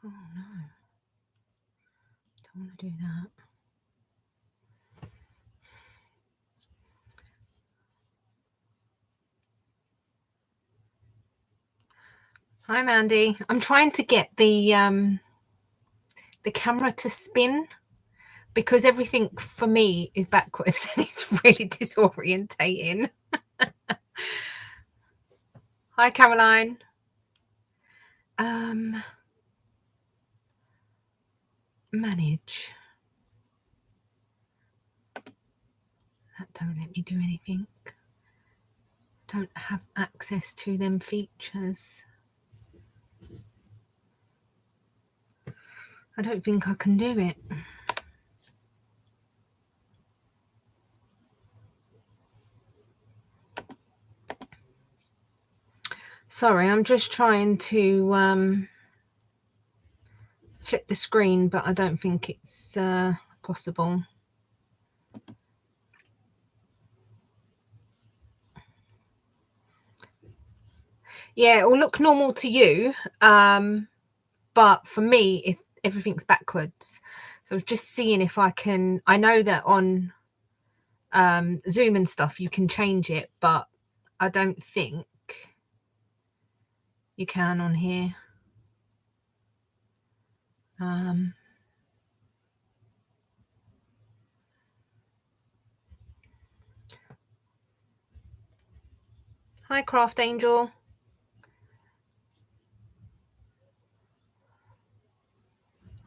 Oh no, don't want to do that. Hi Mandy, I'm trying to get the camera to spin because everything for me is backwards and it's really disorientating. Hi Caroline. Manage. That don't let me do anything. Don't have access to them features. I don't think I can do it. Sorry, I'm just trying to flip the screen, but I don't think it's possible. Yeah, it will look normal to you, but for me, everything's backwards. So I was just seeing if I can. I know that on Zoom and stuff you can change it, but I don't think you can on here. Hi, Craft Angel.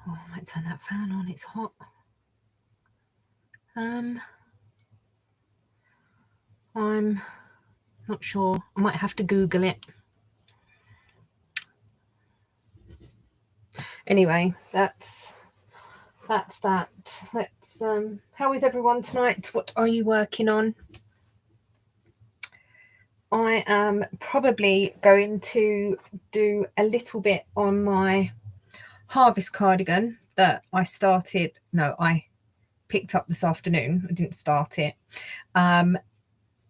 Oh, I might turn that fan on. It's hot. I'm not sure. I might have to Google it. Anyway, that's that. Let's how is everyone tonight? What are you working on? I am probably going to do a little bit on my harvest cardigan that I picked up this afternoon. I didn't start it. And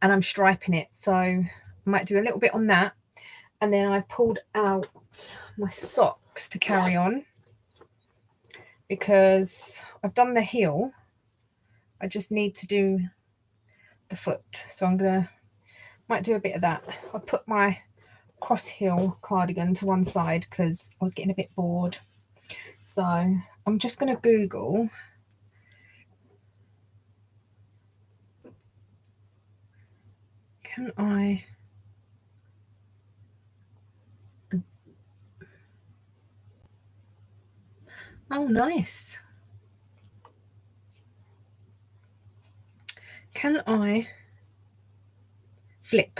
I'm striping it. So I might do a little bit on that. And then I've pulled out my socks to carry on because I've done the heel. I just need to do the foot. So might do a bit of that. I put my cross heel cardigan to one side because I was getting a bit bored. So I'm just going to Google can I oh nice, can I flip?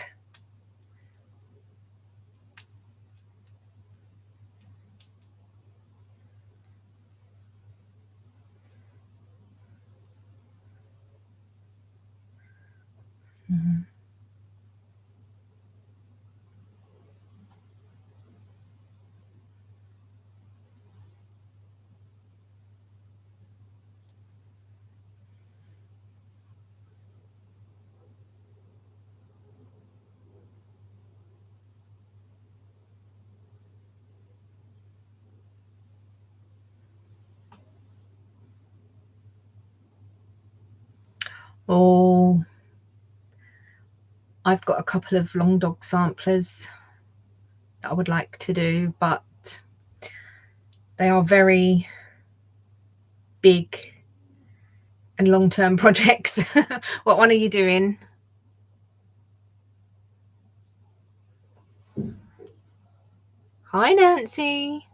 Oh, I've got a couple of long dog samplers that I would like to do, but they are very big and long-term projects. What one are you doing? Hi Nancy.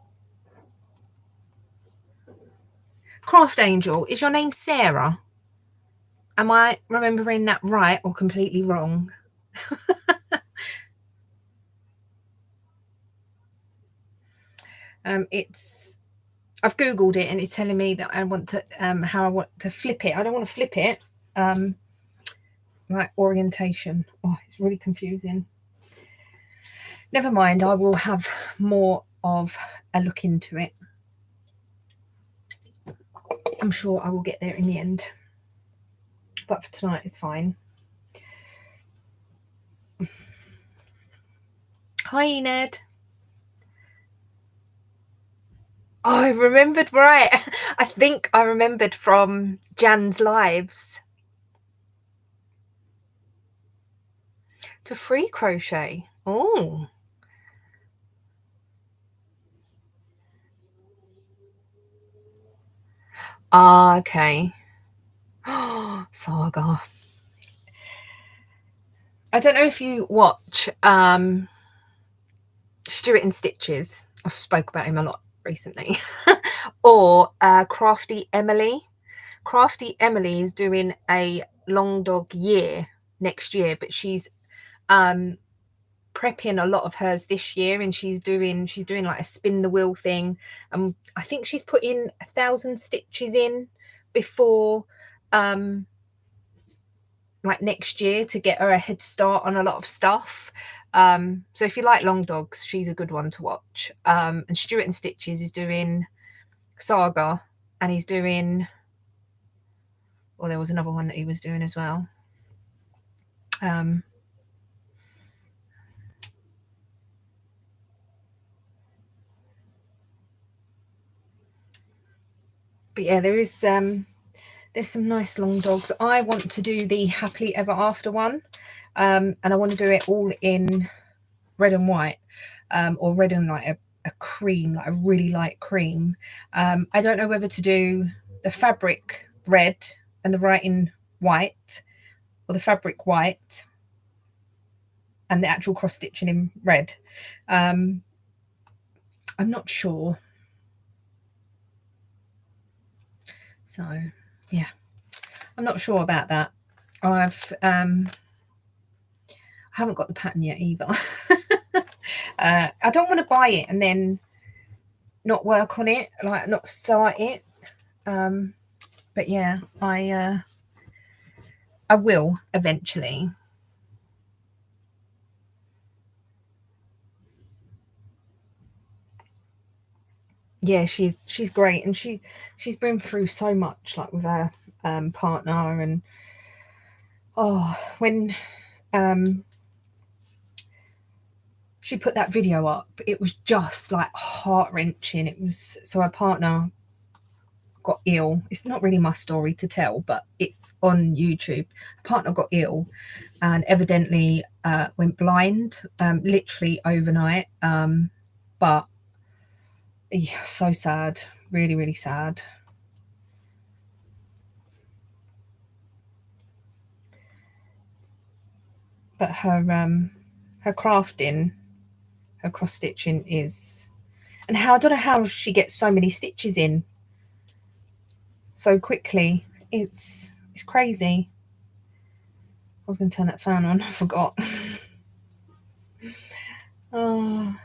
Craft Angel, is your name Sarah? Am I remembering that right or completely wrong? I've googled it and it's telling me that I want to how I want to flip it. I don't want to flip it like orientation. Oh, it's really confusing. Never mind, I will have more of a look into it. I'm sure I will get there in the end, but for tonight it's fine. Hi Enid. Oh, I remembered, right. I think I remembered from Jan's lives to free crochet. Oh, ah, okay. Saga. I don't know if you watch Stuart and Stitches. I've spoke about him a lot recently. Or Crafty Emily. Crafty Emily is doing a long dog year next year, but she's um prepping a lot of hers this year, and she's doing like a spin the wheel thing. I think she's put in 1,000 stitches in before um like next year to get her a head start on a lot of stuff. So if you like long dogs, she's a good one to watch. And Stuart and Stitches is doing Saga, and he's doing, well, there was another one that he was doing as well. Um, but yeah, there's some nice long dogs. I want to do the Happily Ever After one, and I want to do it all in red and white, or red and like a cream, like a really light cream. I don't know whether to do the fabric red and the writing white, or the fabric white and the actual cross stitching in red. I'm not sure. So yeah, I'm not sure about that. I haven't got the pattern yet either. I don't want to buy it and then not work on it, like not start it. But yeah, I will eventually. Yeah, she's great, and she's been through so much, like with her partner, and oh, when um she put that video up, it was just like heart wrenching. It was, so her partner got ill. It's not really my story to tell, but it's on YouTube. Her partner got ill and evidently went blind, literally overnight. But yeah, so sad, really, really sad. But her crafting, her cross stitching is, and how, I don't know how she gets so many stitches in so quickly. It's crazy. I was going to turn that fan on. I forgot. Oh,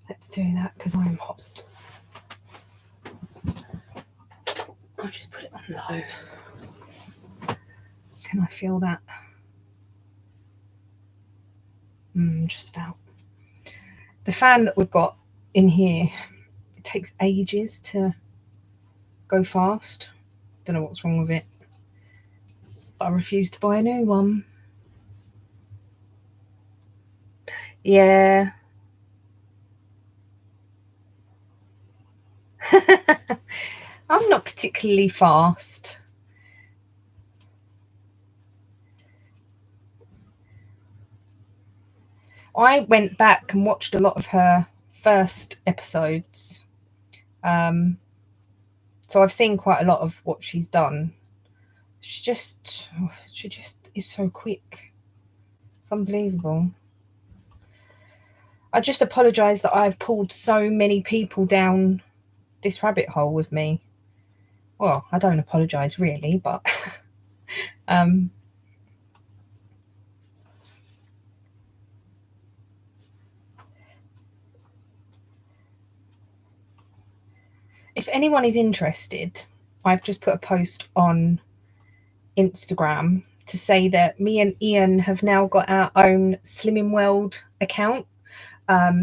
let's do that because I'm hot. I'll just put it on low. Can I feel that? Just about. The fan that we've got in here, it takes ages to go fast. Don't know what's wrong with it. But I refuse to buy a new one. Yeah. I'm not particularly fast. I went back and watched a lot of her first episodes. Um, so I've seen quite a lot of what she's done. She just is so quick. It's unbelievable. I just apologise that I've pulled so many people down this rabbit hole with me. Well, I don't apologise really, but um, if anyone is interested, I've just put a post on Instagram to say that me and Ian have now got our own Slimming World account.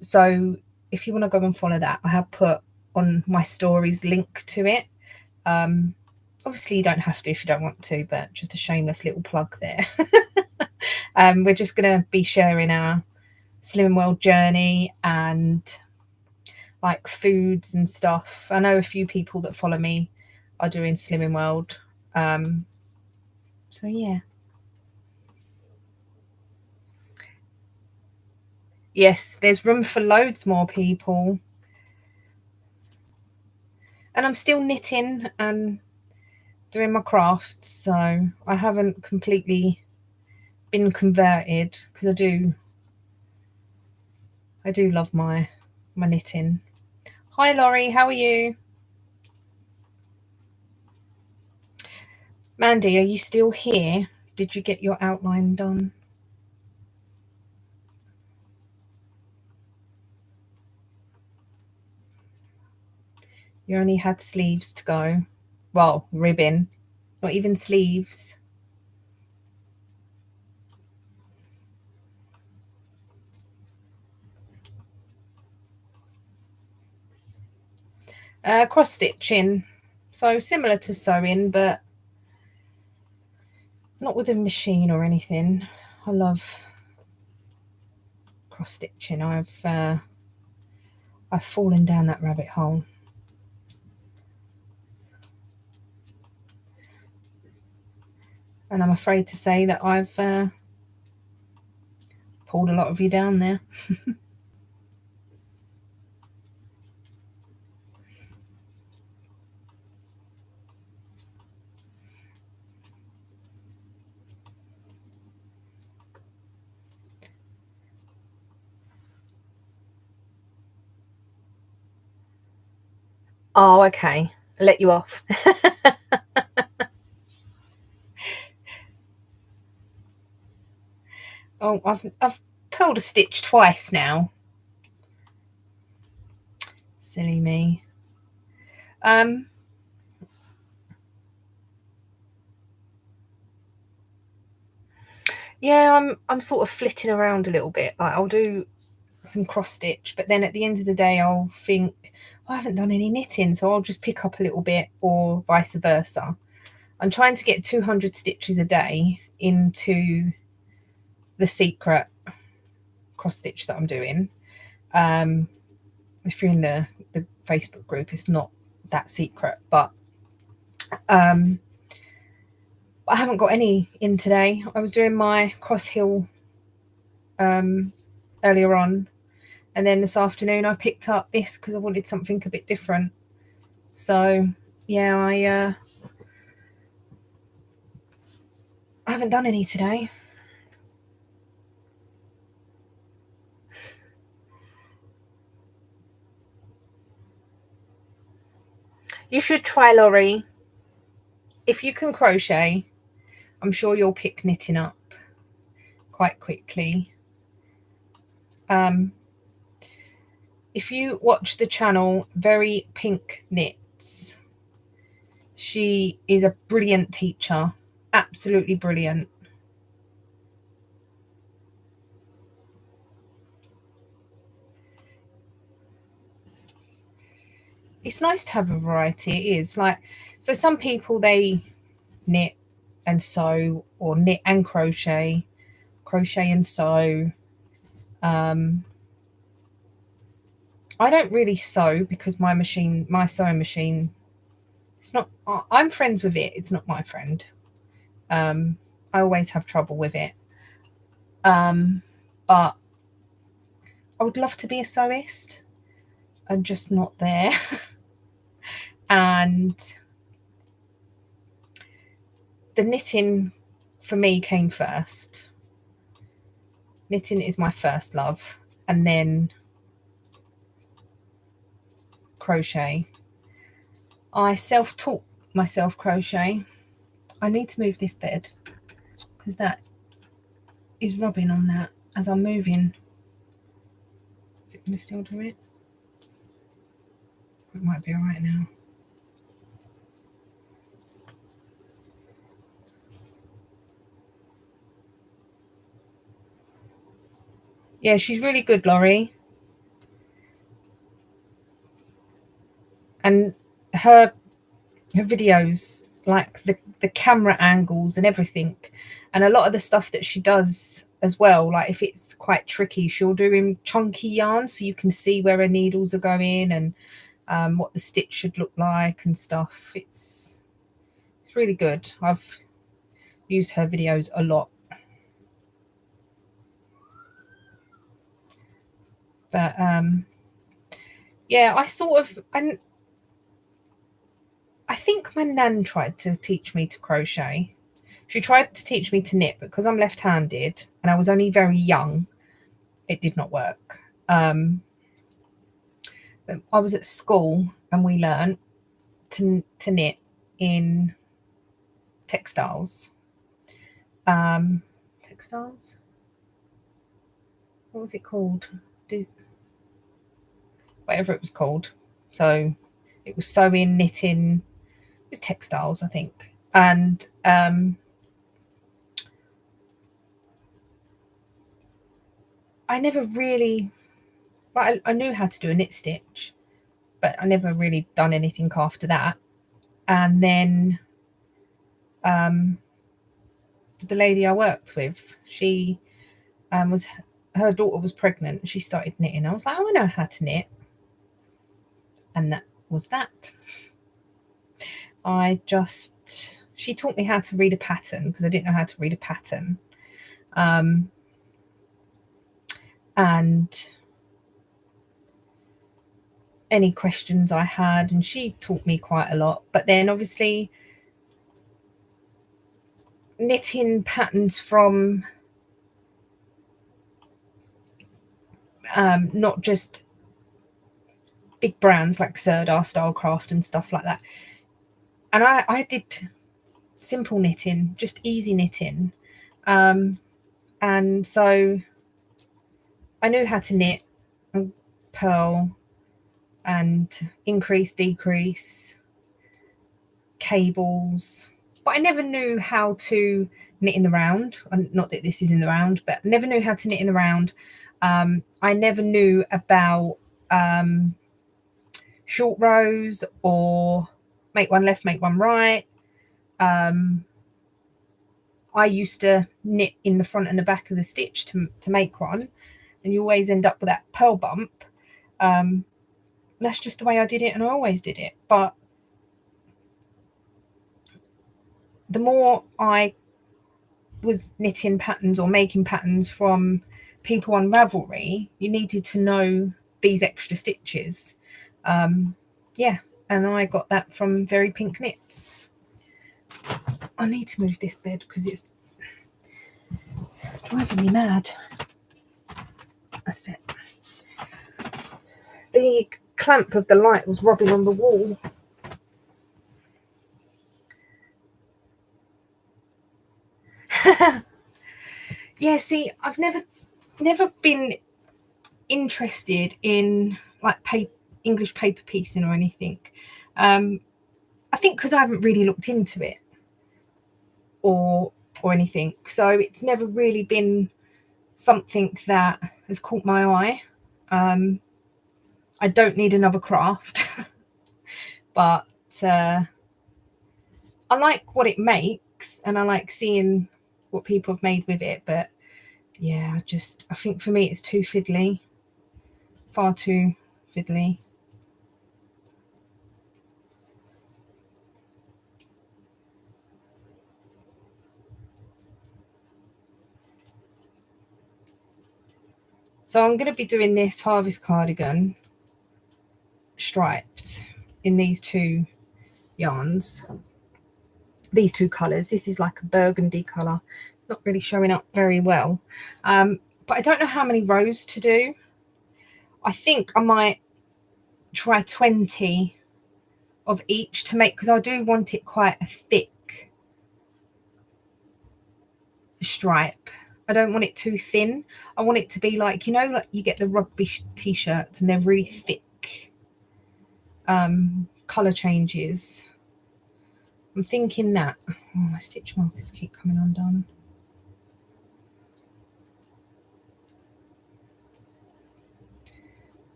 So if you want to go and follow that, I have put on my stories link to it. Obviously, you don't have to if you don't want to, but just a shameless little plug there. We're just going to be sharing our Slimming World journey and like foods and stuff. I know a few people that follow me are doing Slimming World. So yeah. Yes, there's room for loads more people. And I'm still knitting and doing my crafts, so I haven't completely been converted, because I do love my knitting. Hi Laurie, how are you? Mandy, are you still here? Did you get your outline done? You only had sleeves to go. Well, ribbon, not even sleeves. Cross stitching, so similar to sewing, but not with a machine or anything. I love cross stitching. I've fallen down that rabbit hole. And I'm afraid to say that I've pulled a lot of you down there. Oh, okay. I'll let you off. Oh, I've pulled a stitch twice now. Silly me. Yeah, I'm sort of flitting around a little bit. Like I'll do some cross stitch, but then at the end of the day I'll think, oh, I haven't done any knitting, so I'll just pick up a little bit, or vice versa. I'm trying to get 200 stitches a day into the secret cross stitch that I'm doing. If you're in the Facebook group, it's not that secret, but I haven't got any in today. I was doing my cross hill earlier on, and then this afternoon I picked up this because I wanted something a bit different. So yeah, I haven't done any today. You should try, Laurie. If you can crochet, I'm sure you'll pick knitting up quite quickly. If you watch the channel Very Pink Knits, she is a brilliant teacher, absolutely brilliant. It's nice to have a variety. It is, like, so some people, they knit and sew, or knit and crochet and sew. I don't really sew because my sewing machine, it's not, I'm friends with it, it's not my friend. I always have trouble with it. But I would love to be a sewist. I'm just not there. And the knitting for me came first. Knitting is my first love, and then crochet. I self-taught myself crochet. I need to move this bed because that is rubbing on that as I'm moving. Is it going to still do it? It might be all right now. Yeah, she's really good, Laurie. And her videos, like the camera angles and everything, and a lot of the stuff that she does as well. Like if it's quite tricky, she'll do in chunky yarn so you can see where her needles are going and what the stitch should look like and stuff. It's really good. I've used her videos a lot. But yeah, I think my nan tried to teach me to crochet. She tried to teach me to knit, but because I'm left-handed and I was only very young, it did not work. But I was at school and we learned to knit in textiles. Textiles? What was it called? Whatever it was called. So it was sewing, knitting, it was textiles, I think. And I never really, well, I knew how to do a knit stitch, but I never really done anything after that. And then the lady I worked with, she her daughter was pregnant. She started knitting. I was like, oh, I know how to knit. And that was that. She taught me how to read a pattern because I didn't know how to read a pattern. And any questions I had, and she taught me quite a lot. But then obviously knitting patterns from not just big brands like Sirdar, Stylecraft and stuff like that. And I did simple knitting, just easy knitting. And so I knew how to knit and purl and increase, decrease, cables. But I never knew how to knit in the round. Not that this is in the round, but I never knew how to knit in the round. I never knew about short rows or make one left, make one right. I used to knit in the front and the back of the stitch to make one, and you always end up with that purl bump. That's just the way I did it, and I always did it. But the more I was knitting patterns or making patterns from people on Ravelry, you needed to know these extra stitches. Yeah, and I got that from Very Pink Knits. I need to move this bed because it's driving me mad. That's it. The clamp of the light was rubbing on the wall. Yeah, see, I've never been interested in like English paper piecing or anything. I think because I haven't really looked into it or anything, so it's never really been something that has caught my eye. I don't need another craft, but I like what it makes and I like seeing what people have made with it. But yeah, I think for me it's too fiddly, far too fiddly. So I'm going to be doing this harvest cardigan striped in these two yarns, these two colours. This is like a burgundy colour, not really showing up very well, but I don't know how many rows to do. I think I might try 20 of each to make, because I do want it quite a thick stripe. I don't want it too thin. I want it to be like, you know, like you get the rugby t-shirts and they're really thick colour changes. I'm thinking that. Oh, my stitch markers keep coming undone.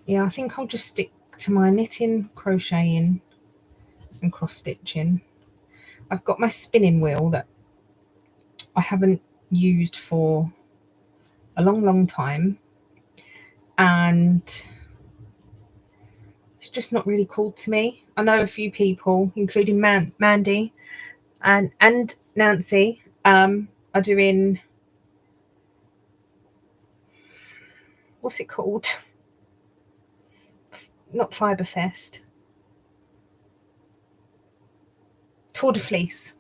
Yeah, I think I'll just stick to my knitting, crocheting and cross stitching. I've got my spinning wheel that I haven't used for a long time, and it's just not really called to me. I know a few people, including Mandy and Nancy, are doing, what's it called? Not Fiberfest. Tour de Fleece.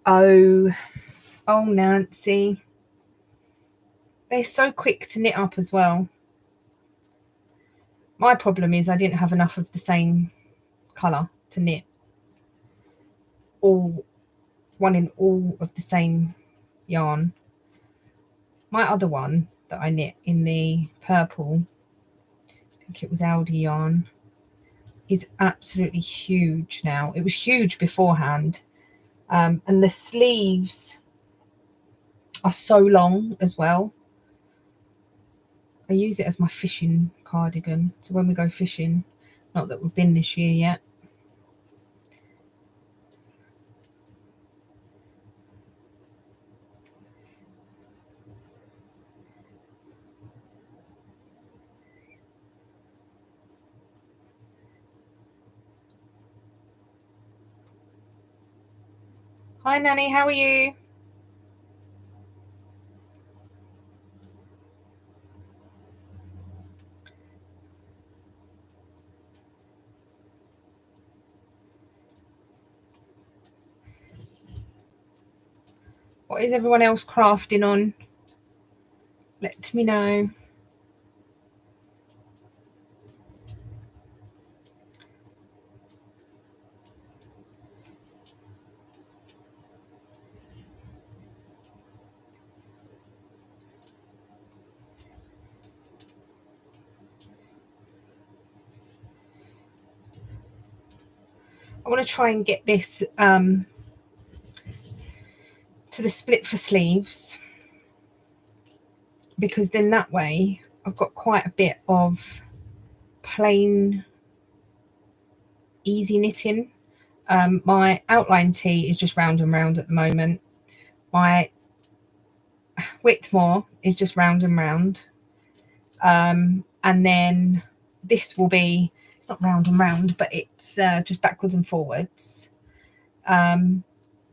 Oh, Nancy. They're so quick to knit up as well. My problem is I didn't have enough of the same colour to knit. One in all of the same yarn. My other one that I knit in the purple, I think it was Aldi yarn, is absolutely huge now. It was huge beforehand. And the sleeves are so long as well. I use it as my fishing cardigan. So when we go fishing, not that we've been this year yet. Hi Nanny, how are you? What is everyone else crafting on? Let me know. I want to try and get this to the split for sleeves, because then that way I've got quite a bit of plain easy knitting. My outline tee is just round and round at the moment. My Whitmore is just round and round. And then this will be, it's not round and round, but it's just backwards and forwards.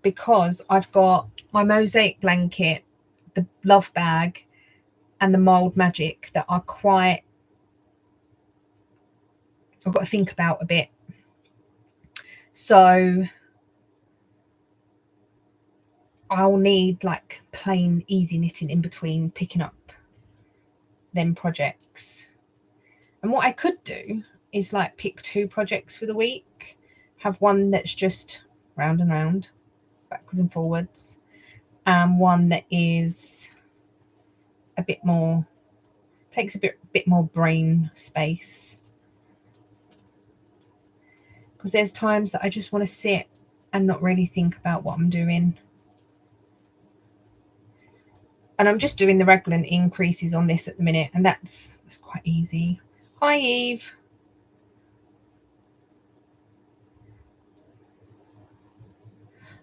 Because I've got my mosaic blanket, the love bag, and the Mild Magic that are quite, I've got to think about a bit. So I'll need like plain easy knitting in between picking up them projects. And what I could do is like pick 2 projects for the week, have one that's just round and round, backwards and forwards, and one that is a bit more, takes a bit more brain space. Because there's times that I just want to sit and not really think about what I'm doing. And I'm just doing the raglan increases on this at the minute, and that's quite easy. Hi Eve.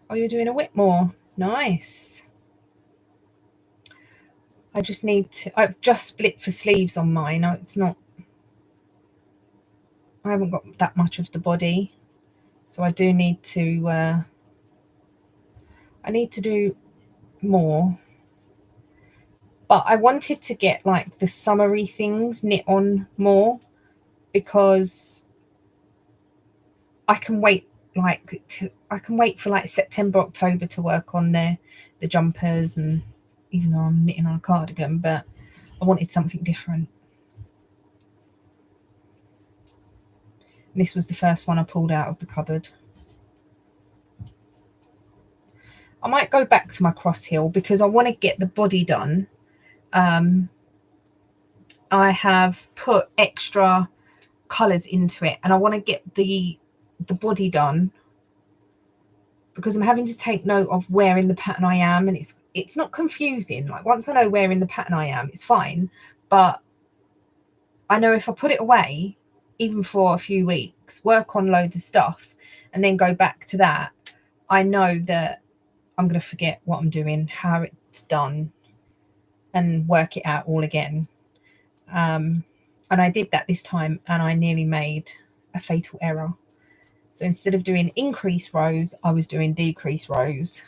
Oh, you're doing a Whitmore. Nice. I just need to, I've just split for sleeves on mine. It's not, I haven't got that much of the body. So I do need to, I need to do more. But I wanted to get like the summery things knit on more, because I can wait for like September, October to work on the jumpers, and even though I'm knitting on a cardigan, but I wanted something different. And this was the first one I pulled out of the cupboard. I might go back to my cross heel because I want to get the body done. I have put extra colours into it, and I want to get the body done, because I'm having to take note of where in the pattern I am, and it's not confusing. Like once I know where in the pattern I am, it's fine, but I know if I put it away, even for a few weeks, work on loads of stuff, and then go back to that, I know that I'm going to forget what I'm doing, how it's done, and work it out all again. And I did that this time, and I nearly made a fatal error. So instead of doing increase rows, I was doing decrease rows.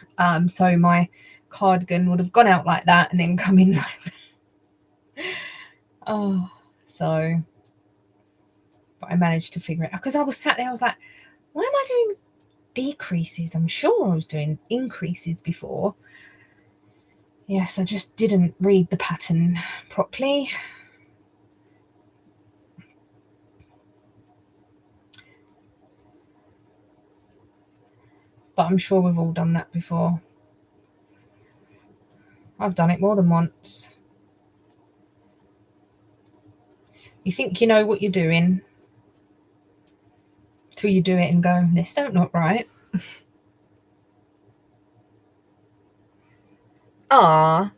So my cardigan would have gone out like that and then come in like that. Oh, so, but I managed to figure it out because I was sat there, I was like, why am I doing decreases? I'm sure I was doing increases before. Yes, I just didn't read the pattern properly. But I'm sure we've all done that before. I've done it more than once. You think you know what you're doing till you do it and go, this don't look right. Ah.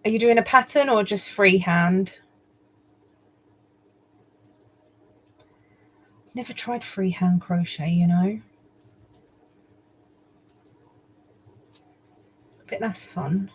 Are you doing a pattern or just freehand? Never tried freehand crochet, you know. I think that's fun.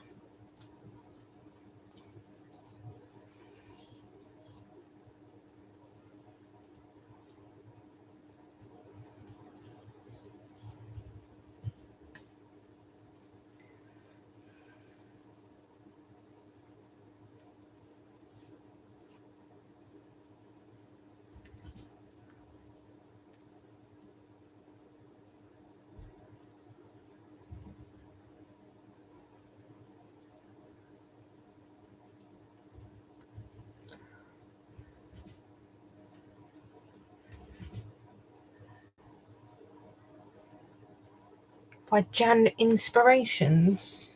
By Jan Inspirations.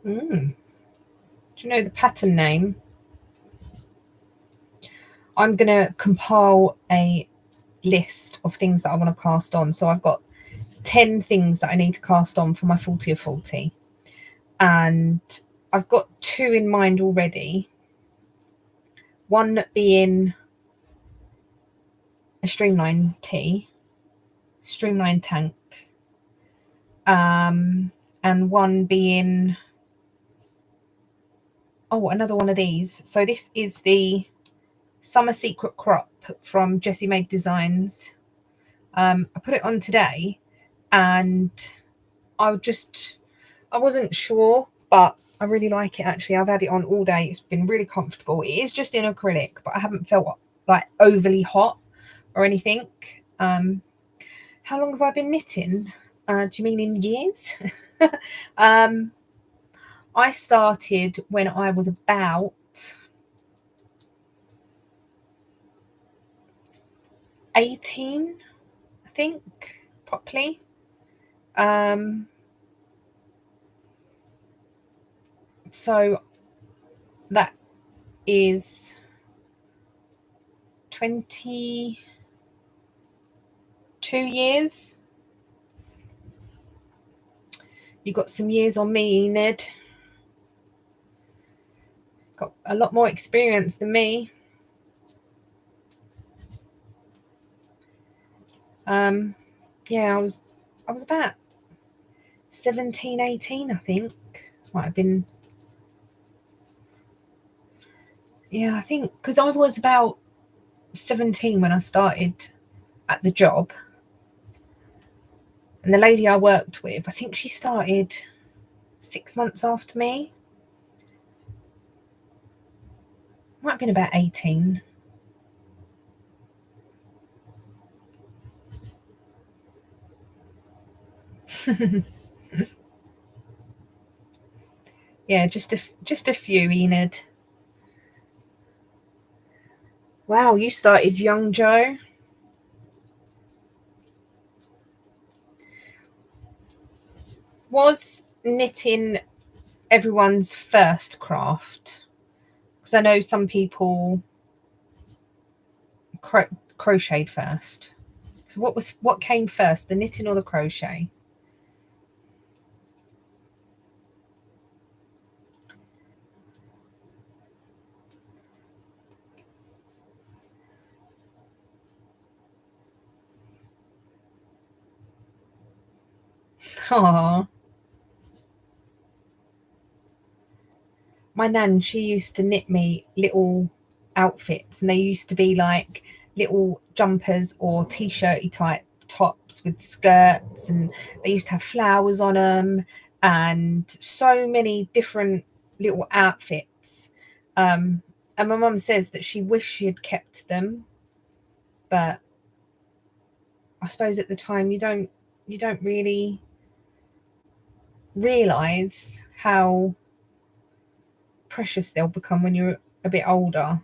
Do you know the pattern name? I'm going to compile a list of things that I want to cast on. So I've got 10 things that I need to cast on for my 40 of 40. And I've got 2 in mind already. One being a streamline tee, streamline tank, and one being another one of these. So this is the Summer Secret Crop from Jessie Made Designs. I put it on today, and I wasn't sure, but I really like it actually. I've had it on all day. It's been really comfortable. It is just in acrylic, but I haven't felt like overly hot or anything. How long have I been knitting? Do you mean in years? I started when I was about 18, I think, properly. So that is 22 years. You got some years on me, Ned. Got a lot more experience than me. Yeah, I was about 17, 18, I think. Might have been. Yeah, I think because I was about 17 when I started at the job. And the lady I worked with, I think she started 6 months after me. Might have been about 18. Yeah, just a few, Enid. Wow, you started young, Jo. Was knitting everyone's first craft? Because I know some people crocheted first. So what came first, the knitting or the crochet? Oh, my nan, she used to knit me little outfits, and they used to be like little jumpers or t-shirty type tops with skirts, and they used to have flowers on them, and so many different little outfits. And my mum says that she wished she had kept them, but I suppose at the time you don't really realize how precious they'll become when you're a bit older.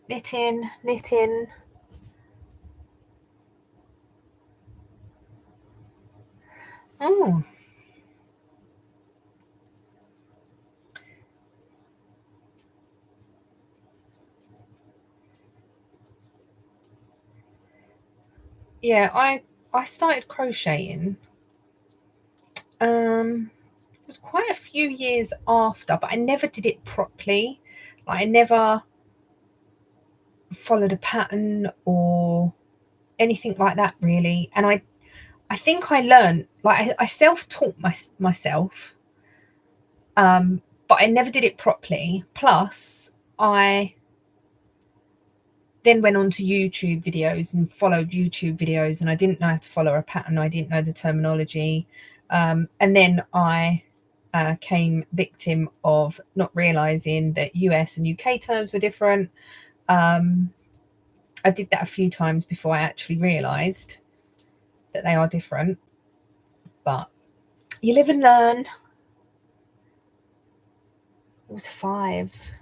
Knitting, knitting. Oh, yeah. I started crocheting. It was quite a few years after, but I never did it properly. Like I never followed a pattern or anything like that really. And I think I learned, like I self-taught myself, but I never did it properly. Plus, I then went on to YouTube videos and followed YouTube videos, and I didn't know how to follow a pattern. I didn't know the terminology. And then I came victim of not realizing that US and UK terms were different. I did that a few times before I actually realized that they are different. But you live and learn. It was 5.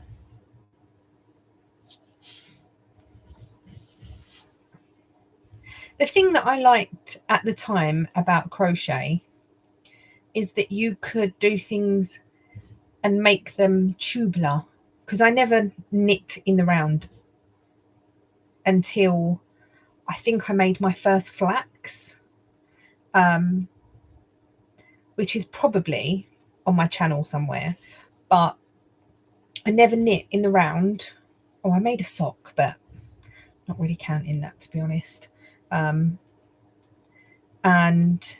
The thing that I liked at the time about crochet is that you could do things and make them tubular, because I never knit in the round until I think I made my first flax, which is probably on my channel somewhere, but I never knit in the round. Oh, I made a sock, but not really counting that, to be honest. And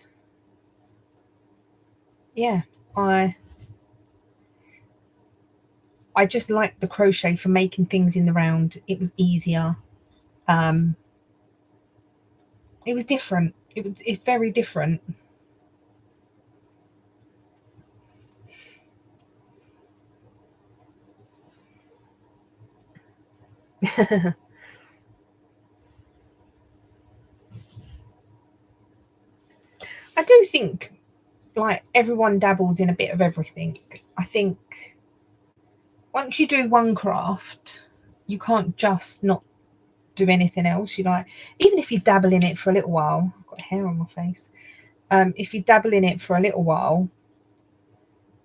yeah, I I just liked the crochet for making things in the round. It was easier. Um, it was different. It's very different. I do think like everyone dabbles in a bit of everything. I think once you do one craft, you can't just not do anything else. You like, even if you dabble in it for a little while. I've got hair on my face. If you dabble in it for a little while,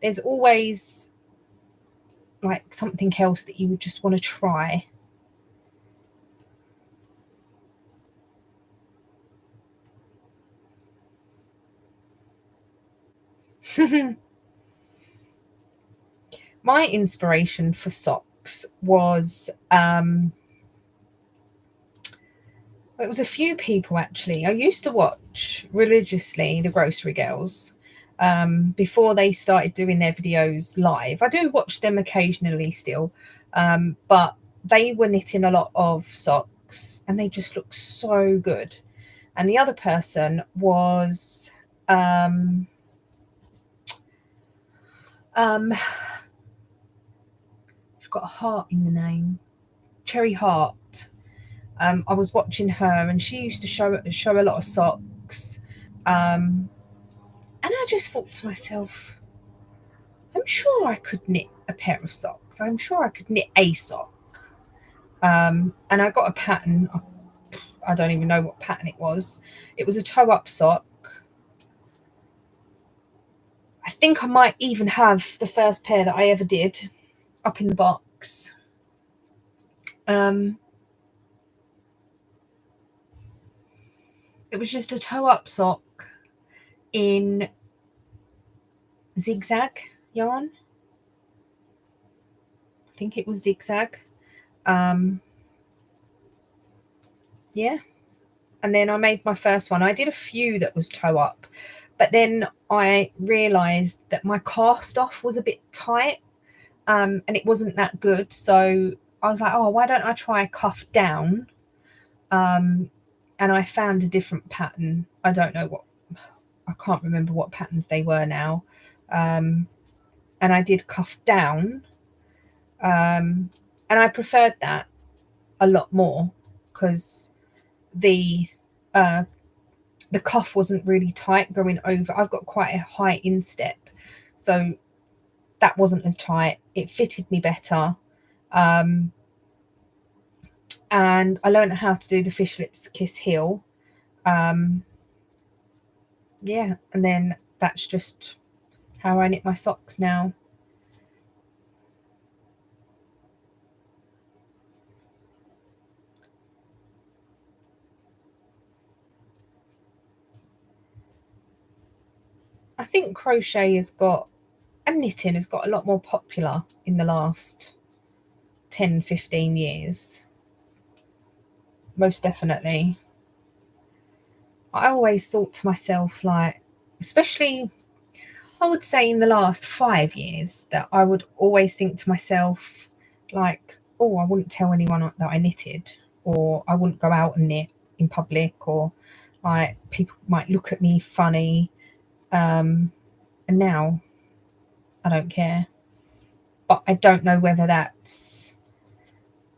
there's always like something else that you would just want to try. My inspiration for socks was it was a few people actually. I used to watch religiously the Grocery Girls before they started doing their videos live. I do watch them occasionally still, but they were knitting a lot of socks and they just look so good. And the other person was um, she's got a heart in the name, Cherry Heart. I was watching her, and she used to show a lot of socks, and I just thought to myself, I'm sure I could knit a pair of socks. I'm sure I could knit a sock. And I got a pattern. I don't even know what pattern it was. It was a toe-up sock. I think I might even have the first pair that I ever did up in the box. Um, it was just a toe-up sock in zigzag yarn. I think it was zigzag. Um, yeah. And then I made my first one. I did a few that was toe up, but then I realised that my cast off was a bit tight, and it wasn't that good. So I was like, oh, why don't I try cuff down? And I found a different pattern. I don't know what, I can't remember what patterns they were now. And I did cuff down, and I preferred that a lot more because the uh, the cuff wasn't really tight going over. I've got quite a high instep, so that wasn't as tight. It fitted me better. Um, and I learned how to do the fish lips kiss heel. Um, yeah, and then that's just how I knit my socks now. I think crochet has got, and knitting has got a lot more popular in the last 10, 15 years. Most definitely. I always thought to myself, like, especially I would say in the last 5 years, that I would always think to myself, like, oh, I wouldn't tell anyone that I knitted, or I wouldn't go out and knit in public, or like people might look at me funny. And now I don't care. But I don't know whether that's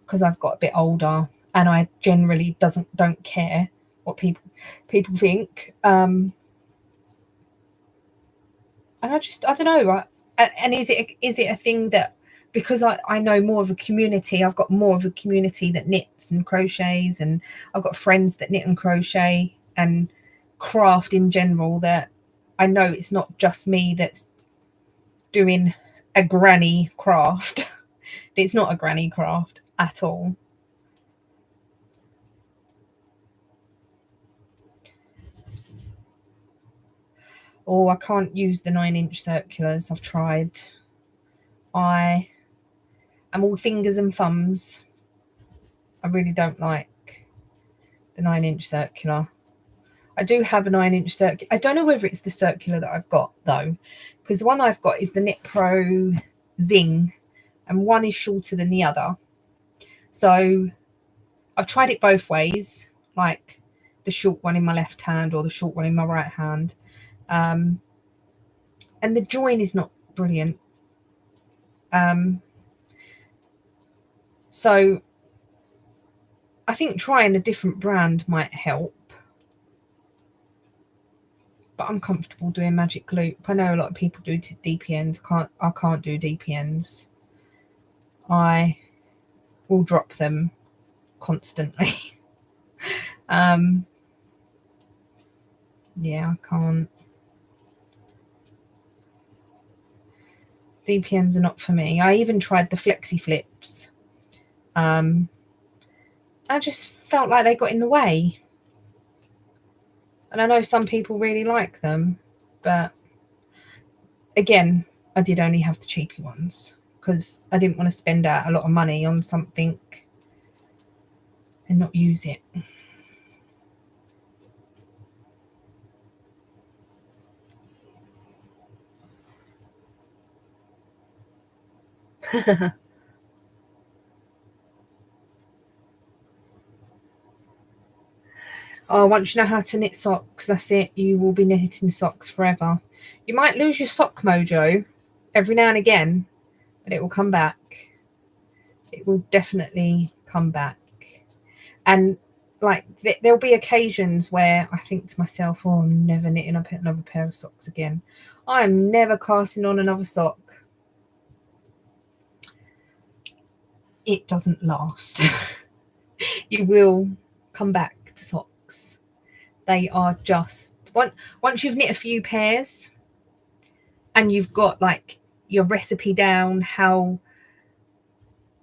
because I've got a bit older and I generally don't care what people think. And I don't know. And is it a thing that because I know more of a community, I've got more of a community that knits and crochets, and I've got friends that knit and crochet and craft in general, that I know it's not just me that's doing a granny craft. It's not a granny craft at all. Oh, I can't use the 9-inch circulars. I've tried. I am all fingers and thumbs. I really don't like the 9-inch circular. I do have a 9-inch circular. I don't know whether it's the circular that I've got though, because the one I've got is the Knit Pro Zing, and one is shorter than the other. So I've tried it both ways, like the short one in my left hand or the short one in my right hand. And the join is not brilliant. So I think trying a different brand might help. But I'm comfortable doing magic loop. I know a lot of people do DPNs. I can't do DPNs. I will drop them constantly. Yeah, I can't. DPNs are not for me. I even tried the flexi flips. I just felt like they got in the way. And I know some people really like them, but again, I did only have the cheapy ones because I didn't want to spend out a lot of money on something and not use it. Oh, once you know how to knit socks, that's it. You will be knitting socks forever. You might lose your sock mojo every now and again, but it will come back. It will definitely come back. And like there'll be occasions where I think to myself, oh, I'm never knitting up another pair of socks again. I'm never casting on another sock. It doesn't last. You will come back to socks. They are just once you've knit a few pairs and you've got like your recipe down, how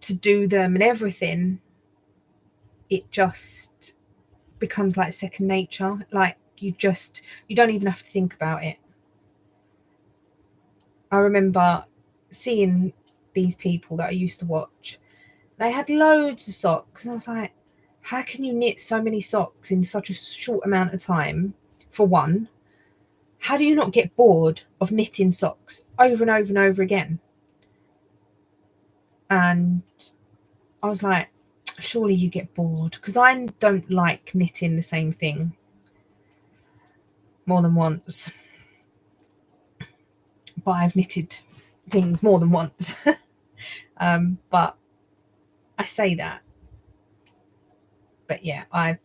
to do them and everything, it just becomes like second nature. Like you don't even have to think about it. I remember seeing these people that I used to watch. They had loads of socks, and I was like, How can you knit so many socks in such a short amount of time? For one, how do you not get bored of knitting socks over and over and over again? And I was like, surely you get bored, because I don't like knitting the same thing more than once. But I've knitted things more than once. But I say that. But yeah, I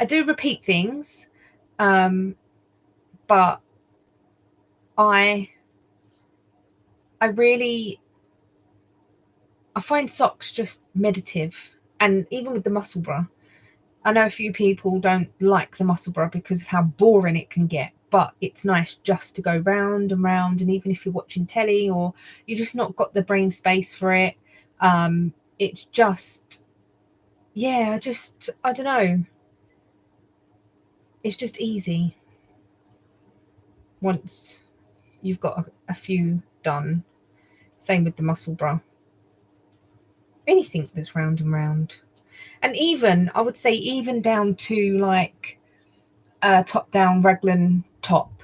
do repeat things. But I really, I find socks just meditative. And even with the Musselburgh, I know a few people don't like the Musselburgh because of how boring it can get, but it's nice just to go round and round. And even if you're watching telly or you just not got the brain space for it, it's just, yeah, I don't know. It's just easy once you've got a few done. Same with the Musselburgh. Anything that's round and round. And even, I would say, even down to like a top down raglan top.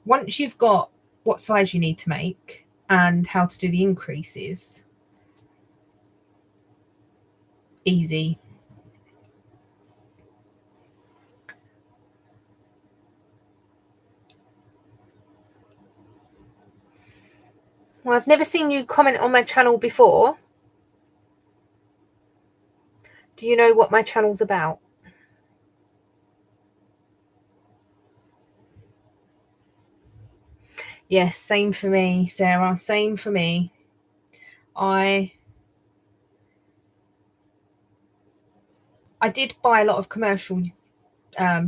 Once you've got what size you need to make and how to do the increases, easy. Well, I've never seen you comment on my channel before. Do you know what my channel's about? Yes, same for me, Sarah. Same for me. I did buy a lot of commercial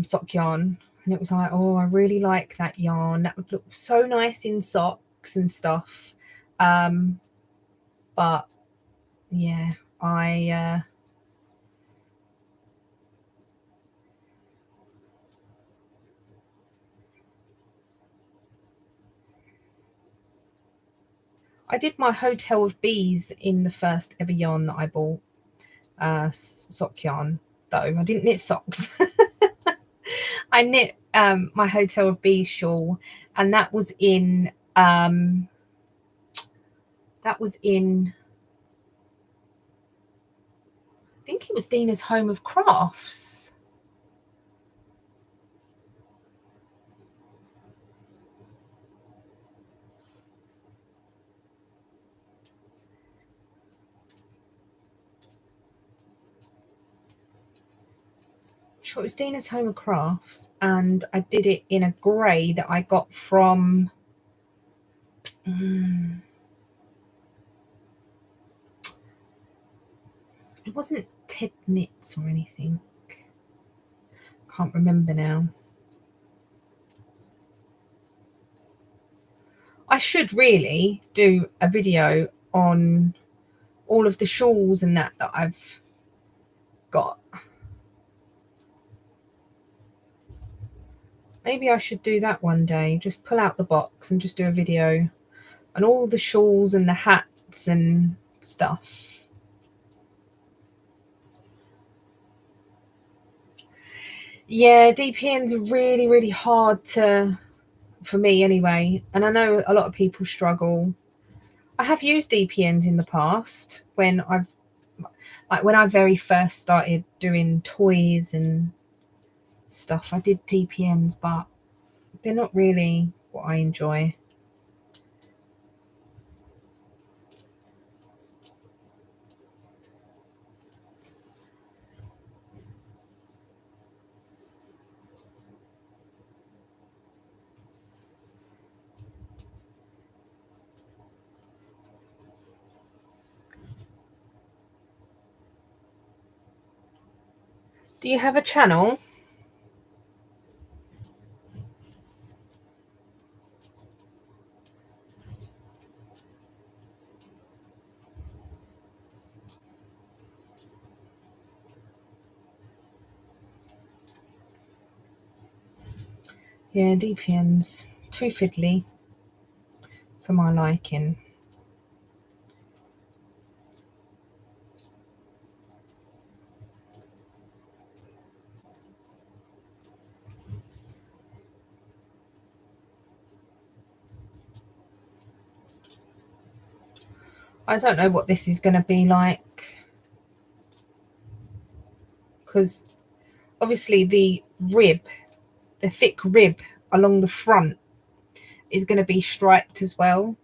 sock yarn, and it was like, oh, I really like that yarn. That would look so nice in socks and stuff. But yeah, I did my Hotel of Bees in the first ever yarn that I bought. Sock yarn, though. I didn't knit socks. I knit my Hotel of Bees shawl, and that was in I think it was Dina's Home of Crafts. Sure, it was Dina's Home of Crafts, and I did it in a grey that I got from it wasn't Ted Knits or anything. Can't remember now. I should really do a video on all of the shawls and that I've got. Maybe I should do that one day. Just pull out the box and just do a video on all the shawls and the hats and stuff. Yeah, DPN's really, really hard for me anyway. And I know a lot of people struggle. I have used DPNs in the past when I very first started doing toys and stuff. I did DPNs, but they're not really what I enjoy. Do you have a channel? Yeah, DPN's too fiddly for my liking. I don't know what this is going to be like, because obviously the thick rib along the front is going to be striped as well.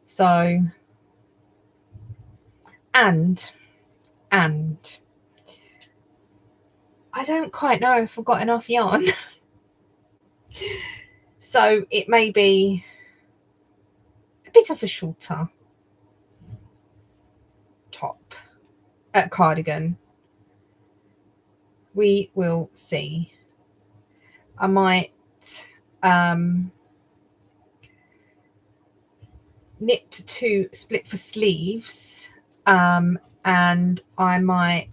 So, and I don't quite know if I've got enough yarn. So it may be a bit of a shorter top cardigan. We will see. I might knit 2 split for sleeves, and I might,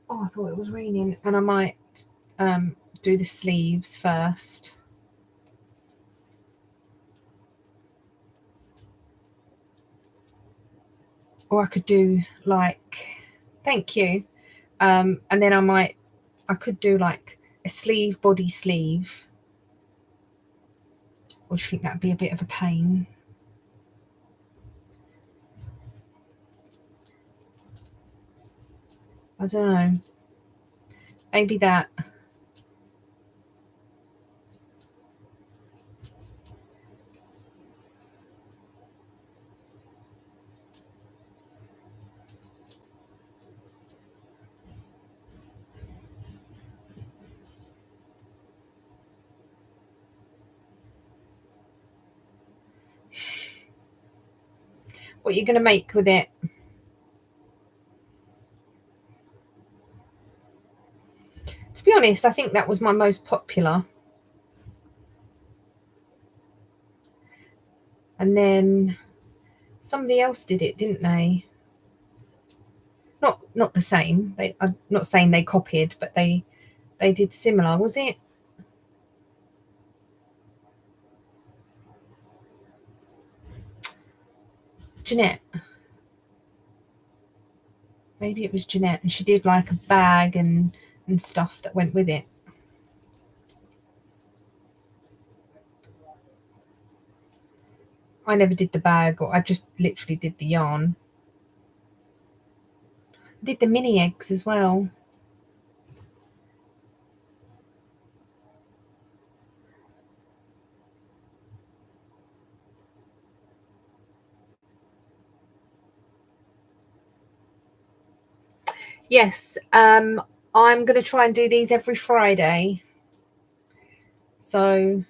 oh, I thought it was raining, and I might do the sleeves first. Or I could do like, thank you, and then I could do like a sleeve, body sleeve. Or do you think that'd be a bit of a pain? I don't know. Maybe that. What you're going to make with it? To be honest, I think that was my most popular. And then somebody else did it, didn't they? Not the same. I'm not saying they copied, but they did similar. Was it Jeanette? Maybe it was Jeanette, and she did like a bag and stuff that went with it. I never did the bag, or I just literally did the yarn. Did the mini eggs as well. Yes, I'm going to try and do these every Friday. So,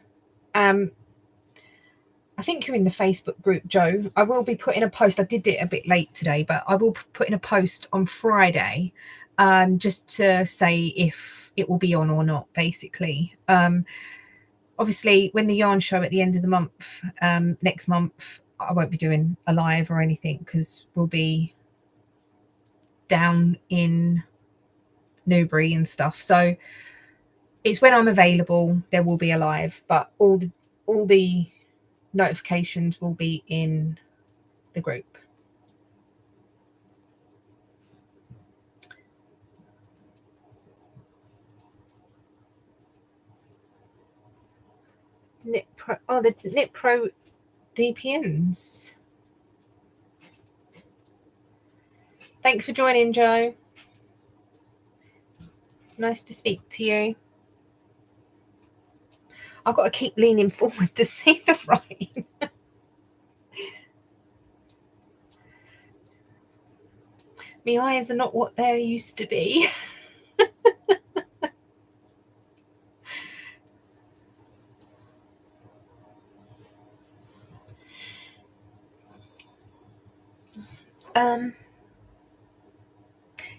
I think you're in the Facebook group, Jo. I will be putting a post. I did it a bit late today, but I will put in a post on Friday, just to say if it will be on or not, basically. Obviously, when the yarn show at the end of the month, next month, I won't be doing a live or anything because we'll be down in Newbury and stuff. So it's when I'm available, there will be a live, but all the notifications will be in the group. Knit Pro, oh, the Knit Pro DPNs. Thanks for joining, Jo. Nice to speak to you. I've got to keep leaning forward to see the writing. My eyes are not what they used to be.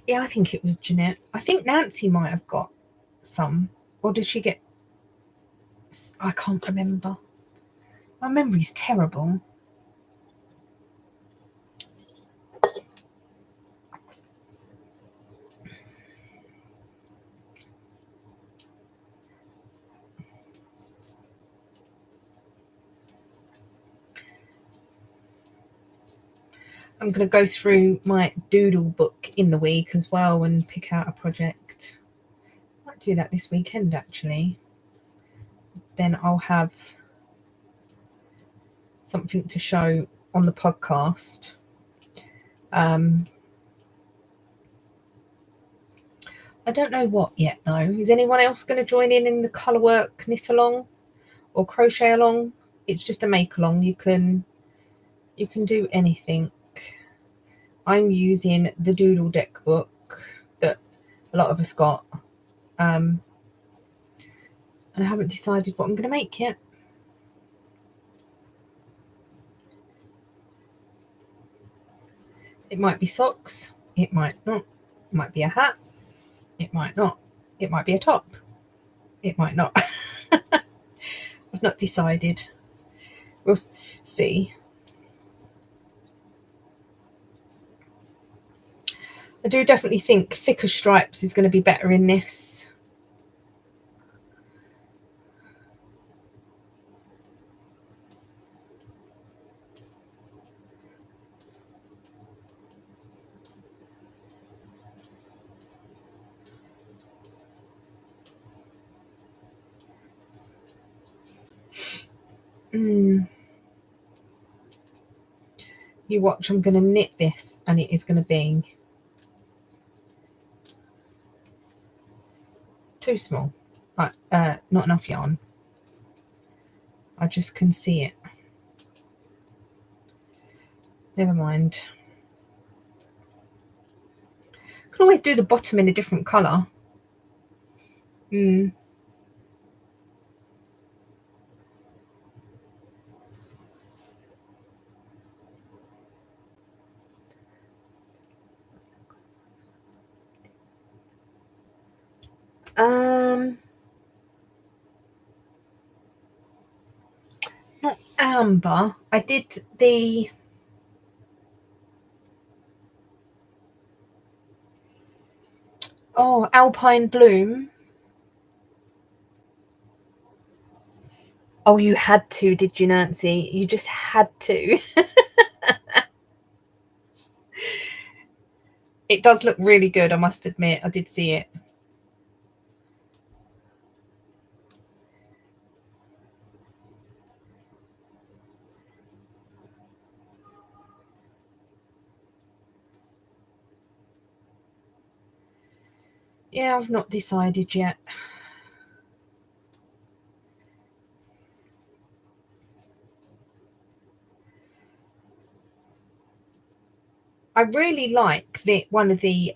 Yeah, I think it was Jeanette. I think Nancy might have got some. Or did she get... I can't remember. My memory's terrible. I'm going to go through my doodle book in the week as well and pick out a project. I might do that this weekend, actually. Then I'll have something to show on the podcast. I don't know what yet though. Is anyone else going to join in the colour work knit along or crochet along? It's just a make along. You can do anything. I'm using the Doodle Deck book that a lot of us got, and I haven't decided what I'm going to make yet. It might be socks, it might not, it might be a hat, it might not, it might be a top, it might not. I've not decided. We'll see. I do definitely think thicker stripes is going to be better in this. You watch, I'm going to knit this and it is going to be too small. Like, not enough yarn. I just can see it. Never mind. Can always do the bottom in a different colour. Not amber. I did the Alpine Bloom. Oh, you had to, did you, Nancy? You just had to. It does look really good, I must admit. I did see it. Yeah, I've not decided yet. I really like one of the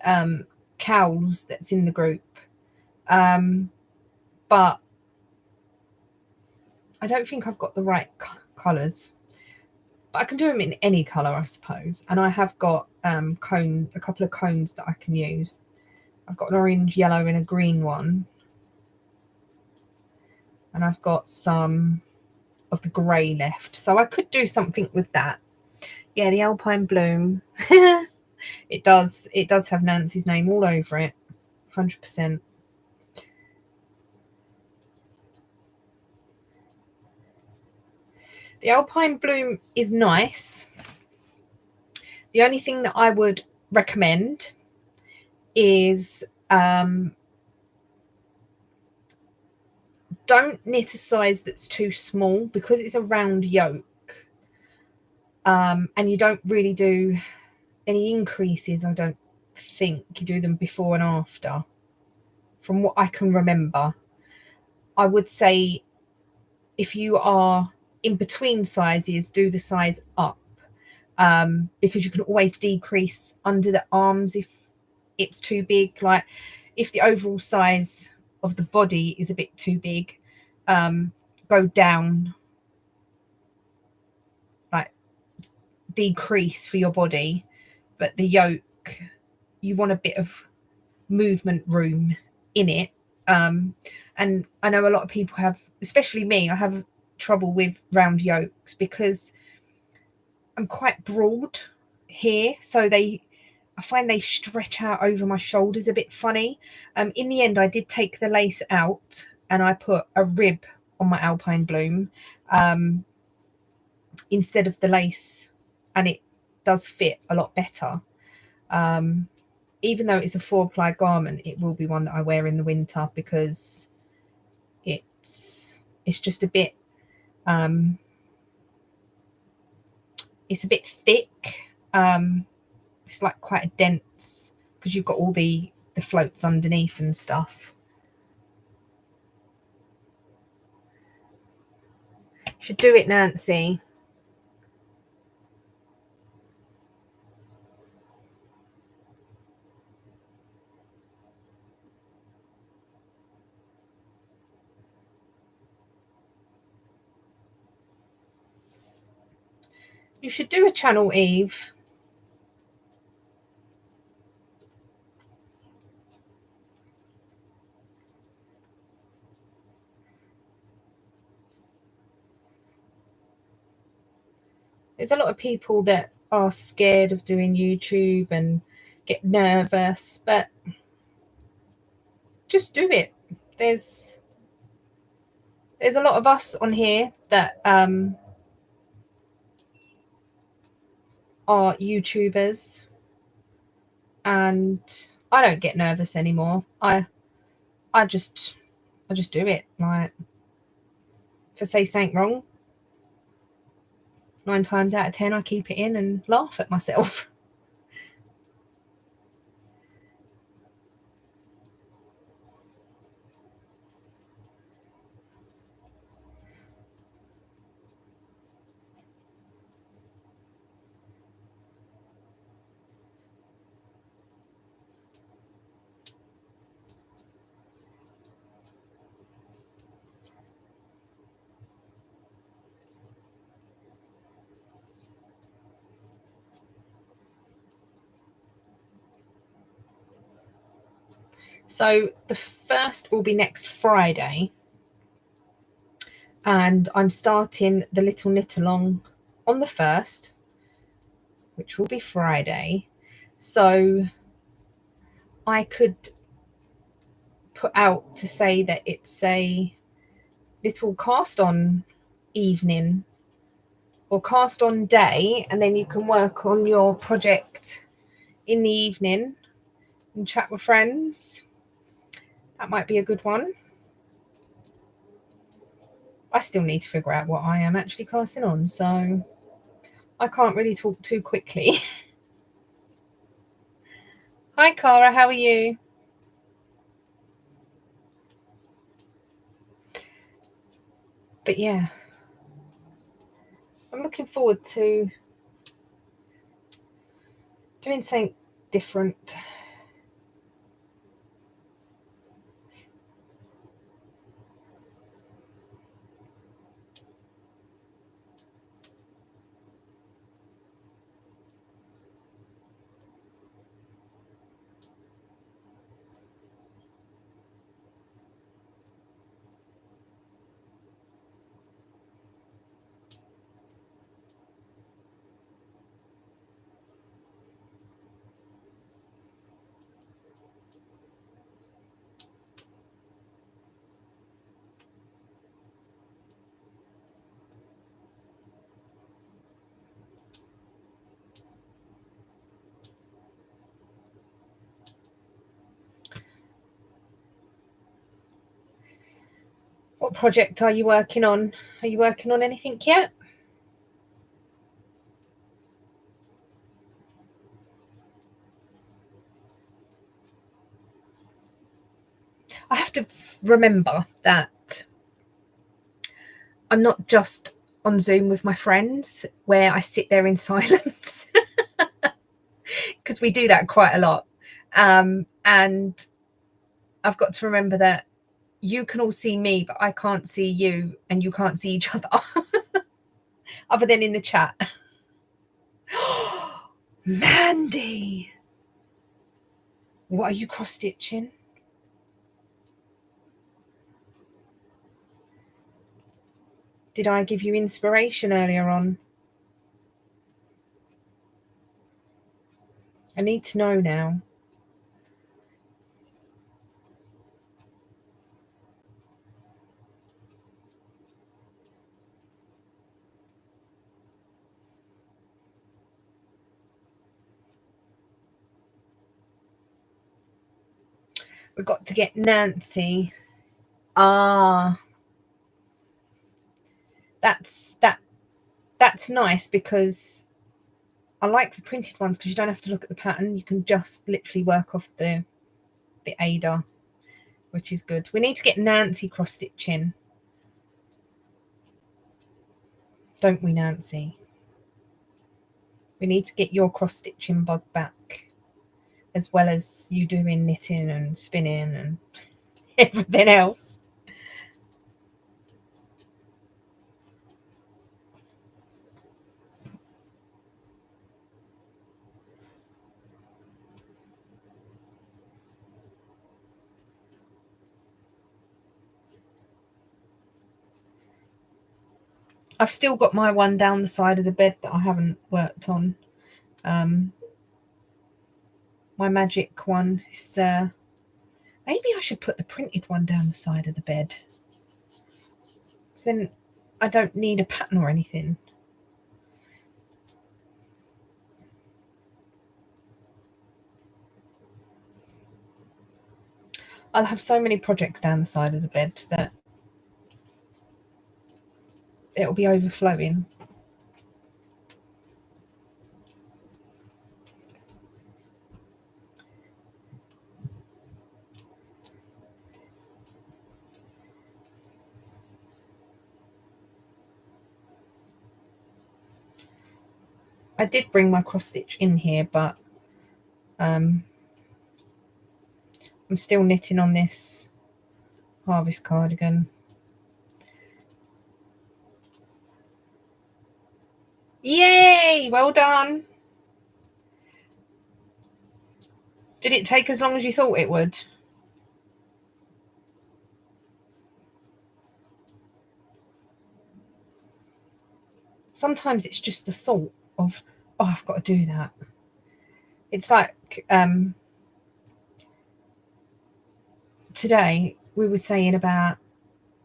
cowls that's in the group, but I don't think I've got the right colours. But I can do them in any colour, I suppose. And I have got a couple of cones that I can use. I've got an orange, yellow, and a green one. And I've got some of the grey left. So I could do something with that. Yeah, the Alpine Bloom. It does have Nancy's name all over it. 100%. The Alpine Bloom is nice. The only thing that I would recommend is don't knit a size that's too small, because it's a round yoke, and you don't really do any increases. I don't think you do them before and after, from what I can remember. I would say if you are in between sizes, do the size up, because you can always decrease under the arms if it's too big. Like if the overall size of the body is a bit too big, go down, like decrease for your body, but the yoke, you want a bit of movement room in it. And I know a lot of people have, especially me, I have trouble with round yokes because I'm quite broad here, so I find they stretch out over my shoulders a bit funny. In the end, I did take the lace out and I put a rib on my Alpine Bloom instead of the lace, and it does fit a lot better. Even though it's a 4-ply garment, it will be one that I wear in the winter because it's just a bit it's a bit thick. It's like quite a dense, because you've got all the floats underneath and stuff. Should do it, Nancy. You should do a channel, Eve. There's a lot of people that are scared of doing YouTube and get nervous, but just do it. There's a lot of us on here that are YouTubers, and I don't get nervous anymore. I just do it. Like, if I say something wrong, 9 times out of 10 I keep it in and laugh at myself. So the first will be next Friday, and I'm starting the Little Knit Along on the 1st, which will be Friday. So I could put out to say that it's a little cast on evening or cast on day, and then you can work on your project in the evening and chat with friends. That might be a good one. I still need to figure out what I am actually casting on, so I can't really talk too quickly. Hi, Cara, how are you? But yeah, I'm looking forward to doing something different. What project are you working on? Are you working on anything yet? I have to remember that I'm not just on Zoom with my friends where I sit there in silence, because we do that quite a lot. And I've got to remember that you can all see me, but I can't see you, and you can't see each other other than in the chat. Mandy, what are you cross stitching? Did I give you inspiration earlier on? I need to know now. We've got to get Nancy. That's nice, because I like the printed ones because you don't have to look at the pattern. You can just literally work off the Ada, which is good. We need to get Nancy cross stitching, don't we, Nancy? We need to get your cross stitching bug back, as well as you doing knitting and spinning and everything else. I've still got my one down the side of the bed that I haven't worked on. My magic one is maybe I should put the printed one down the side of the bed. So then I don't need a pattern or anything. I'll have so many projects down the side of the bed that it'll be overflowing. I did bring my cross stitch in here, but I'm still knitting on this harvest cardigan. Yay! Well done. Did it take as long as you thought it would? Sometimes it's just the thought of, oh, I've got to do that. It's like today we were saying about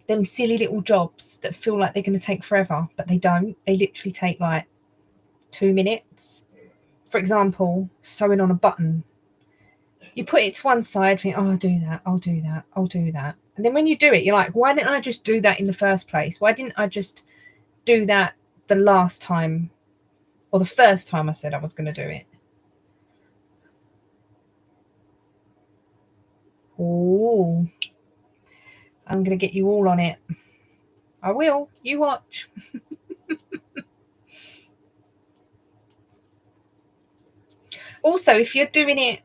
them silly little jobs that feel like they're going to take forever, but they don't. They literally take like 2 minutes. For example, sewing on a button. You put it to one side, think, oh, I'll do that, I'll do that, I'll do that. And then when you do it, you're like, why didn't I just do that in the first place? Why didn't I just do that the last time or the first time I said I was going to do it? Oh, I'm going to get you all on it. I will. You watch. Also, if you're doing it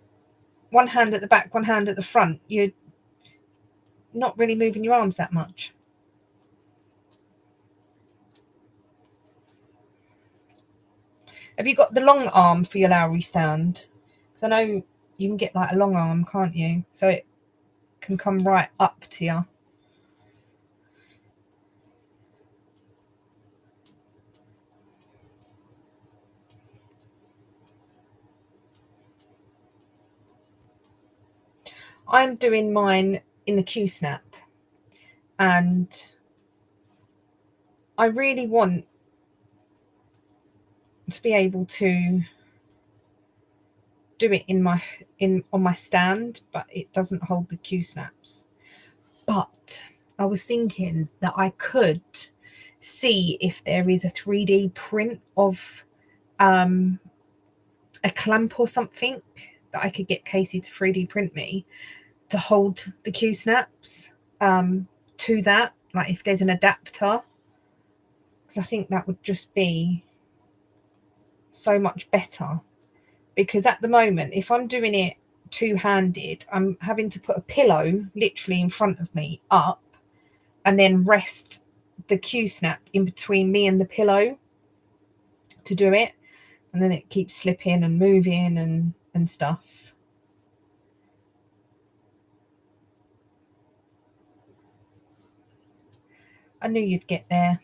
one hand at the back, one hand at the front, you're not really moving your arms that much. Have you got the long arm for your Lowry stand? Because I know you can get like a long arm, can't you? So it can come right up to you. I'm doing mine in the Q-snap, and I really want to be able to do it on my stand, but it doesn't hold the Q-snaps. But I was thinking that I could see if there is a 3D print of a clamp or something that I could get Casey to 3D print me to hold the Q-snaps to that, like if there's an adapter, because I think that would just be so much better. Because at the moment, if I'm doing it two-handed, I'm having to put a pillow literally in front of me up and then rest the Q-snap in between me and the pillow to do it, and then it keeps slipping and moving and stuff. I knew you'd get there.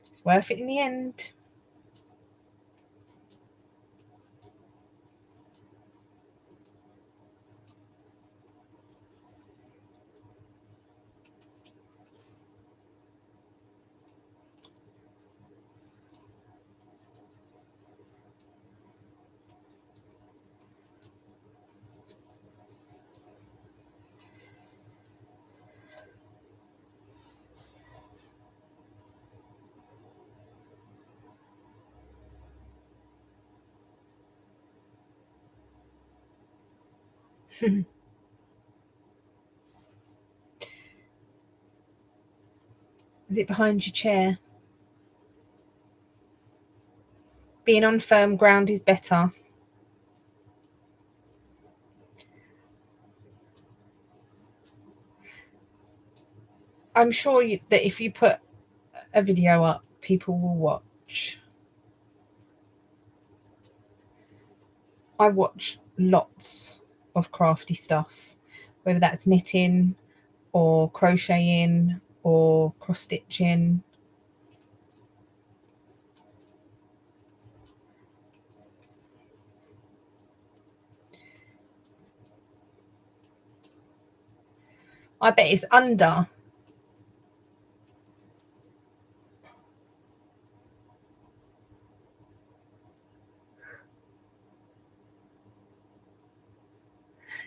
It's worth it in the end. Is it behind your chair? Being on firm ground is better. I'm sure that if you put a video up, people will watch. I watch lots of crafty stuff, whether that's knitting or crocheting or cross stitching. I bet it's under.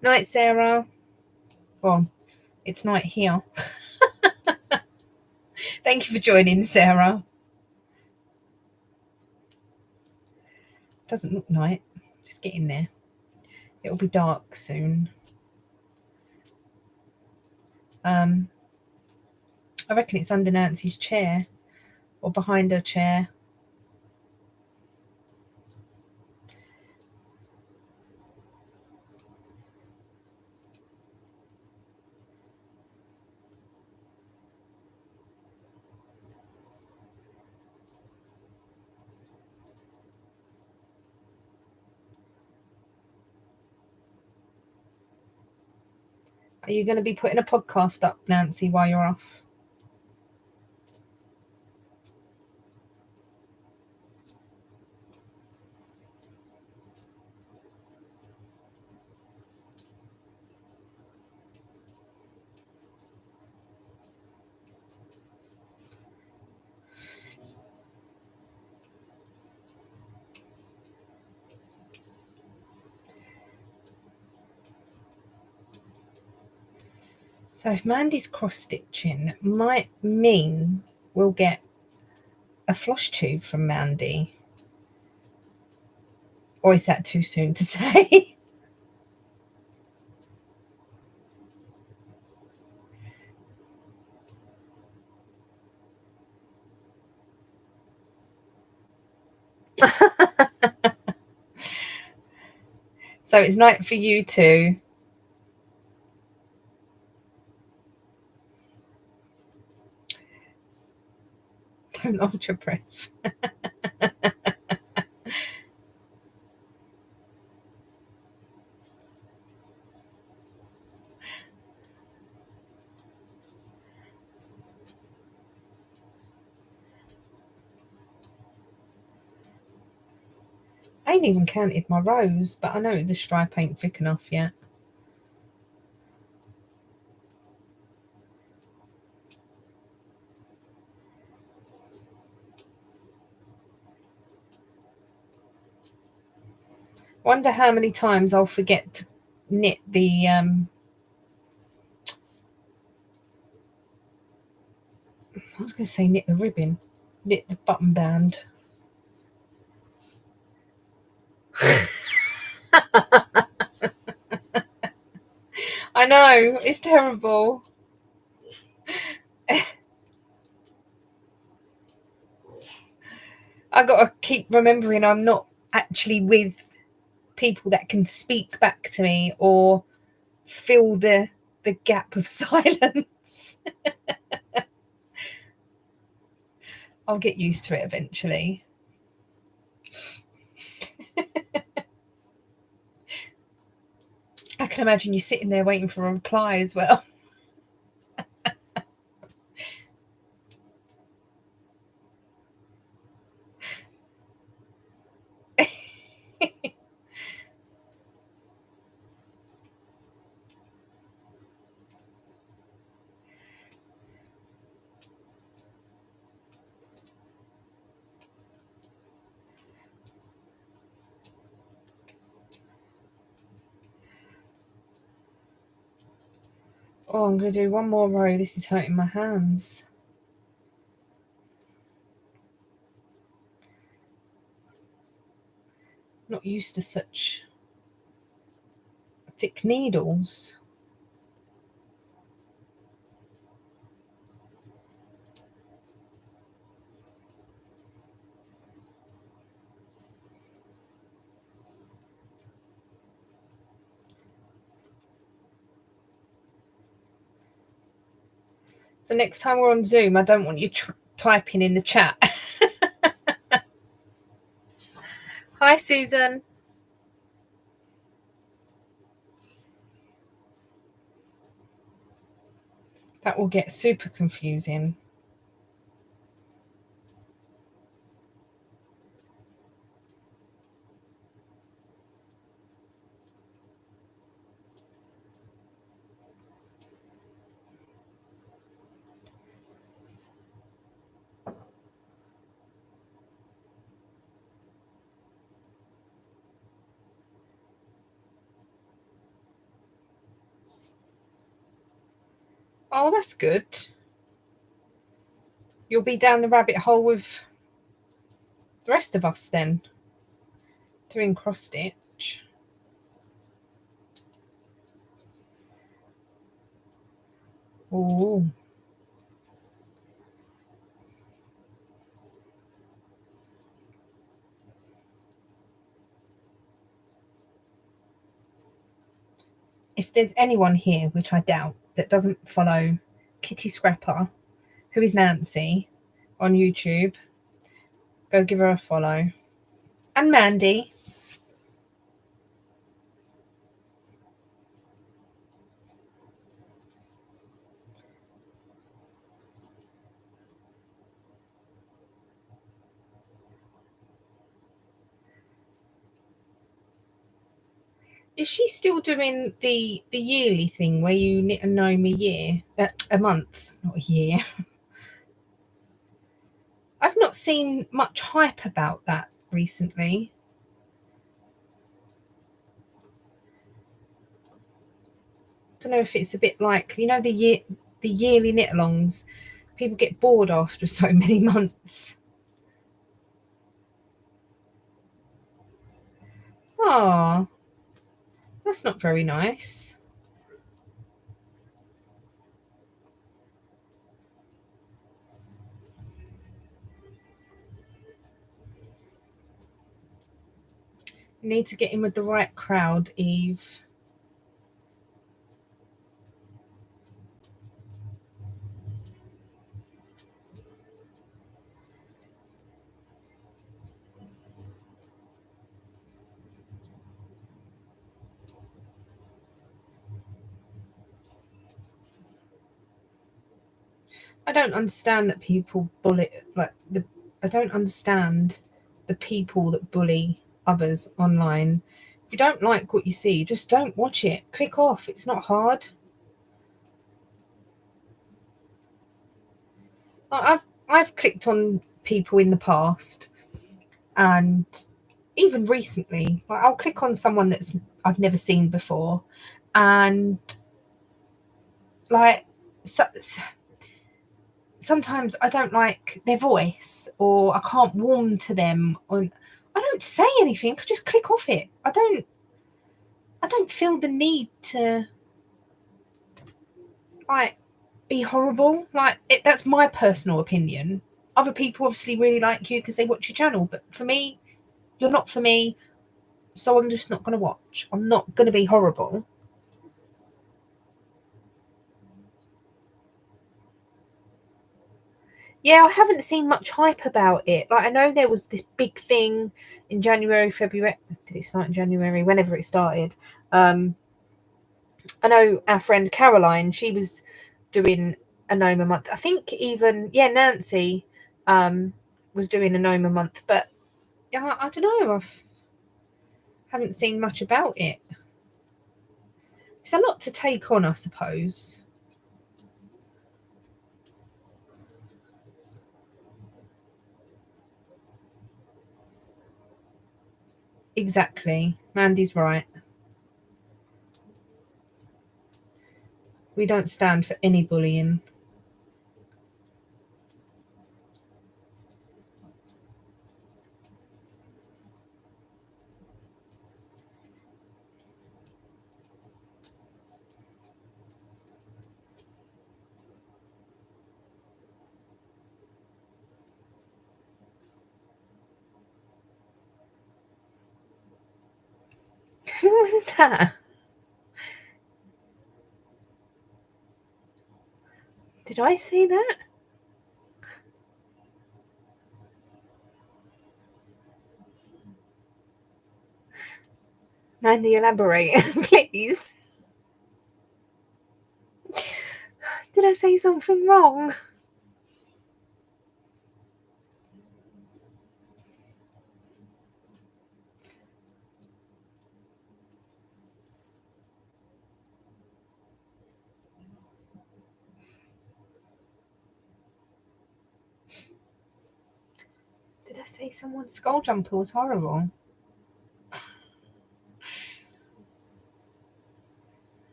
Night, Sarah. Well, it's night here. Thank you for joining, Sarah. Doesn't look night. Just get in there. It'll be dark soon. I reckon it's under Nancy's chair or behind her chair. Are you going to be putting a podcast up, Nancy, while you're off? So if Mandy's cross-stitching, might mean we'll get a floss tube from Mandy. Or is that too soon to say? So it's night for you too. Don't hold your breath. I ain't even counted my rows, but I know the stripe ain't thick enough yet. Wonder how many times I'll forget to knit the I was going to say knit the ribbon, knit the button band. I know, it's terrible. I got to keep remembering I'm not actually with people that can speak back to me or fill the gap of silence. I'll get used to it eventually. I can imagine you sitting there waiting for a reply as well. Oh, I'm going to do one more row. This is hurting my hands. Not used to such thick needles. So next time we're on Zoom, I don't want you typing in the chat. Hi, Susan. That will get super confusing. Oh, that's good. You'll be down the rabbit hole with the rest of us then, doing cross stitch. Oh, if there's anyone here, which I doubt, that doesn't follow Kitty Scrapper, who is Nancy, on YouTube, go give her a follow. And Mandy. Is she still doing the yearly thing where you knit and gnome a year, a month, not a year? I've not seen much hype about that recently. Don't know if it's a bit like, you know, the yearly knit alongs. People get bored after so many months. Ah, that's not very nice. You need to get in with the right crowd, Eve. I don't understand that people bully, I don't understand the people that bully others online. If you don't like what you see, just don't watch it. Click off. It's not hard. I've clicked on people in the past, and even recently, like I'll click on someone that's I've never seen before, and like so, sometimes I don't like their voice or I can't warm to them. On I don't say anything. I just click off it. I don't feel the need to like be horrible. Like that's my personal opinion. Other people obviously really like you because they watch your channel, but for me, you're not for me. So I'm just not going to watch. I'm not going to be horrible. Yeah, I haven't seen much hype about it. Like I know there was this big thing in January, February. Did it start in January? Whenever it started. I know our friend Caroline, she was doing a gnome a month. I think even Nancy was doing a gnome a month, but yeah, I don't know. Haven't seen much about it. It's a lot to take on, I suppose. Exactly. Mandy's right. We don't stand for any bullying. was that? Did I see that? Mandy, elaborate, please. Did I say something wrong? Did I say someone's skull jumper was horrible?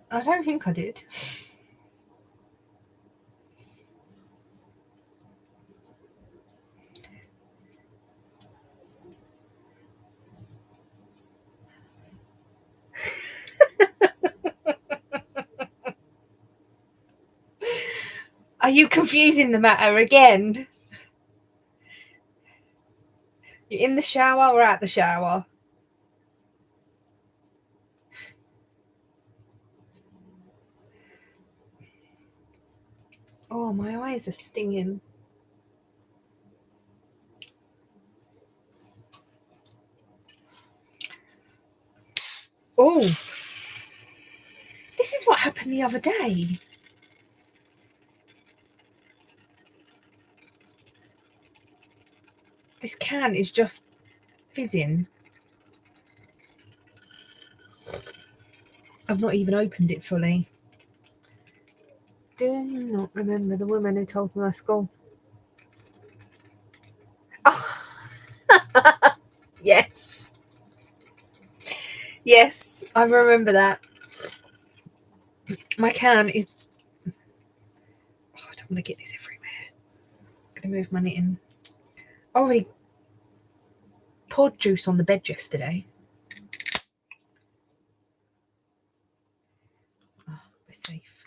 I don't think I did. Are you confusing the matter again? You're in the shower or at the shower? Oh, my eyes are stinging. Oh, this is what happened the other day. This can is just fizzing. I've not even opened it fully. Do you not remember the woman who told me my skull? Oh, yes. Yes, I remember that. My can is... Oh, I don't want to get this everywhere. I'm going to move my knitting. I already poured juice on the bed yesterday. Oh, we're safe.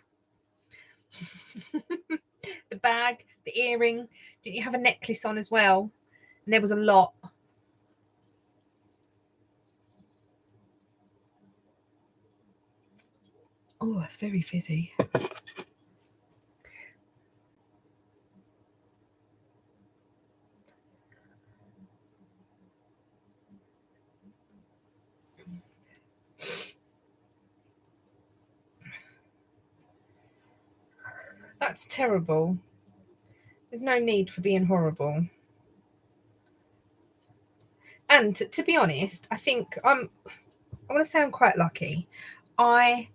The bag, the earring. Didn't you have a necklace on as well? And there was a lot. Oh, it's very fizzy. That's terrible. There's no need for being horrible. And to be honest, I think I want to say I'm quite lucky. I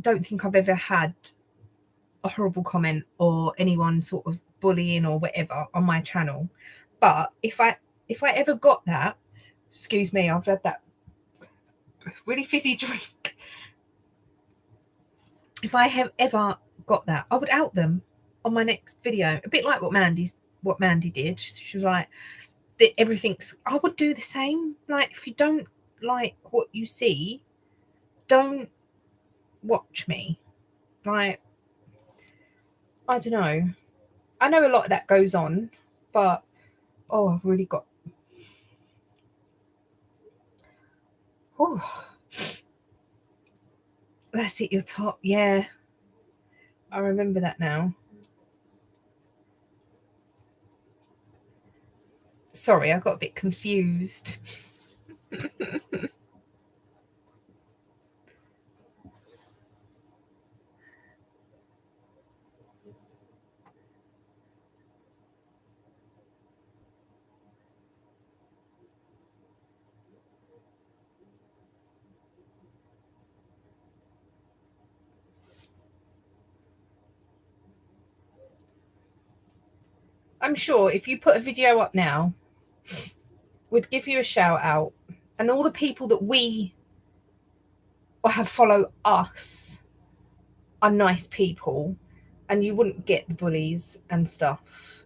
don't think I've ever had a horrible comment or anyone sort of bullying or whatever on my channel. But if I ever got that, excuse me, I've had that really fizzy drink. If I have ever got that, I would out them on my next video. A bit like what Mandy did. She was like, everything's... I would do the same. Like, if you don't like what you see, don't watch me. Like, I don't know. I know a lot of that goes on, but oh, I've really got... Oh, that's it, your top. Yeah, I remember that now. Sorry, I got a bit confused. I'm sure if you put a video up now, we'd give you a shout out, and all the people that we or have follow us are nice people, and you wouldn't get the bullies and stuff.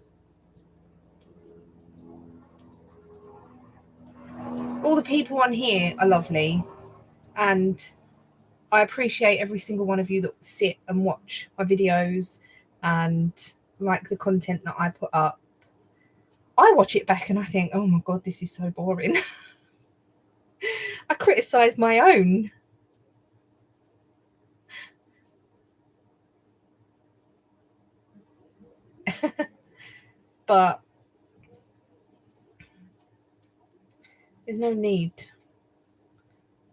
All the people on here are lovely, and I appreciate every single one of you that sit and watch my videos and like the content that I put up. I watch it back and I think, oh my God, this is so boring. I criticise my own. But there's no need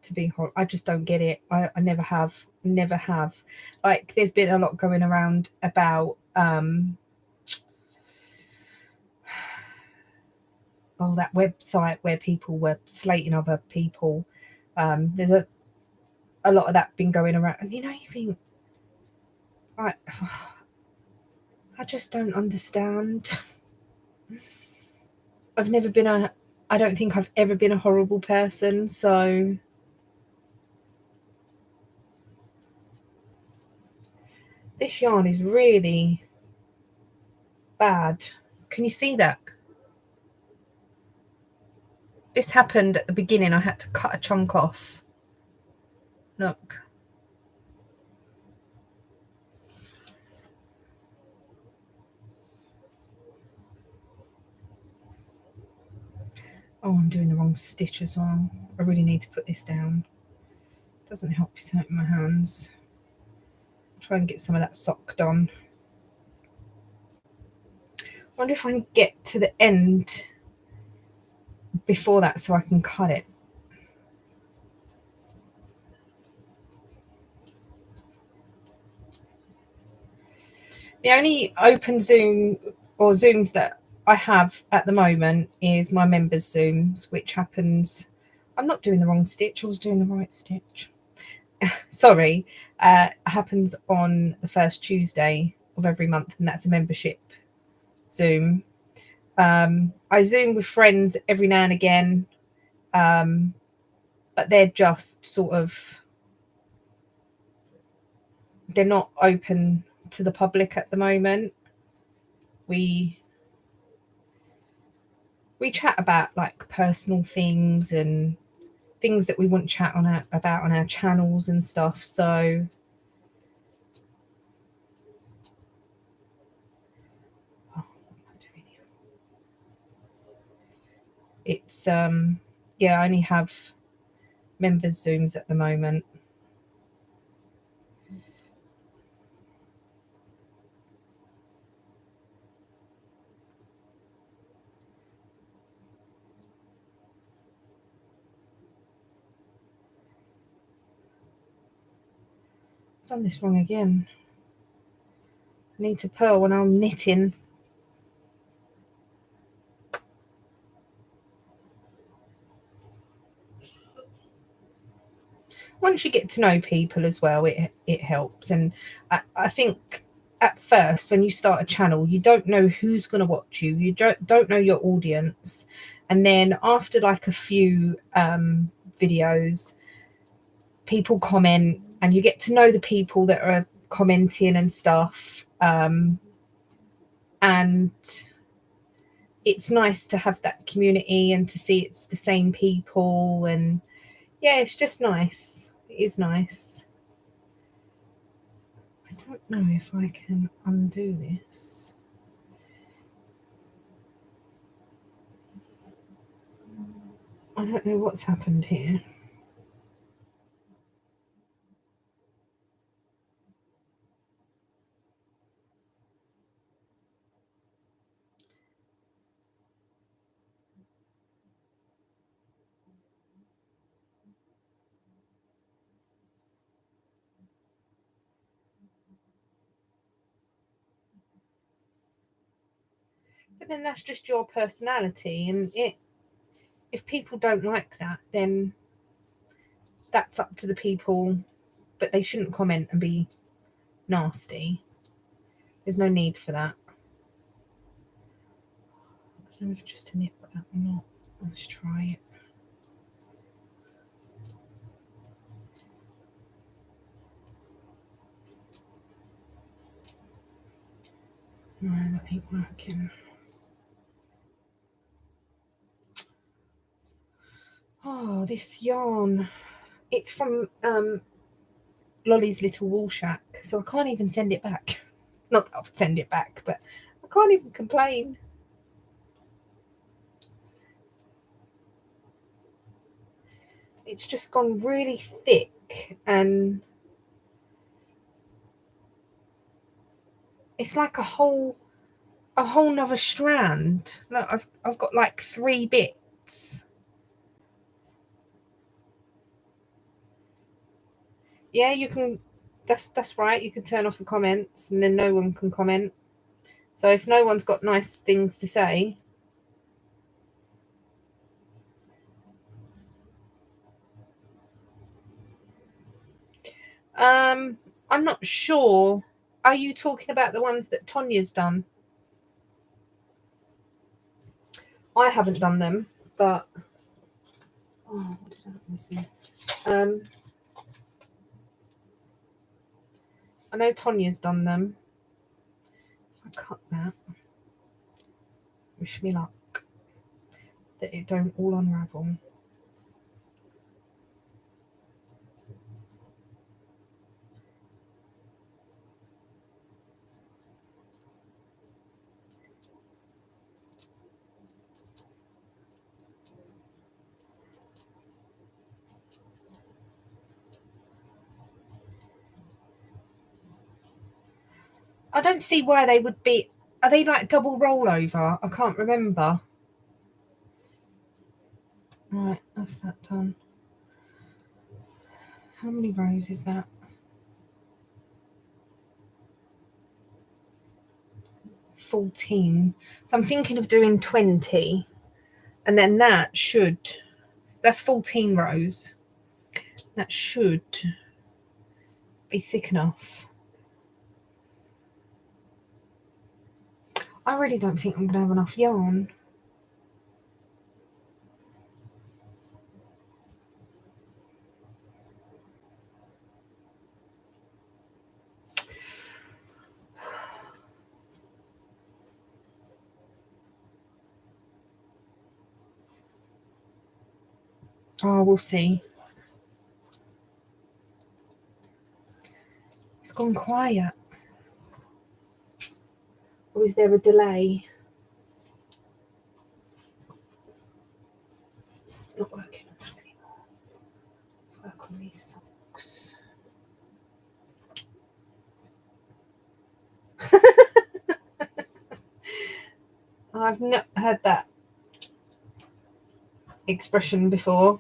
to be horrible. I just don't get it. I never have. Never have. Like, there's been a lot going around about that website where people were slating other people. There's a lot of that been going around, and you think, I I just don't understand. I don't think I've ever been a horrible person, so this yarn is really bad. Can you see that? This happened at the beginning. I had to cut a chunk off. Look. Oh, I'm doing the wrong stitch as well. I really need to put this down. Doesn't help it's hurting my hands. Try and get some of that sock done. Wonder if I can get to the end before that so I can cut it. The only open Zoom or Zooms that I have at the moment is my members Zooms, which happens. I'm not doing the wrong stitch. I was doing the right stitch. Sorry. Happens on the first Tuesday of every month, and that's a membership Zoom. I Zoom with friends every now and again, but they're just sort of, they're not open to the public at the moment. We chat about like personal things and things that we wouldn't chat about on our channels and stuff. So it's yeah, I only have members Zooms at the moment. I've done this wrong again. I need to purl when I'm knitting. Once you get to know people as well, it helps. And I think at first when you start a channel, you don't know who's going to watch you. You don't know your audience. And then after like a few videos, people comment and you get to know the people that are commenting and stuff. And it's nice to have that community and to see it's the same people. And yeah, it's just nice. It is nice. I don't know if I can undo this. I don't know what's happened here. But then that's just your personality, and if people don't like that, then that's up to the people, but they shouldn't comment and be nasty. There's no need for that. I don't know if just to knit that or not. Let's try it. No, that ain't working. Oh, this yarn. It's from Lolly's Little Wool Shack, so I can't even send it back. Not that I'll send it back, but I can't even complain. It's just gone really thick, and it's like a whole nother strand. Look, I've got like 3 bits. Yeah, you can. That's right. You can turn off the comments, and then no one can comment. So if no one's got nice things to say, I'm not sure. Are you talking about the ones that Tonya's done? I haven't done them, but what did I miss? I know Tonya's done them. I cut that. Wish me luck that it don't all unravel. I don't see why they would be. Are they like double rollover? I can't remember. Right, that's that done. How many rows is that? 14. So I'm thinking of doing 20, and then that's 14 rows. That should be thick enough. I really don't think I'm going to have enough yarn. Oh, we'll see. It's gone quiet. Or is there a delay? It's not working anymore. Let's work on these socks. I've not heard that expression before.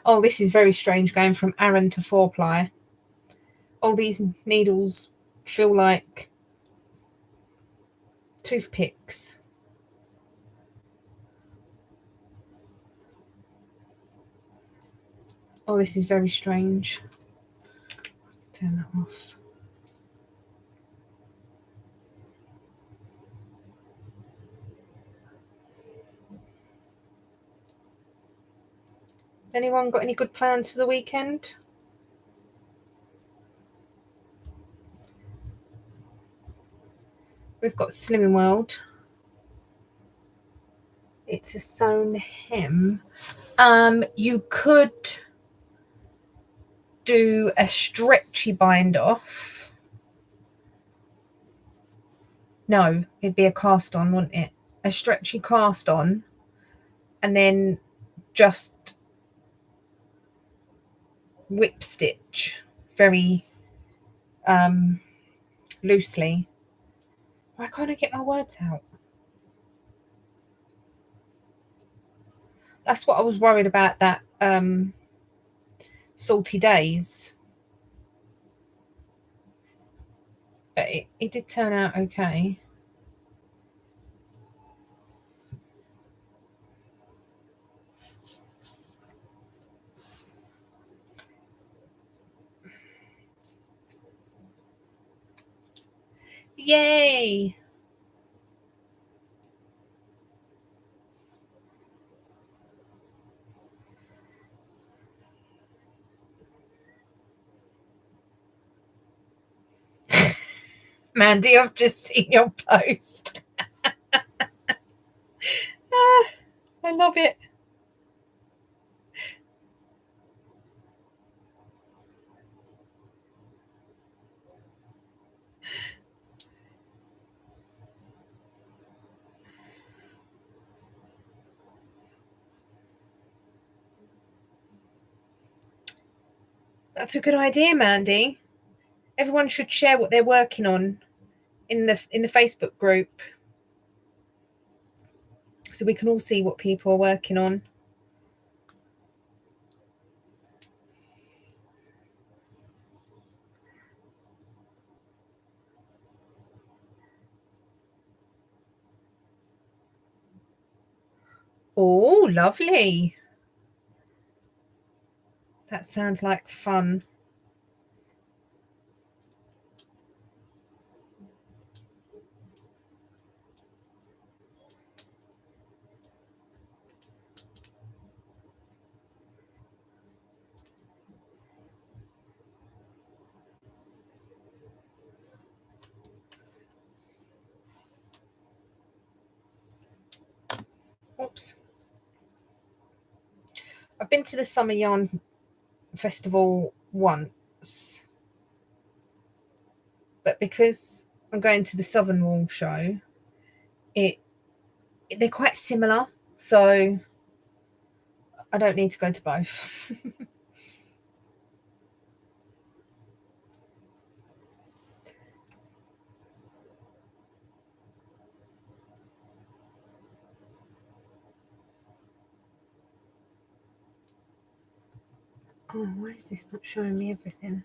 Oh, this is very strange going from Aran to 4-ply. All these needles feel like toothpicks. Oh, this is very strange. Turn that off. Has anyone got any good plans for the weekend? We've got Slimming World. It's a sewn hem. You could do a stretchy bind off. No, it'd be a cast on, wouldn't it? A stretchy cast on, and then just whip stitch very loosely. Why can't I get my words out? That's what I was worried about, that Salty Days. But it did turn out okay. Yay! Mandy, I've just seen your post. I love it. That's a good idea, Mandy. Everyone should share what they're working on in the Facebook group so we can all see what people are working on. Oh, lovely. That sounds like fun. Oops. I've been to the Summer Yarn Festival once, but because I'm going to the Southern Wool show, they're quite similar, so I don't need to go to both. Oh, why is this not showing me everything?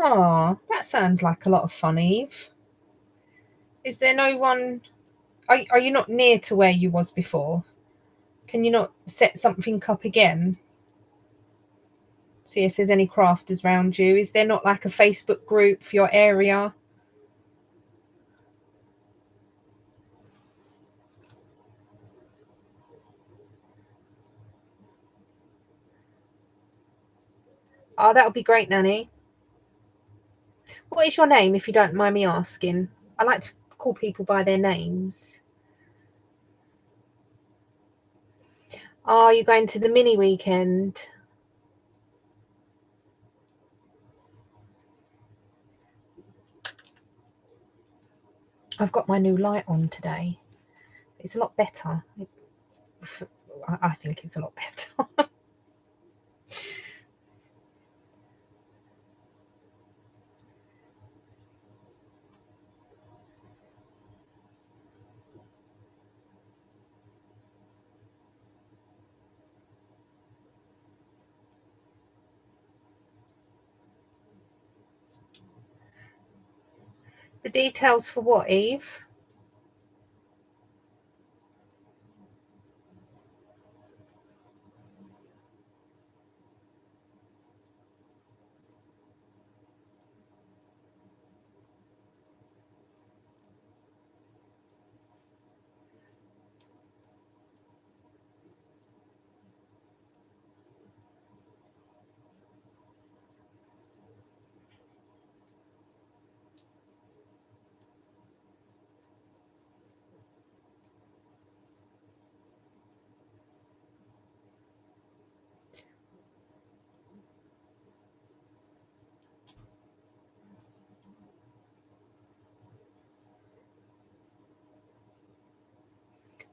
Oh, that sounds like a lot of fun, Eve. Is there no one? Are you not near to where you was before? Can you not set something up again? See if there's any crafters around you. Is there not like a Facebook group for your area? Oh, that would be great, Nanny. What is your name, if you don't mind me asking? I like to call people by their names. Are you going to the mini weekend? I've got my new light on today. It's a lot better. I think it's a lot better. The details for what, Eve?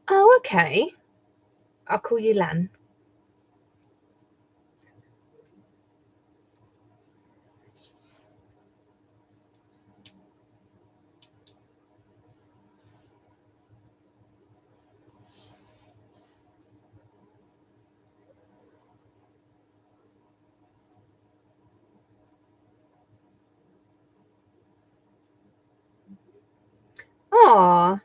Oh, okay. I'll call you Lan. Aw,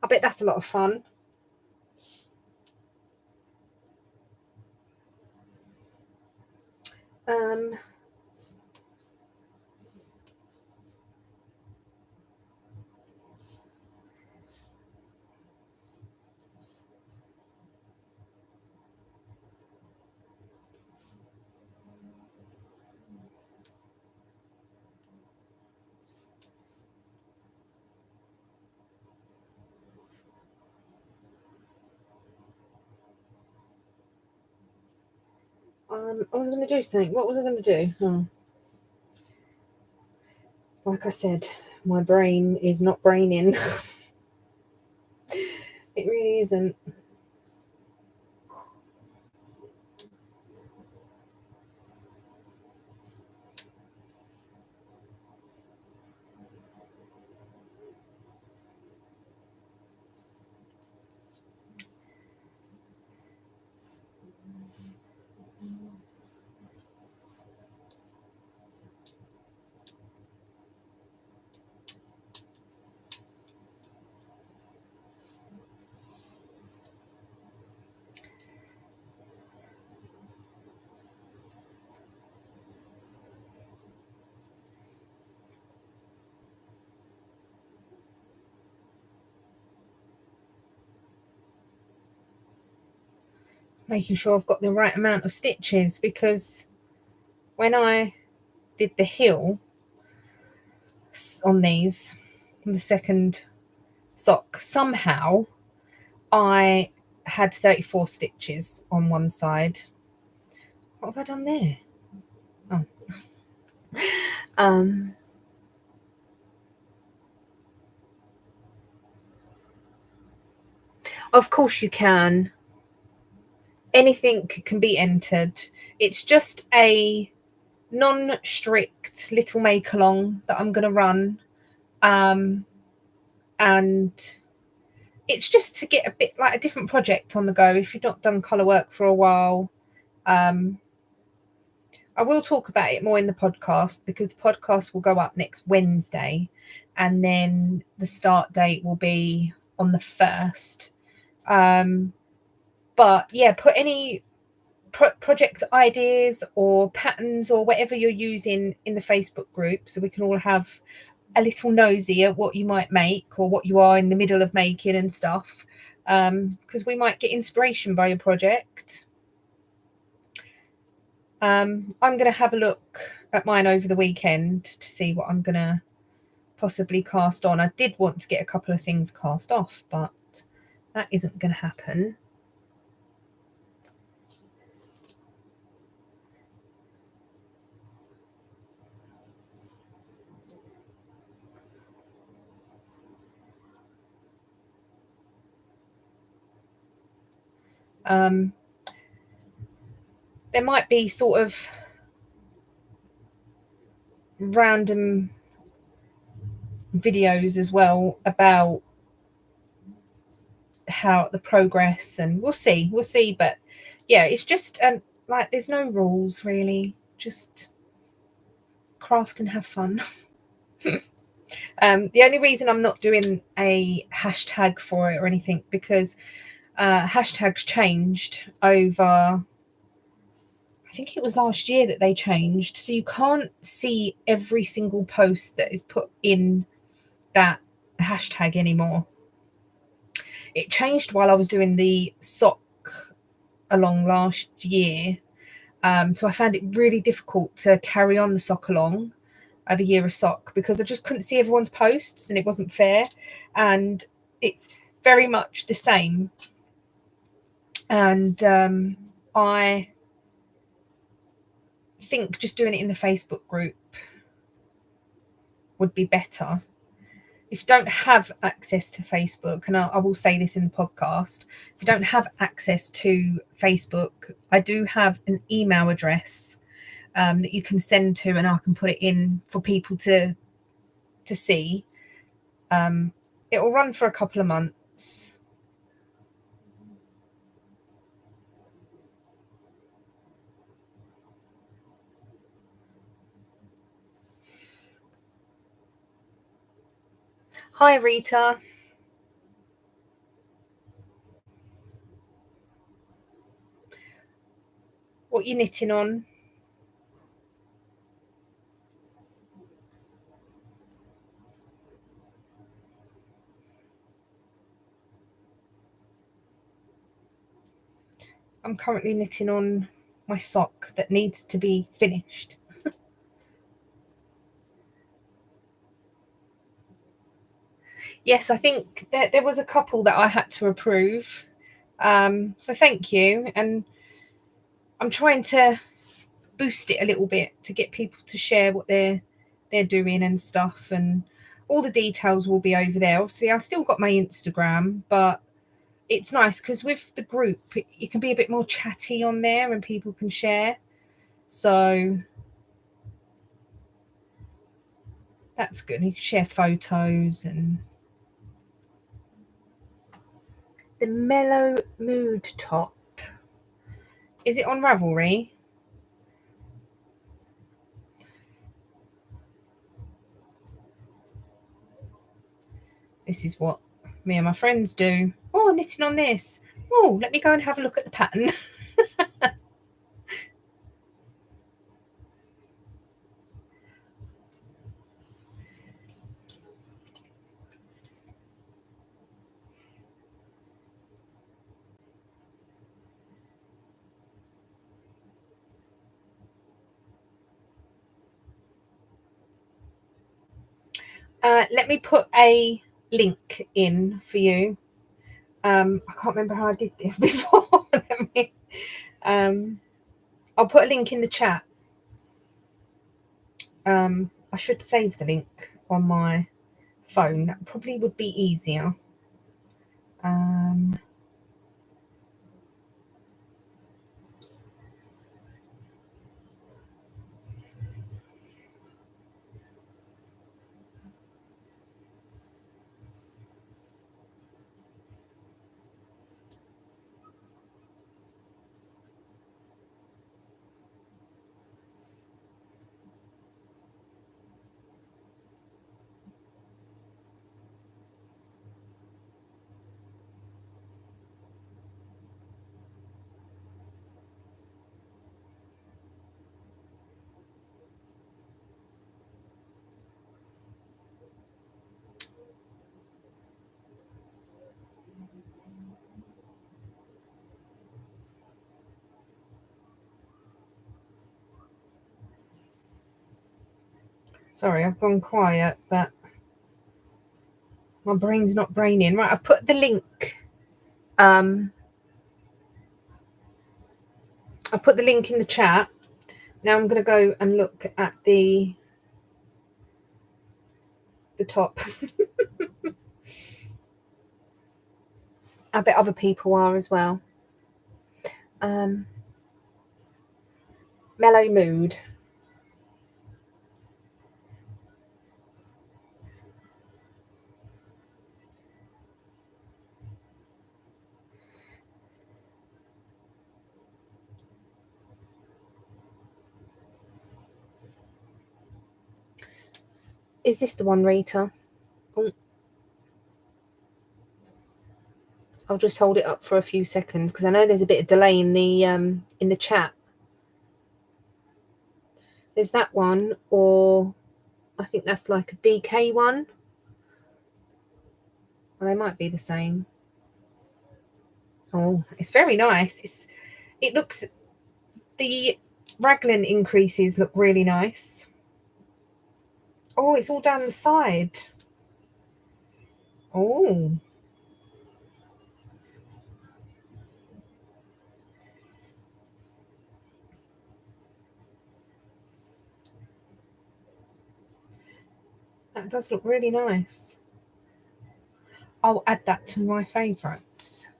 I bet that's a lot of fun. Um, I was going to do something. What was I going to do? Oh, like I said, my brain is not braining. It really isn't. Making sure I've got the right amount of stitches, because when I did the heel on these, the second sock, somehow I had 34 stitches on one side. What have I done there? Oh. Um, of course you can. Anything can be entered. It's just a non-strict little make along that I'm going to run. And it's just to get a bit like a different project on the go if you've not done colour work for a while. I will talk about it more in the podcast, because the podcast will go up next Wednesday, and then the start date will be on the 1st. But yeah, put any project ideas or patterns or whatever you're using in the Facebook group, so we can all have a little nosy at what you might make or what you are in the middle of making and stuff, because we might get inspiration by your project. I'm going to have a look at mine over the weekend to see what I'm going to possibly cast on. I did want to get a couple of things cast off, but that isn't going to happen. There might be sort of random videos as well about how the progress, and we'll see. But yeah, it's just like there's no rules really, just craft and have fun. The only reason I'm not doing a hashtag for it or anything, because hashtags changed over, I think it was last year that they changed, so you can't see every single post that is put in that hashtag anymore. It changed while I was doing the sock along last year, so I found it really difficult to carry on the sock along, the year of sock, because I just couldn't see everyone's posts and it wasn't fair. And it's very much the same. And I think just doing it in the Facebook group would be better. If you don't have access to Facebook, and I will say this in the podcast, if you don't have access to Facebook, I do have an email address that you can send to, and I can put it in for people to see. It will run for a couple of months. Hi, Rita. What you knitting on? I'm currently knitting on my sock that needs to be finished. Yes, I think there was a couple that I had to approve. So thank you. And I'm trying to boost it a little bit to get people to share what they're doing and stuff, and all the details will be over there. Obviously, I've still got my Instagram, but it's nice because with the group you can be a bit more chatty on there and people can share, so that's good. You can share photos. And the Mellow Mood top, is it on Ravelry? This is what me and my friends do. Oh, knitting on this. Oh, let me go and have a look at the pattern. Let me put a link in for you. I can't remember how I did this before. Let me, I'll put a link in the chat. I should save the link on my phone. That probably would be easier. Um, Sorry, I've gone quiet, but my brain's not braining. Right, I've put the link. Um, I put the link in the chat. Now I'm going to go and look at the top. I bet other people are as well. Mellow Mood. Is this the one, Rita? Oh, I'll just hold it up for a few seconds because I know there's a bit of delay in the chat. There's that one, or I think that's like a DK one. Well, they might be the same. Oh, it's very nice. It looks, the raglan increases look really nice. Oh, it's all down the side. Oh, that does look really nice. I'll add that to my favourites.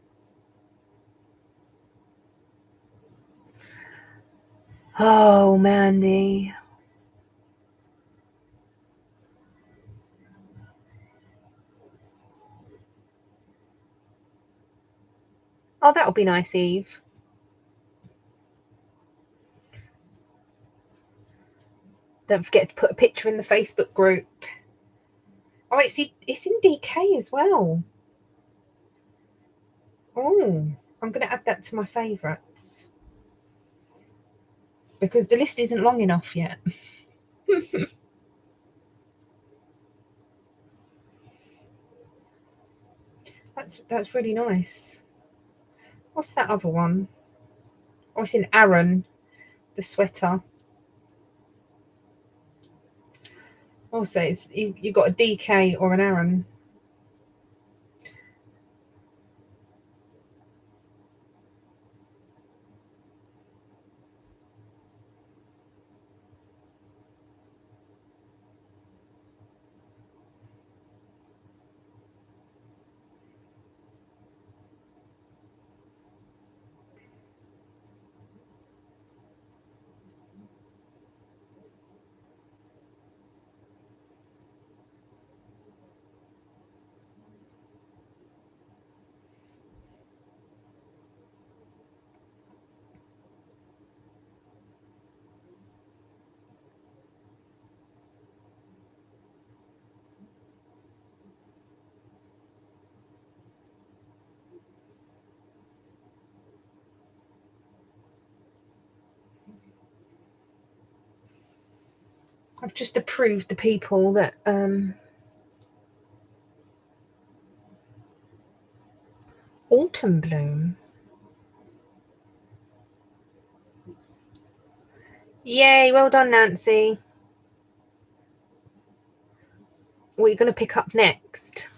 Oh, Mandy. Oh, that'll be nice, Eve. Don't forget to put a picture in the Facebook group. Oh, it's in DK as well. Oh, I'm going to add that to my favourites because the list isn't long enough yet. That's really nice. What's that other one? Oh, it's in Aran, the sweater. Also, it's you got a DK or an Aran. I've just approved the people that Autumn Bloom. Yay, well done, Nancy. What are you going to pick up next?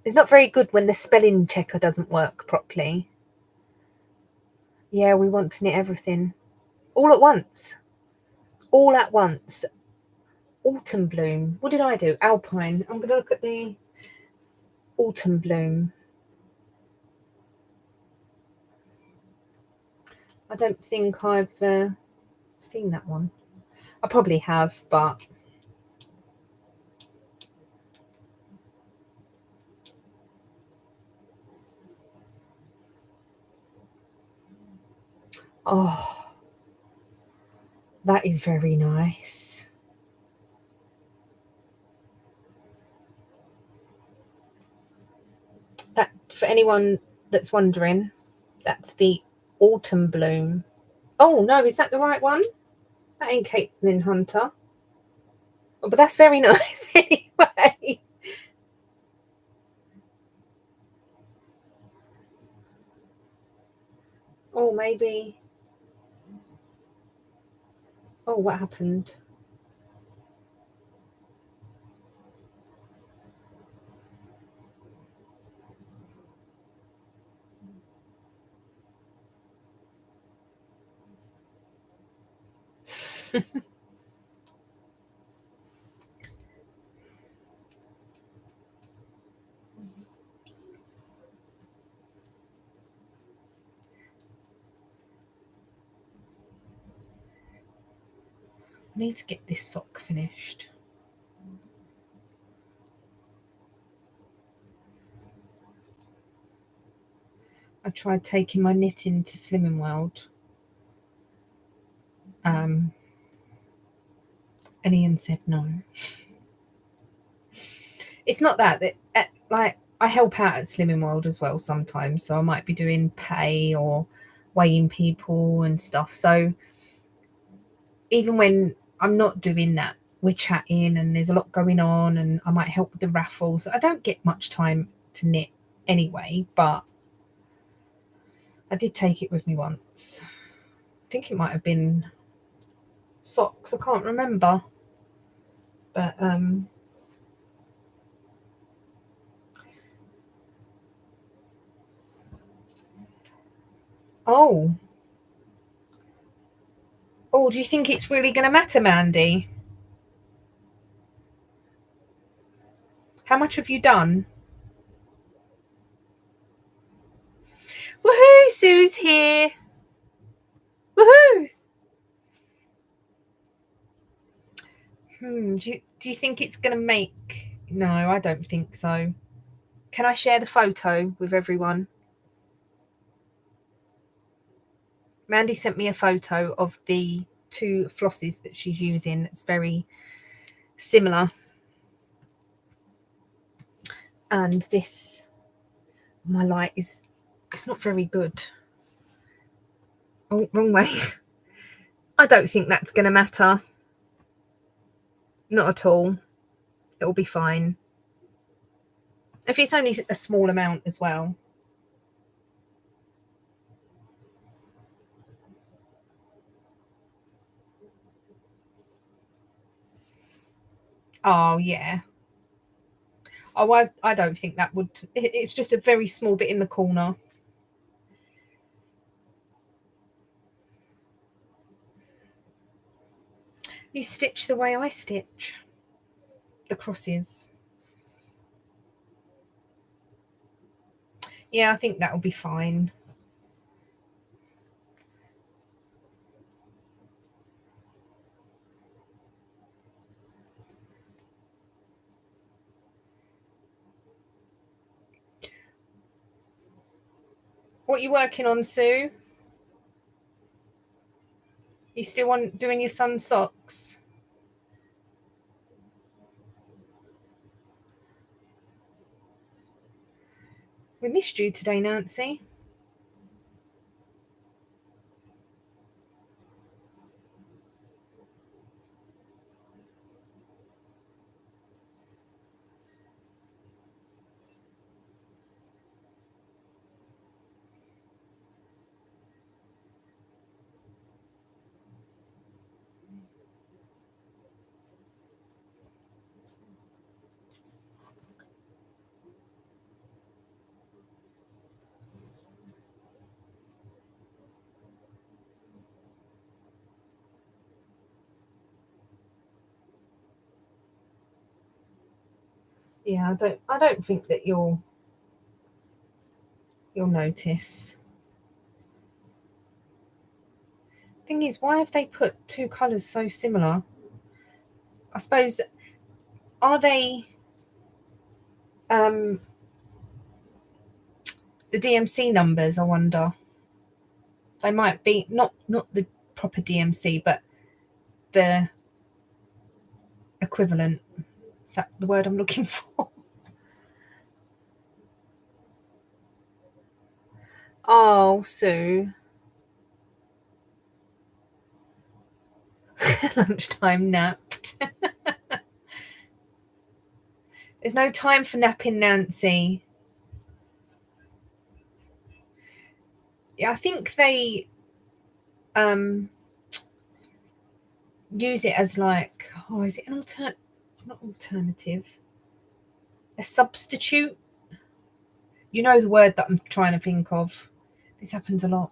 It's not very good when the spelling checker doesn't work properly. Yeah, we want to knit everything. All at once. All at once. Autumn Bloom. What did I do? Alpine. I'm going to look at the Autumn Bloom. I don't think I've seen that one. I probably have, but oh, that is very nice. That, for anyone that's wondering, that's the Autumn Bloom. Oh no, is that the right one? That ain't Caitlin Hunter. Oh, but that's very nice anyway. Oh, maybe. Oh, what happened? I need to get this sock finished. I tried taking my knitting to Slimming World. And Ian said no. It's not that like I help out at Slimming World as well sometimes, so I might be doing pay or weighing people and stuff. So even when I'm not doing that, we're chatting and there's a lot going on, and I might help with the raffles. I don't get much time to knit anyway, but I did take it with me once. I think it might have been socks. I can't remember, but oh, do you think it's really going to matter, Mandy? How much have you done? Woohoo! Sue's here. Woohoo! Do you think it's going to make... No, I don't think so. Can I share the photo with everyone? Mandy sent me a photo of the 2 flosses that she's using. That's very similar. And this, my light is, it's not very good. Oh, wrong way. I don't think that's going to matter. Not at all. It'll be fine. If it's only a small amount as well. Oh, yeah. Oh, I don't think that would. It's just a very small bit in the corner. You stitch the way I stitch the crosses. Yeah, I think that'll be fine. What are you working on, Sue? You still doing your son's socks? We missed you today, Nancy. Yeah, I don't think that you'll notice. Thing is, why have they put two colours so similar? I suppose, are they the DMC numbers, I wonder? They might be not the proper DMC, but the equivalent. Is that the word I'm looking for? Oh, Sue. Lunchtime napped. There's no time for napping, Nancy. Yeah, I think they use it as like, oh, is it an not alternative, a substitute? You know the word that I'm trying to think of. This happens a lot.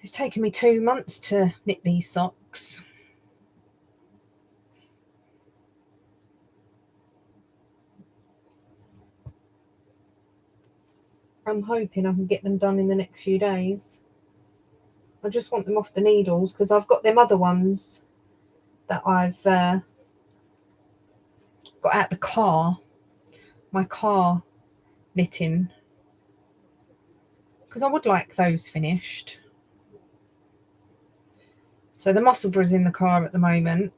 It's taken me 2 months to knit these socks. I'm hoping I can get them done in the next few days. I just want them off the needles because I've got them other ones that I've got out the car, my car knitting, because I would like those finished. So the Musselburgh's in the car at the moment,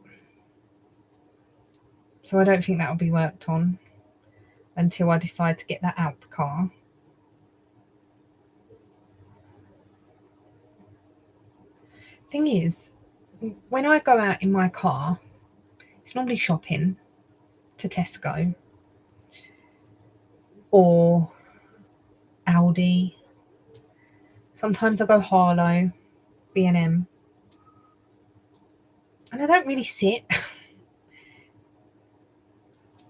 so I don't think that'll be worked on until I decide to get that out the car. Thing is, when I go out in my car, it's normally shopping to Tesco or Aldi. Sometimes I go Harlow, B&M, and I don't really sit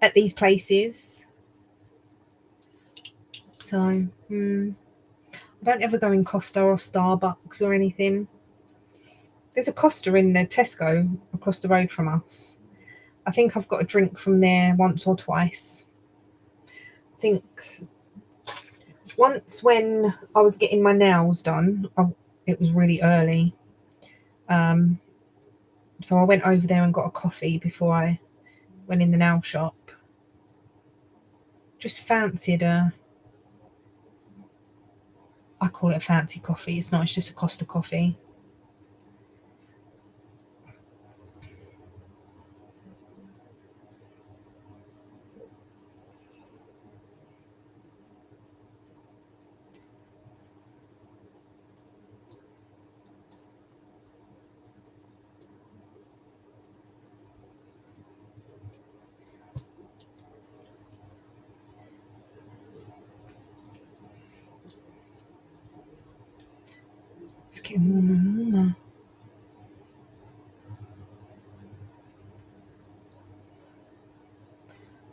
at these places. So I don't ever go in Costa or Starbucks or anything. There's a Costa in the Tesco across the road from us. I think I've got a drink from there once or twice. I think once when I was getting my nails done, it was really early. So I went over there and got a coffee before I went in the nail shop. Just fancied I call it a fancy coffee. It's not, it's just a Costa coffee. Getting warmer and warmer.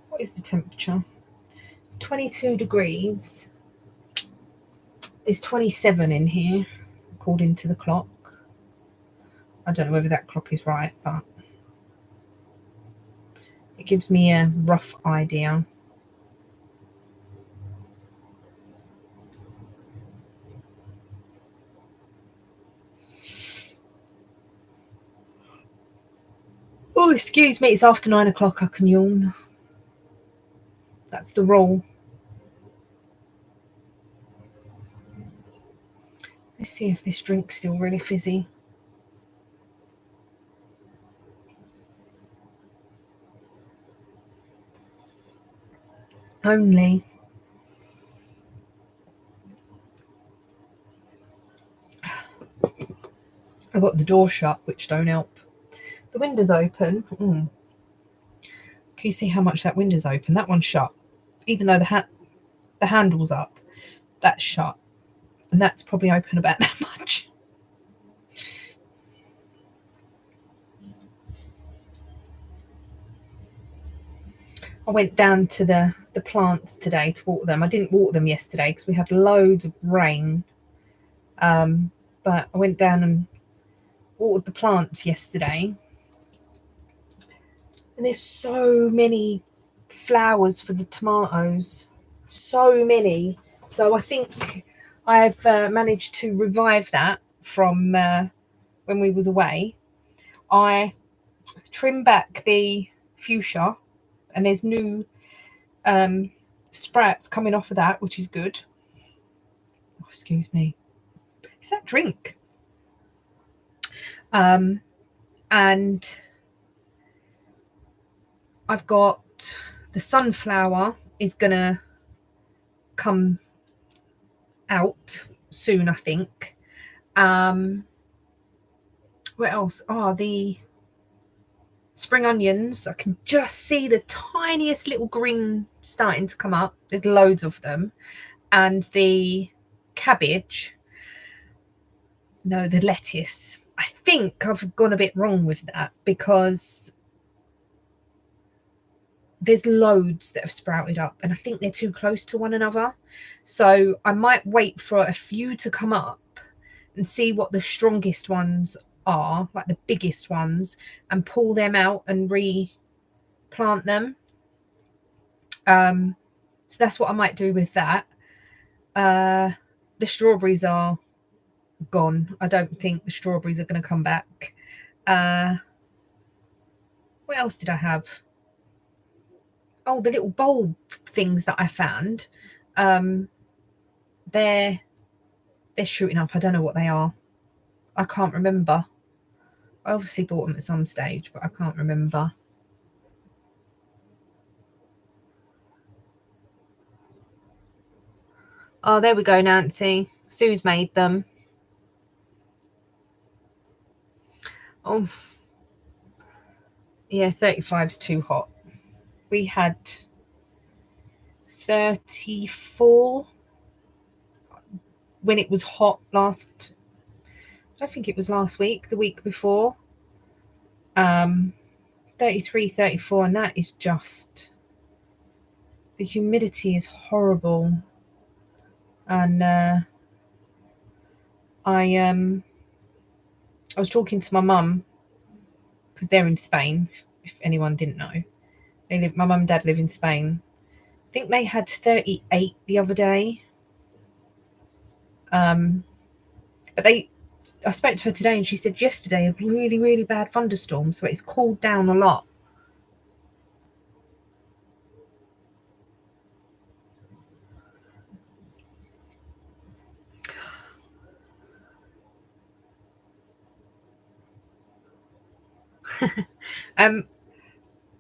What is the temperature? 22 degrees. It's 27 in here, according to the clock. I don't know whether that clock is right, but it gives me a rough idea. Oh, excuse me, it's after 9 o'clock. I can yawn. That's the rule. Let's see if this drink's still really fizzy. Only. I got the door shut, which don't help. The window's open. Can you see how much that window's open? That one's shut. Even though the handle's up, that's shut. And that's probably open about that much. I went down to the plants today to water them. I didn't water them yesterday because we had loads of rain. But I went down and watered the plants yesterday. And there's so many flowers for the tomatoes. So many. So I think I've managed to revive that from when we was away. I trimmed back the fuchsia and there's new sprouts coming off of that, which is good. Oh, excuse me. Is that drink? And I've got the sunflower is gonna come out soon, I think. What else? The spring onions. I can just see the tiniest little green starting to come up. There's loads of them. And the cabbage. No, the lettuce. I think I've gone a bit wrong with that because there's loads that have sprouted up and I think they're too close to one another. So I might wait for a few to come up and see what the strongest ones are, like the biggest ones, and pull them out and replant them. So that's what I might do with that. The strawberries are gone. I don't think the strawberries are going to come back. What else did I have? Oh, the little bulb things that I found. They're shooting up. I don't know what they are. I can't remember. I obviously bought them at some stage, but I can't remember. Oh, there we go, Nancy. Sue's made them. Oh, yeah, 35's too hot. We had 34 when it was hot last. I don't think it was last week, the week before. 33, 34, and that is just. The humidity is horrible. And I was talking to my mum because they're in Spain, if anyone didn't know. My mum and dad live in Spain. I think they had 38 the other day. But I spoke to her today and she said yesterday a really, really bad thunderstorm, so it's cooled down a lot.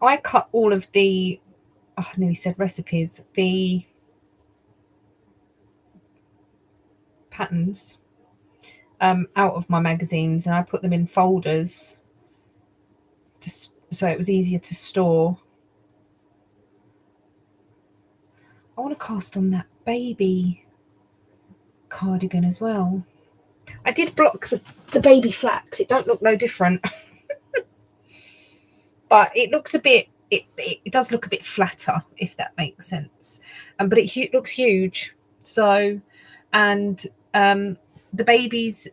I cut all of the, I nearly said recipes, the patterns out of my magazines and I put them in folders so it was easier to store. I want to cast on that baby cardigan as well. I did block the baby flax. It don't look no different. But it looks a bit, it does look a bit flatter, if that makes sense. But it looks huge. So, and the baby's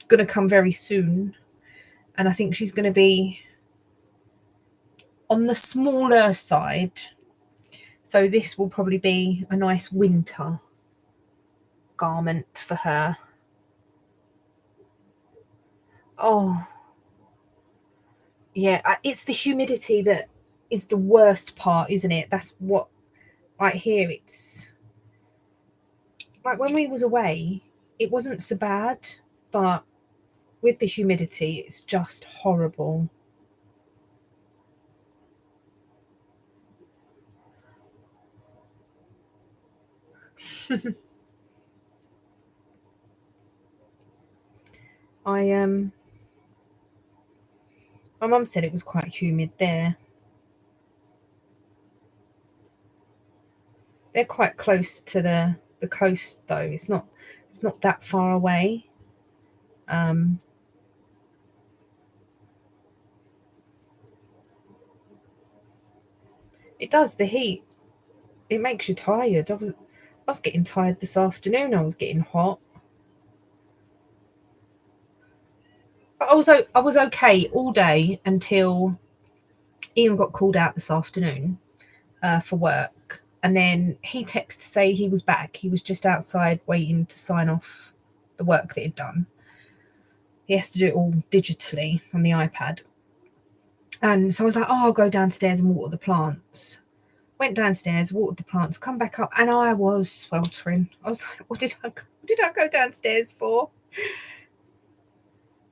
going to come very soon. And I think she's going to be on the smaller side. So this will probably be a nice winter garment for her. Oh, yeah, it's the humidity that is the worst part, isn't it? That's what, right here, it's like when we was away, it wasn't so bad, but with the humidity, it's just horrible. My mum said it was quite humid there. They're quite close to the coast though. It's not that far away. It does, the heat. It makes you tired. I was getting tired this afternoon. I was getting hot. But I was okay all day until Ian got called out this afternoon for work. And then he texted to say he was back. He was just outside waiting to sign off the work that he'd done. He has to do it all digitally on the iPad. And so I was like, oh, I'll go downstairs and water the plants. Went downstairs, watered the plants, come back up, and I was sweltering. I was like, what did I go downstairs for?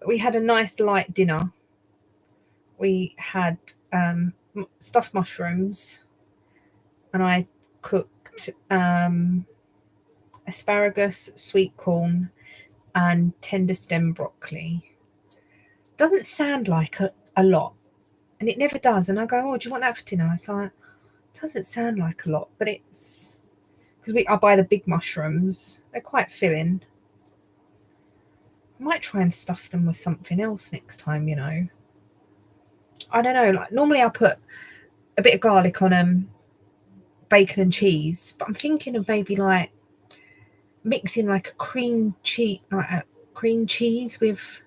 We had a nice light dinner. We had stuffed mushrooms, and I cooked asparagus, sweet corn, and tender stem broccoli. Doesn't sound like a lot, and it never does. And I go, oh, do you want that for dinner? It's like, it doesn't sound like a lot, but it's because I buy the big mushrooms. They're quite filling. I might try and stuff them with something else next time, you know. I don't know. Like normally I put a bit of garlic on bacon and cheese, but I'm thinking of maybe like mixing like a cream cheese with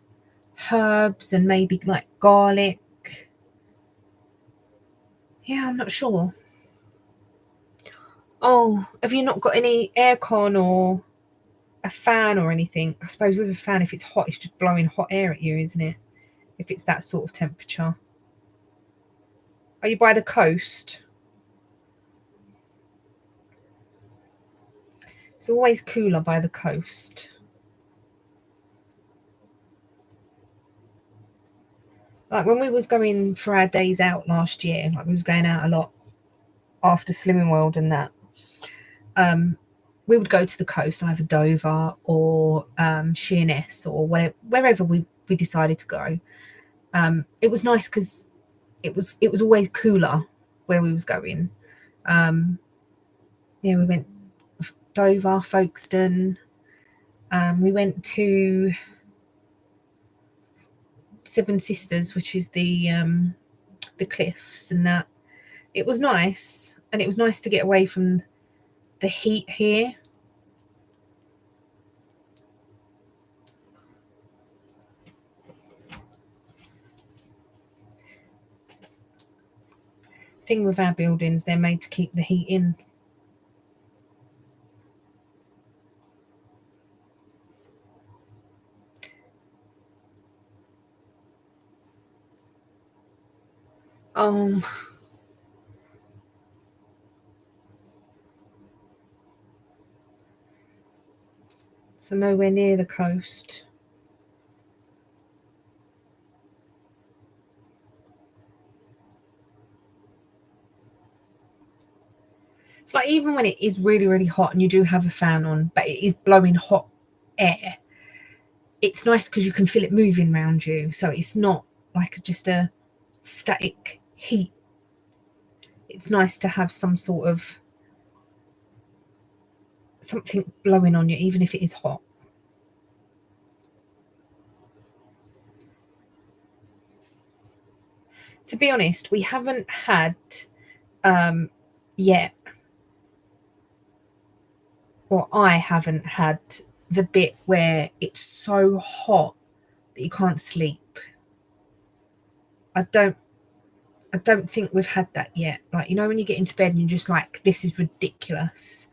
herbs and maybe like garlic. Yeah, I'm not sure. Oh, have you not got any aircon or a fan or anything? I suppose with a fan, if it's hot, it's just blowing hot air at you, isn't it? If it's that sort of temperature. Are you by the coast? It's always cooler by the coast. Like when we was going for our days out last year, like we was going out a lot after Slimming World and that, we would go to the coast, either Dover or Sheerness or wherever we decided to go. It was nice because it was always cooler where we was going. Yeah, we went Dover, Folkestone. We went to Seven Sisters, which is the cliffs and that. It was nice, and it was nice to get away from the heat here. Thing with our buildings, they're made to keep the heat in. So nowhere near the coast. It's like even when it is really, really hot and you do have a fan on, but it is blowing hot air, it's nice because you can feel it moving around you. So it's not like just a static heat. It's nice to have some sort of something blowing on you, even if it is hot. to be honest, we haven't had yet, or I haven't had the bit where it's so hot that you can't sleep. I don't think we've had that yet. Like, you know, when you get into bed and you're just like, this is ridiculous.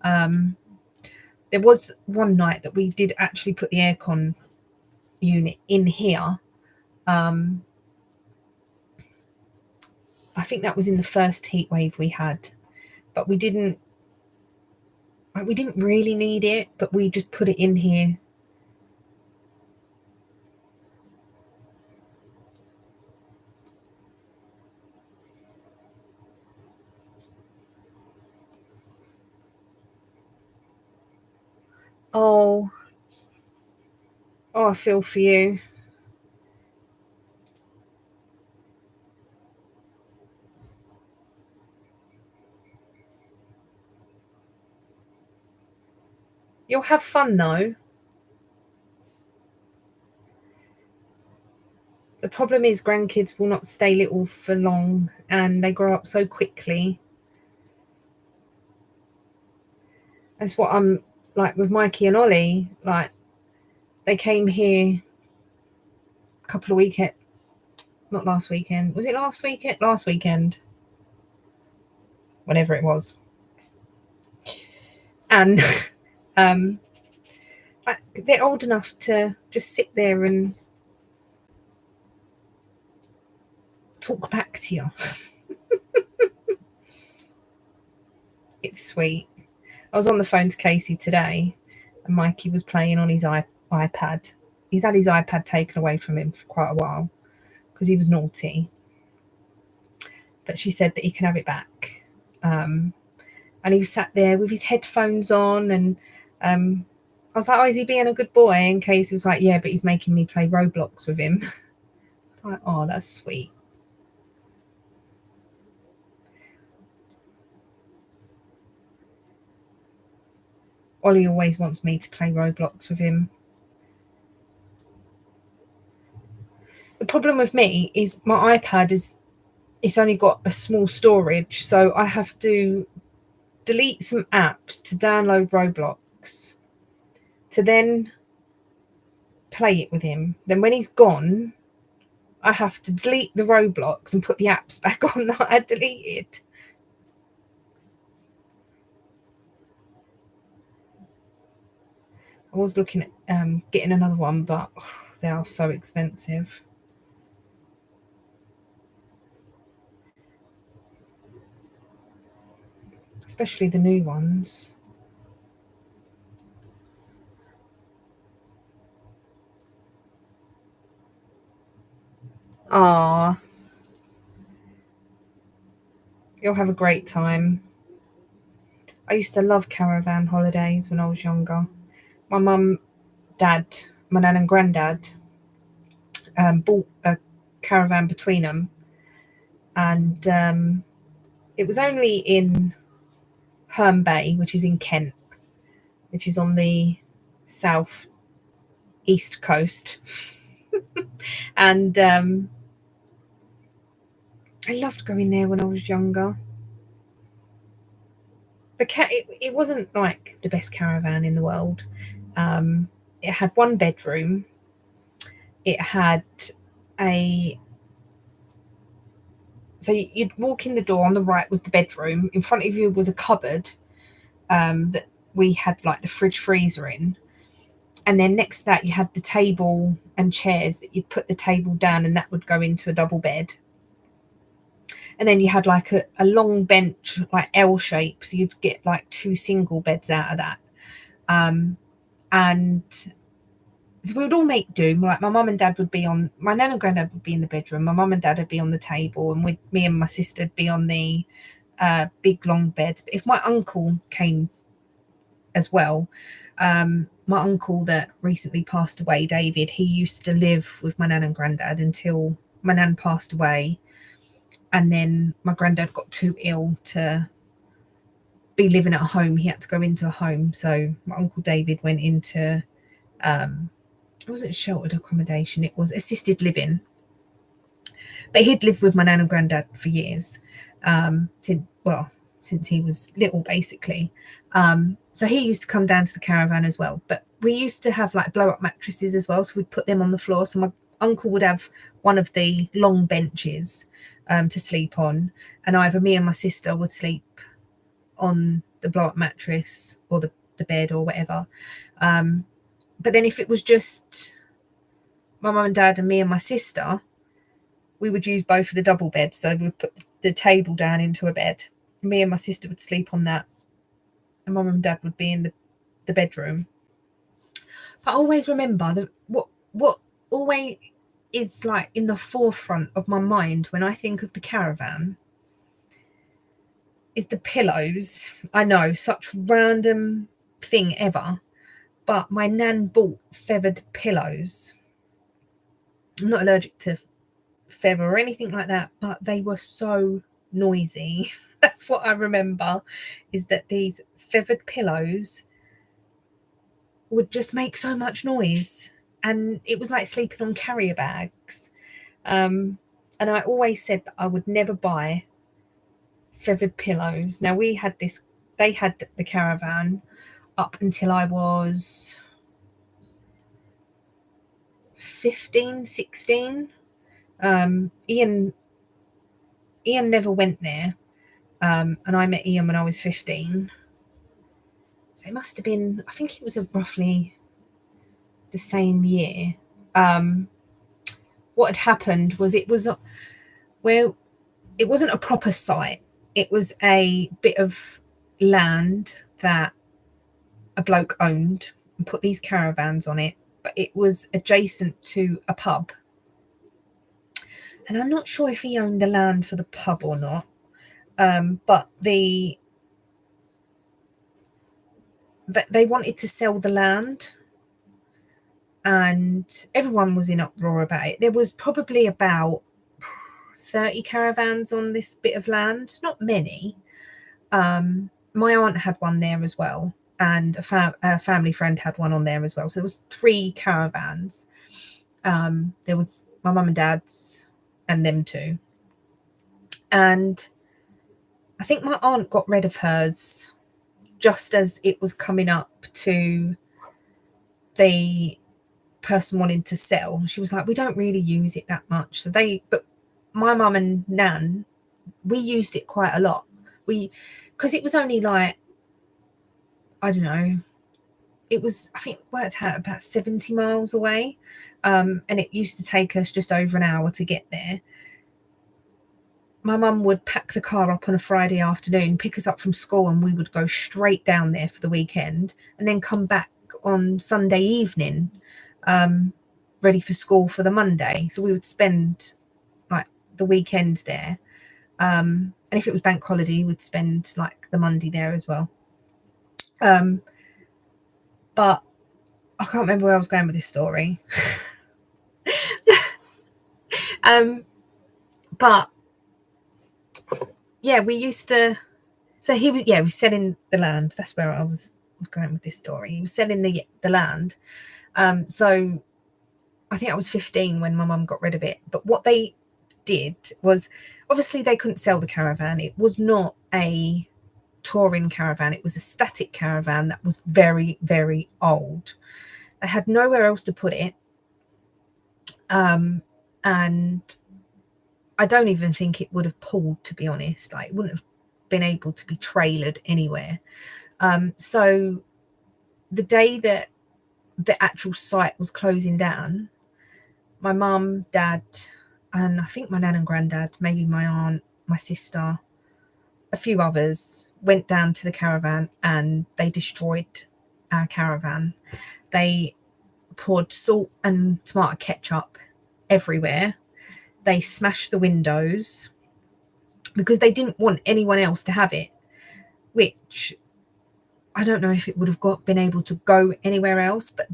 There was one night that we did actually put the aircon unit in here. I think that was in the first heat wave we had, but we didn't really need it, but we just put it in here. Oh, I feel for you. You'll have fun though. The problem is grandkids will not stay little for long and they grow up so quickly. That's what I'm like with Mikey and Ollie. Like, they came here a couple of weekends, not last weekend. Was it last weekend? Last weekend. Whatever it was. And they're old enough to just sit there and talk back to you. It's sweet. I was on the phone to Casey today and Mikey was playing on his iPad. He's had his iPad taken away from him for quite a while because he was naughty. But she said that he can have it back. And he was sat there with his headphones on and I was like, oh, is he being a good boy? And Casey was like, yeah, but he's making me play Roblox with him. It's like, oh, that's sweet. Ollie always wants me to play Roblox with him. The problem with me is my iPad it's only got a small storage, so I have to delete some apps to download Roblox to then play it with him. Then when he's gone, I have to delete the Roblox and put the apps back on that I deleted. I was looking at getting another one, but they are so expensive. Especially the new ones. Ah, you'll have a great time. I used to love caravan holidays when I was younger. My mum, dad, my nan and granddad bought a caravan between them, and it was only in Herne Bay, which is in Kent, which is on the south east coast. And I loved going there when I was younger. It wasn't like the best caravan in the world. It had one bedroom. It had a so you'd walk in the door. On the right was the bedroom. In front of you was a cupboard that we had like the fridge freezer in. And then next to that you had the table and chairs that you'd put the table down and that would go into a double bed. And then you had like a long bench, like L shape, so you'd get like two single beds out of that. And so we would all make do. Like my mum and dad would be on, my nan and granddad would be in the bedroom, my mum and dad would be on the table, and me and my sister would be on the big long beds. But if my uncle came as well, my uncle that recently passed away, David, he used to live with my nan and granddad until my nan passed away. And then my granddad got too ill to be living at home. He had to go into a home. So my uncle David went into, it wasn't sheltered accommodation, it was assisted living. But he'd lived with my nan and granddad for years, since he was little, basically. So he used to come down to the caravan as well. But we used to have like blow up mattresses as well, so we'd put them on the floor. So my uncle would have one of the long benches to sleep on, and either me and my sister would sleep on the blow up mattress or the bed or whatever. But then if it was just my mum and dad and me and my sister, we would use both of the double beds. So we would put the table down into a bed. Me and my sister would sleep on that, and mum and dad would be in the bedroom. But I always remember what always is like in the forefront of my mind when I think of the caravan is the pillows. I know, such random thing ever, but my nan bought feathered pillows. I'm not allergic to feather or anything like that, but they were so noisy. That's what I remember, is that these feathered pillows would just make so much noise, and it was like sleeping on carrier bags. And I always said that I would never buy feathered pillows. Now they had the caravan up until I was 15, 16. Ian never went there, and I met Ian when I was 15. So it must have been, I think it was roughly the same year. What had happened was it wasn't a proper site. It was a bit of land that a bloke owned and put these caravans on it, but it was adjacent to a pub. And I'm not sure if he owned the land for the pub or not, but they wanted to sell the land, and everyone was in uproar about it. There was probably about 30 caravans on this bit of land, not many. My aunt had one there as well, and a family friend had one on there as well. So there was 3 caravans. There was my mum and dad's and them two. And I think my aunt got rid of hers just as it was coming up to the person wanting to sell. She was like, we don't really use it that much. But my mum and nan, we used it quite a lot. Because it was only like, I don't know, it was, I think it worked out about 70 miles away. And it used to take us just over an hour to get there. My mum would pack the car up on a Friday afternoon, pick us up from school, and we would go straight down there for the weekend and then come back on Sunday evening, ready for school for the Monday. So we would spend like the weekend there. And if it was bank holiday, we'd spend like the Monday there as well. But I can't remember where I was going with this story. But yeah, we used to. So he was selling the land. That's where I was going with this story. He was selling the land. So I think I was 15 when my mum got rid of it. But what they did was, obviously they couldn't sell the caravan. It was not a touring caravan. It was a static caravan that was very, very old. They had nowhere else to put it. And I don't even think it would have pulled, to be honest. Like, it wouldn't have been able to be trailered anywhere. So the day that the actual site was closing down, my mum, dad, and I think my nan and granddad, maybe my aunt, my sister, a few others, went down to the caravan and they destroyed our caravan. They poured salt and tomato ketchup everywhere. They smashed the windows because they didn't want anyone else to have it, which I don't know if it would have been able to go anywhere else, but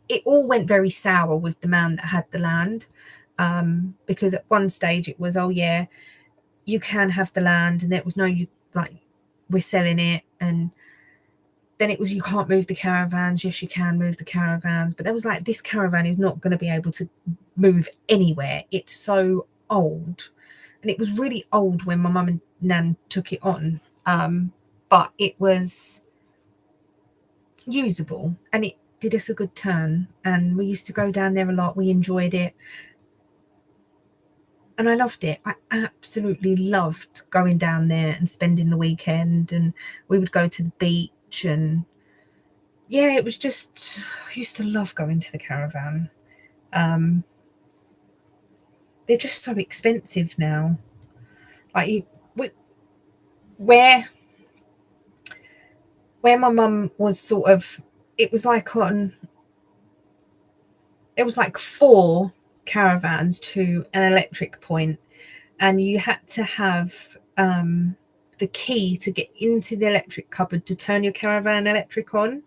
it all went very sour with the man that had the land, because at one stage it was, oh yeah, you can have the land, and there was no, we're selling it, and then it was, you can't move the caravans. Yes, you can move the caravans, but there was like, this caravan is not going to be able to move anywhere. It's so old, and it was really old when my mum and nan took it on, but it was usable and it did us a good turn, and we used to go down there a lot. We enjoyed it and I loved it. I absolutely loved going down there and spending the weekend, and we would go to the beach, and yeah, it was just, I used to love going to the caravan. They're just so expensive now. Like where where my mum was sort of, it was like on, it was like 4 caravans to an electric point, and you had to have the key to get into the electric cupboard to turn your caravan electric on,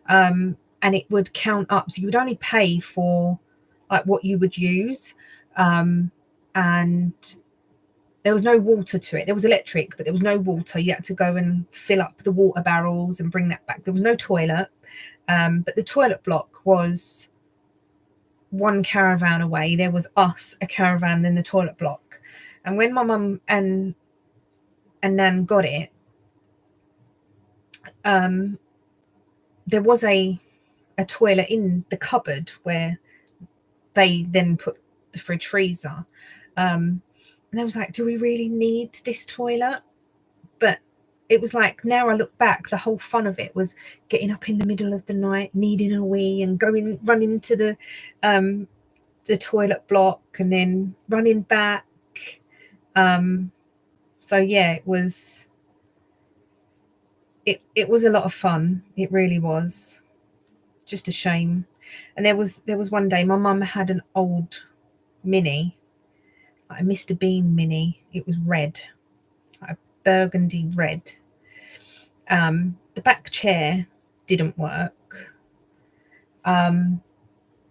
and it would count up. So you would only pay for like what you would use, and there was no water to it. There was electric, but there was no water. You had to go and fill up the water barrels and bring that back. There was no toilet, but the toilet block was 1 caravan away. There was us, a caravan, then the toilet block. And when my mum and Nan got it, there was a toilet in the cupboard where they then put the fridge freezer. And I was like, do we really need this toilet? But it was like, now I look back, the whole fun of it was getting up in the middle of the night, needing a wee, and running to the toilet block and then running back. So yeah, it was a lot of fun. It really was. Just a shame. And there was one day my mum had an old Mini, like a Mr. Bean Mini. It was red, like a burgundy red. The back chair didn't work, and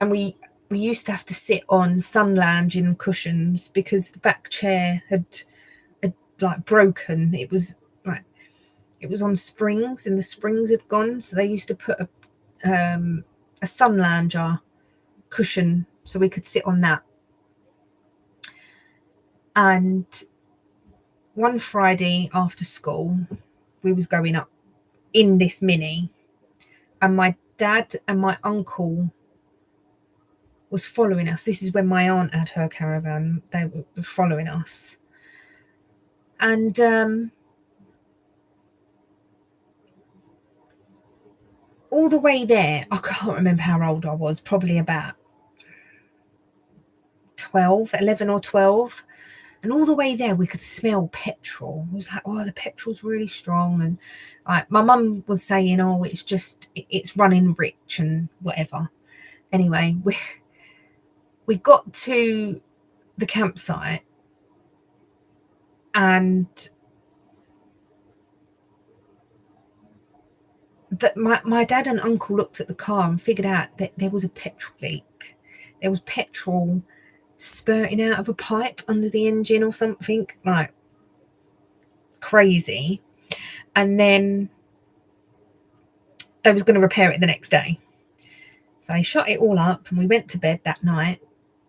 we used to have to sit on sun lounging cushions because the back chair had like broken. It was like, it was on springs and the springs had gone, so they used to put a sun lounger cushion so we could sit on that. And one Friday after school, we was going up in this Mini, and my dad and my uncle was following us. This is when my aunt had her caravan. They were following us. And all the way there, I can't remember how old I was, probably about 11 or 12. And all the way there, we could smell petrol. It was like, oh, the petrol's really strong. And my mum was saying, oh, it's running rich and whatever. Anyway, we got to the campsite, and that my dad and uncle looked at the car and figured out that there was a petrol leak. There was petrol spurting out of a pipe under the engine or something, like crazy. And then they was going to repair it the next day. So they shut it all up and we went to bed that night.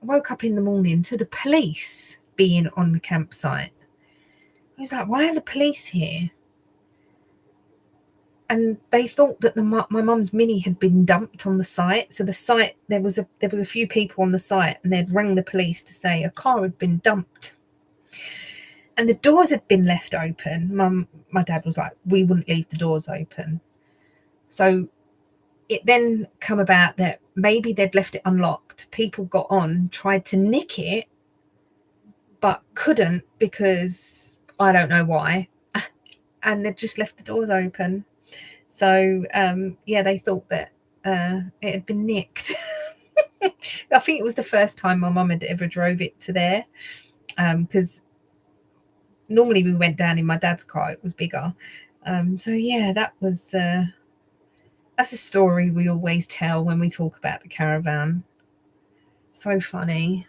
I woke up in the morning to the police being on the campsite. I was like, why are the police here? And they thought that my mum's Mini had been dumped on the site. So the site, there was a few people on the site, and they'd rang the police to say a car had been dumped, and the doors had been left open. My dad was like, we wouldn't leave the doors open. So it then come about that maybe they'd left it unlocked. People got on, tried to nick it, but couldn't because I don't know why, and they'd just left the doors open. So yeah, they thought that it had been nicked. I think it was the first time my mum had ever drove it to there, because normally we went down in my dad's car. It was bigger. So yeah, that's a story we always tell when we talk about the caravan. So funny.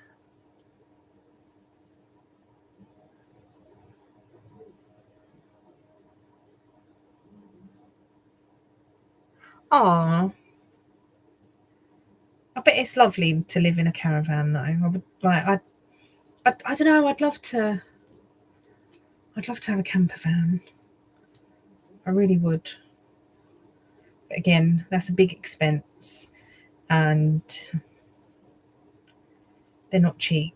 Oh, bet it's lovely to live in a caravan, though. I would like. I don't know. I'd love to. I'd love to have a camper van. I really would. But again, that's a big expense, and they're not cheap.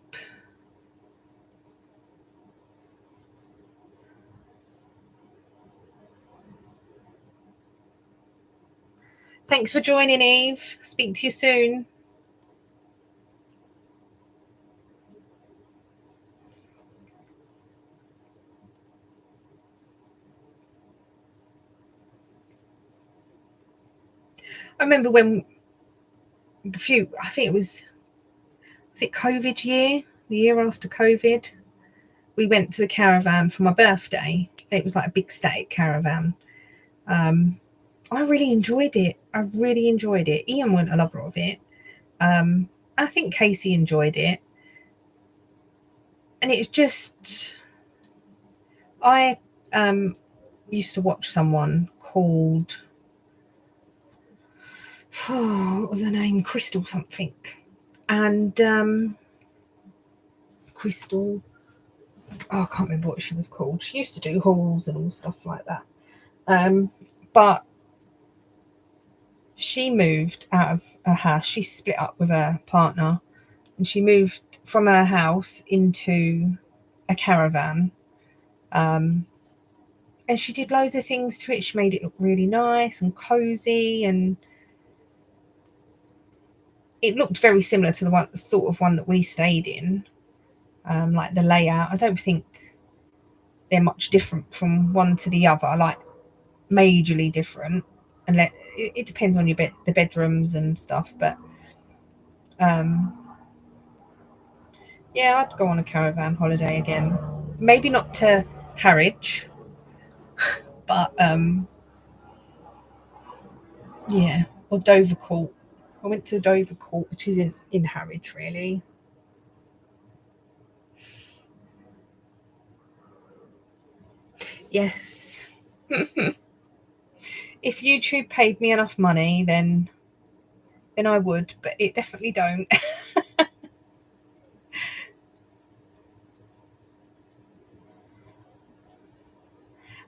Thanks for joining, Eve. Speak to you soon. I remember when I think was it COVID year, the year after COVID, we went to the caravan for my birthday. It was like a big static caravan. I really enjoyed it. I really enjoyed it. Ian wasn't a lover of it. I think Casey enjoyed it. And it's just, I used to watch someone called, what was her name? Crystal something. And Crystal, I can't remember what she was called. She used to do hauls and all stuff like that. But she moved out of her house. She split up with her partner, and she moved from her house into a caravan. And she did loads of things to it. She made it look really nice and cozy, and it looked very similar to the sort of one that we stayed in. Like the layout, I don't think they're much different from one to the other, like majorly different. And it depends on the bedrooms and stuff, but yeah, I'd go on a caravan holiday again. Maybe not to Harwich, but yeah, or Dovercourt. I went to Dovercourt, which is in Harwich, really. Yes. If YouTube paid me enough money, then I would, but it definitely don't.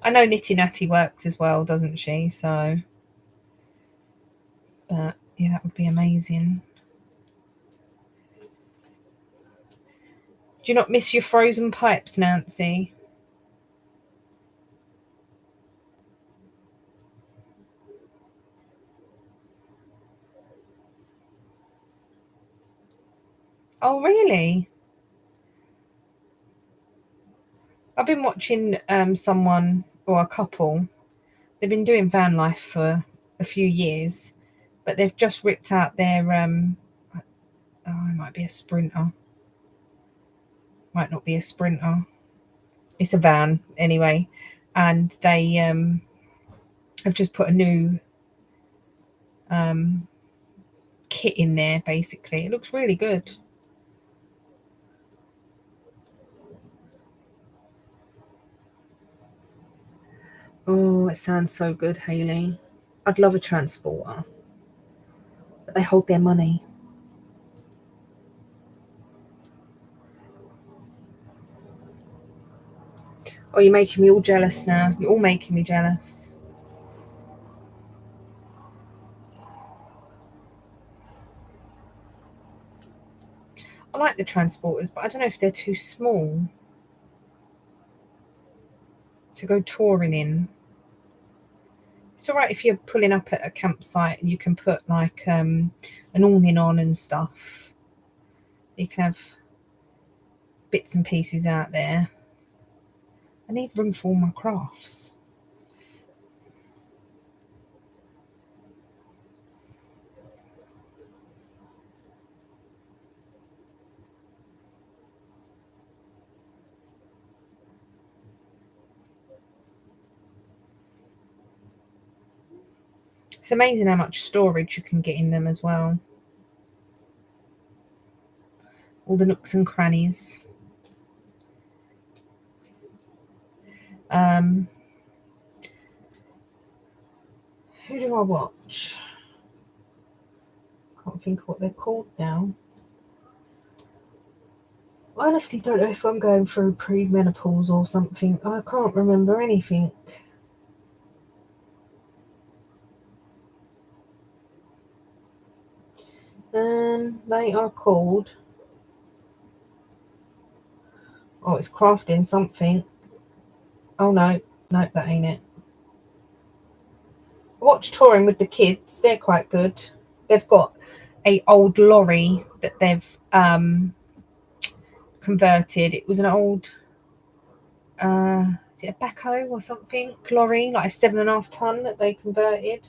I know Nitty Natty works as well, doesn't she? So, but yeah, that would be amazing. Do you not miss your frozen pipes, Nancy? Oh, really? I've been watching someone or a couple. They've been doing van life for a few years, but they've just ripped out their oh, it might be a Sprinter. Might not be a Sprinter. It's a van anyway, and they have just put a new kit in there. Basically, it looks really good. Oh, it sounds so good, Hayley. I'd love a transporter, but they hold their money. Oh, you're making me all jealous now. You're all making me jealous. I like the transporters, but I don't know if they're too small to go touring in. It's all right if you're pulling up at a campsite and you can put like an awning on and stuff. You can have bits and pieces out there. I need room for all my crafts. It's amazing how much storage you can get in them as well. All the nooks and crannies. Who do I watch? can't think of what they're called now. I honestly don't know if I'm going through pre-menopause or something. I can't remember anything. They are called... Oh, it's crafting something. Oh, no, that ain't it. Watch Touring with the Kids. They're quite good. They've got a old lorry that they've converted. It was an old... is it a backhoe or something? Lorry, like a 7.5 ton that they converted.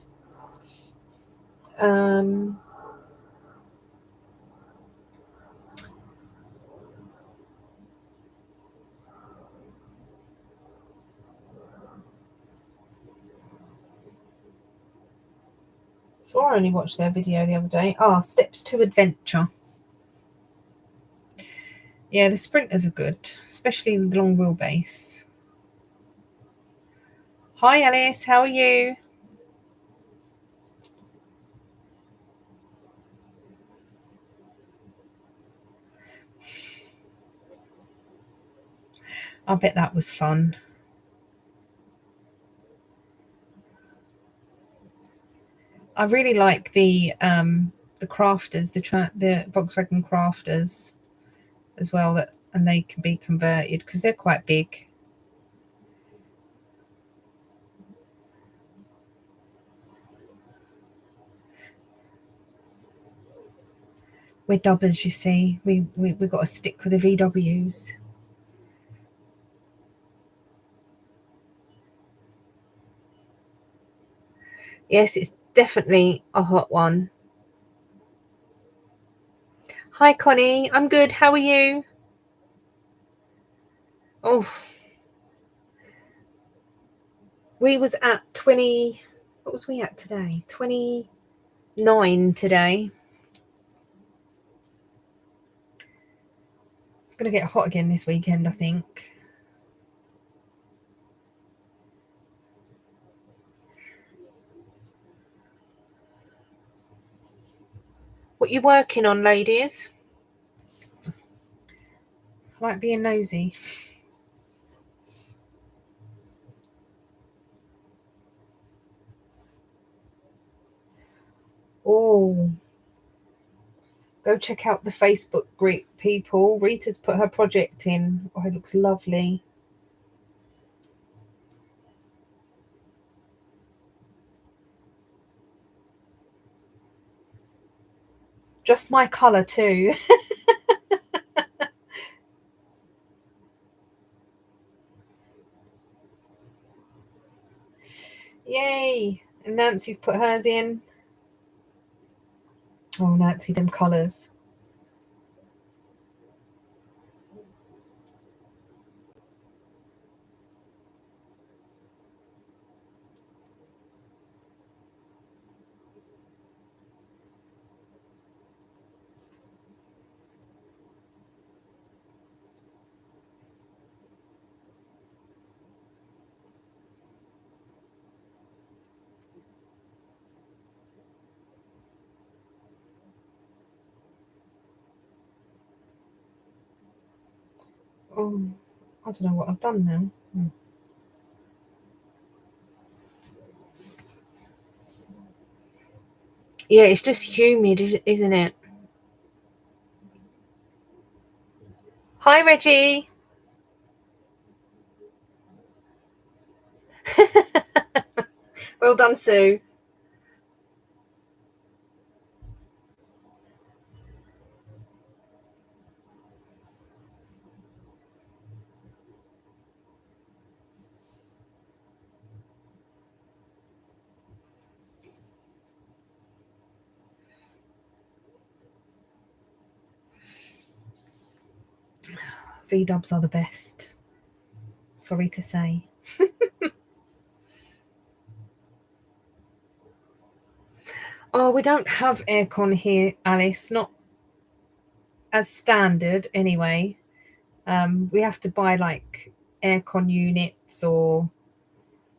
Sure, I only watched their video the other day. Steps to Adventure. Yeah, the Sprinters are good, especially the long wheelbase. Hi Alice, how are you? I bet that was fun. I really like the crafters, the Volkswagen crafters as well, and they can be converted because they're quite big. We're dubbers, you see. We've got to stick with the VWs. Yes, it's definitely a hot one. Hi Connie, I'm good. How are you? Oh, we was at 20. What was we at today? 29 today. It's going to get hot again this weekend, I think. What you working on, ladies? Like being nosy. Oh, go check out the Facebook group, people. Rita's put her project in. Oh, it looks lovely. Just my colour too. Yay! And Nancy's put hers in. Oh, Nancy, them colours. Oh, I don't know what I've done now. Yeah, it's just humid, isn't it? Hi, Reggie. Well done, Sue. V-dubs are the best. Sorry to say. Oh, we don't have aircon here, Alice. Not as standard, anyway. We have to buy like aircon units or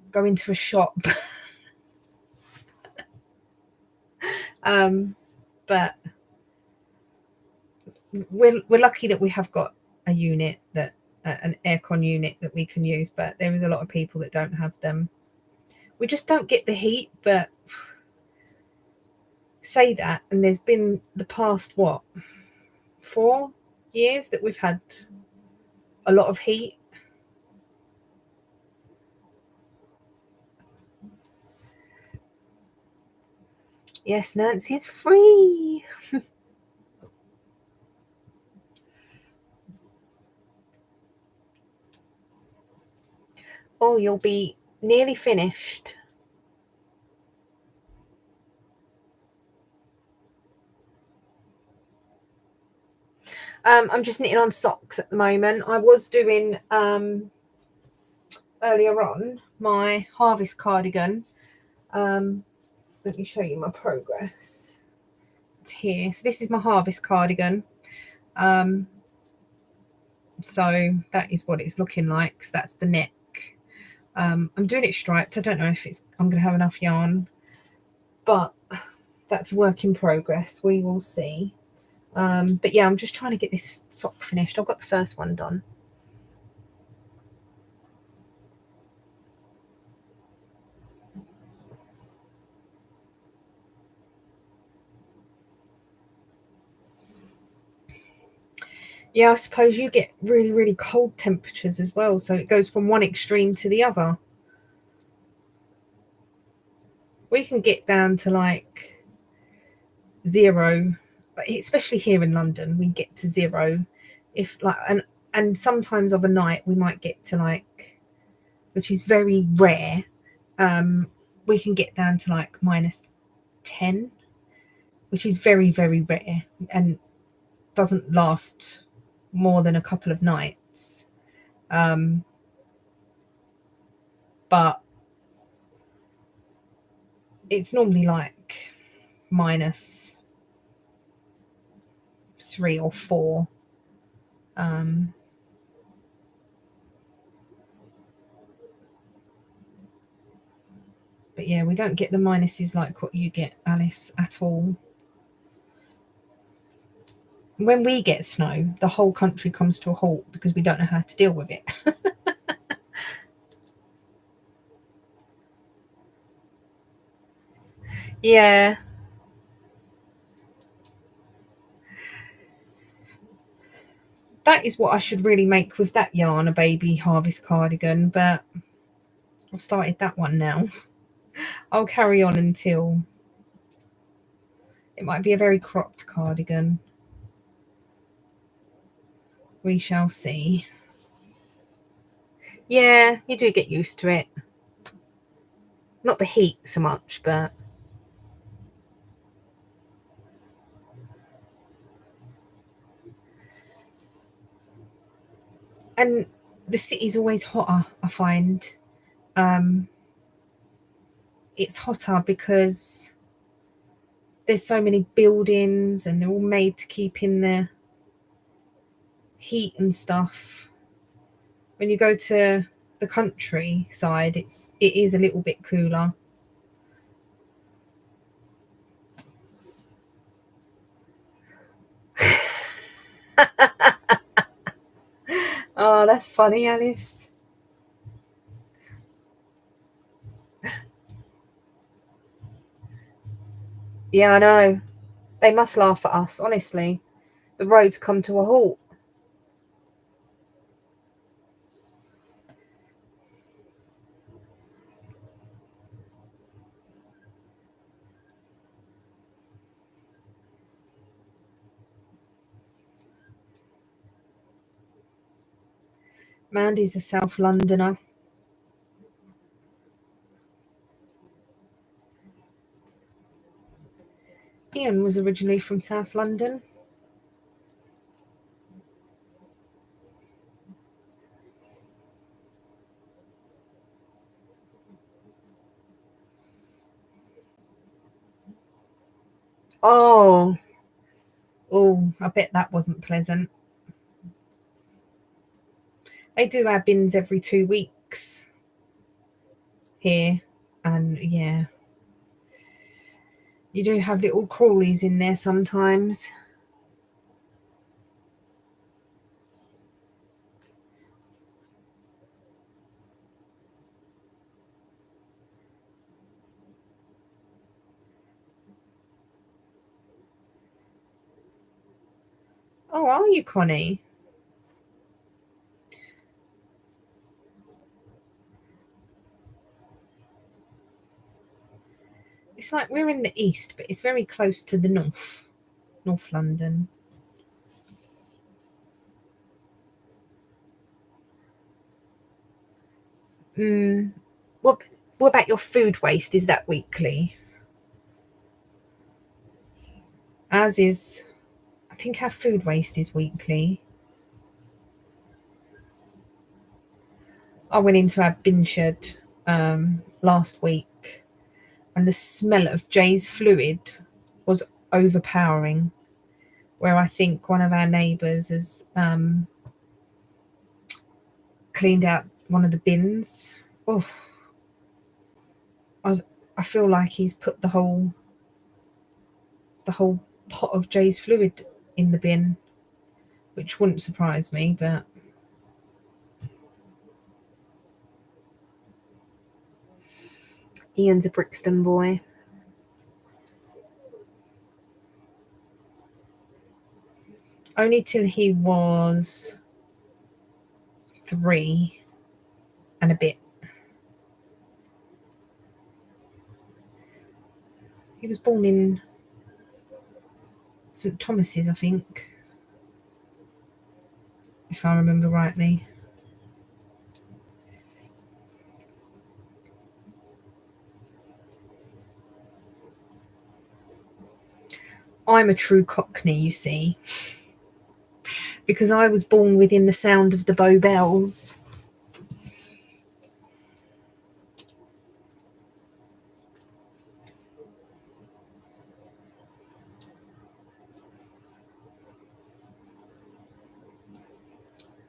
go into a shop. but we're lucky that we have got a unit that an aircon unit that we can use, but there is a lot of people that don't have them. We just don't get the heat. But say that, and there's been the past 4 years that we've had a lot of heat. Yes, Nancy's free. Oh, you'll be nearly finished. I'm just knitting on socks at the moment. I was doing earlier on my harvest cardigan. Let me show you my progress. It's here. So this is my harvest cardigan. So that is what it's looking like. So that's the neck. I'm doing it striped. I don't know if I'm going to have enough yarn, but that's a work in progress. We will see. But yeah, I'm just trying to get this sock finished. I've got the first one done. Yeah, I suppose you get really, really cold temperatures as well. So it goes from one extreme to the other. We can get down to like 0, especially here in London. We get to 0. If like and sometimes of a night we might get to like, which is very rare. We can get down to like -10, which is very, very rare and doesn't last more than a couple of nights. But it's normally like -3 or 4. But yeah, we don't get the minuses like what you get, Alice, at all. When we get snow, the whole country comes to a halt because we don't know how to deal with it. Yeah. That is what I should really make with that yarn, a baby harvest cardigan, but I've started that one now. I'll carry on until it might be a very cropped cardigan. We shall see. Yeah, you do get used to it. Not the heat so much, but and the city's always hotter, I find. It's hotter because there's so many buildings and they're all made to keep in the heat and stuff. When you go to the countryside, it is a little bit cooler. Oh, that's funny, Alice. Yeah, I know. They must laugh at us, honestly. The roads come to a halt. Mandy's a South Londoner. Ian was originally from South London. Oh, I bet that wasn't pleasant. They do our bins every 2 weeks here, and yeah, You do have little crawlies in there sometimes. Oh, are you, Connie? It's like we're in the east, but it's very close to the north. North London. What what about your food waste? Is that weekly? As is, I think our food waste is weekly. I went into our bin shed last week, and the smell of Jay's fluid was overpowering. Where I think one of our neighbours has cleaned out one of the bins. Oh, I, I feel like he's put the whole pot of Jay's fluid in the bin, which wouldn't surprise me, but Ian's a Brixton boy. Only till he was 3 and a bit. He was born in St Thomas's, I think, if I remember rightly. I'm a true Cockney, you see, because I was born within the sound of the Bow Bells.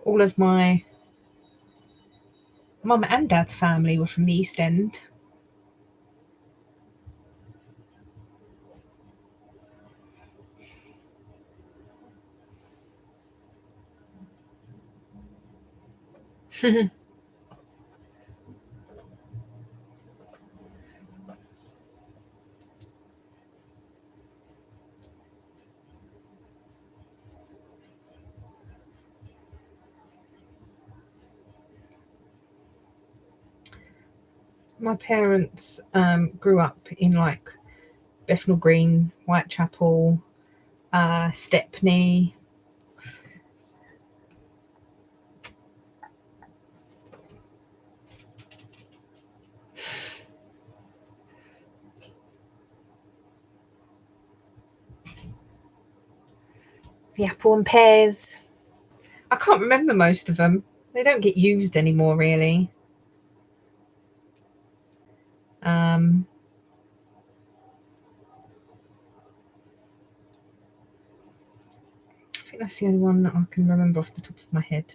All of my mum and dad's family were from the East End. My parents grew up in like Bethnal Green, Whitechapel, Stepney. The Apple and Pears. I can't remember most of them. They don't get used anymore, really. Um, I think that's the only one that I can remember off the top of my head.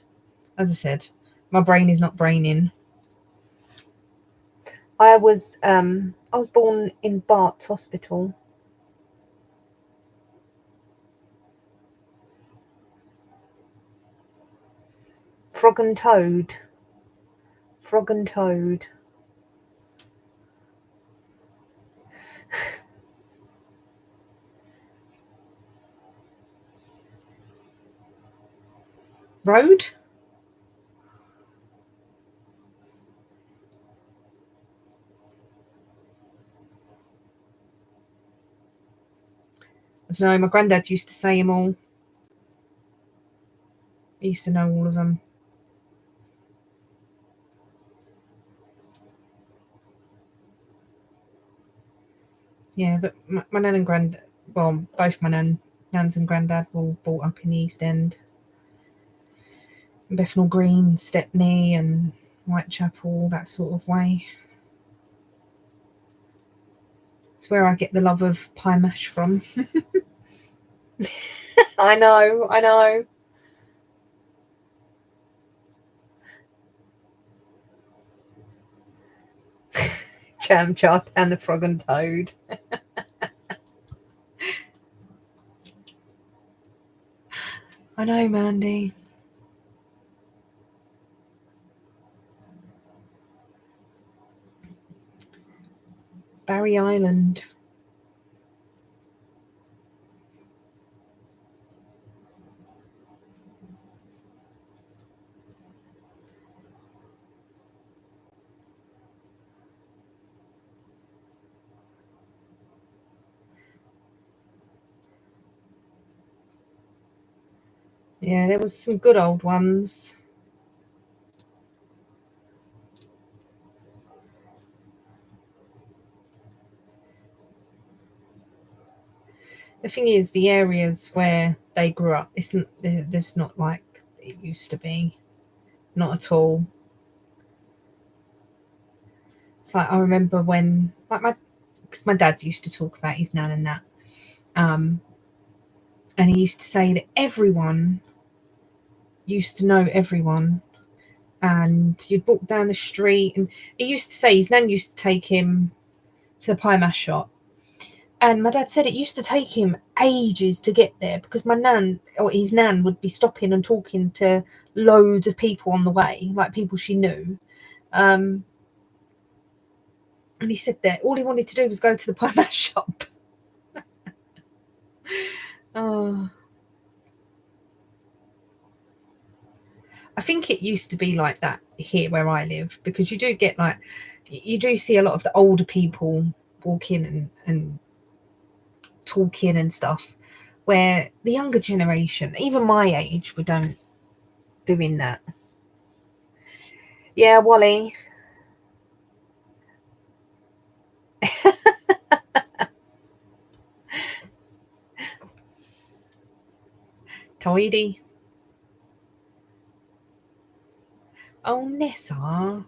As I said, my brain is not braining. I was born in Barts Hospital. Frog and Toad. Frog and Toad. Road? I don't know, my granddad used to say them all. He used to know all of them. Yeah, but my nan and well, both my nans and granddad were all brought up in the East End. Bethnal Green, Stepney and Whitechapel, that sort of way. It's where I get the love of pie mash from. I know, I know. Jam chart and the Frog and Toad. I know, Mandy. Barry Island. Yeah, there was some good old ones. The thing is, the areas where they grew up, there's not like it used to be. Not at all. It's like I remember when, like because my dad used to talk about his nan and that, um, and he used to say that everyone used to know everyone, and you'd walk down the street, and he used to say his nan used to take him to the pie mash shop. And my dad said it used to take him ages to get there because my nan or his nan would be stopping and talking to loads of people on the way, like people she knew. Um, and he said that all he wanted to do was go to the pie mash shop. Oh, I think it used to be like that here where I live because you do get like, you do see a lot of the older people walking and talking and stuff, where the younger generation, even my age, we don't doing that. Yeah, Wally. Tidy. Oh, Nessa.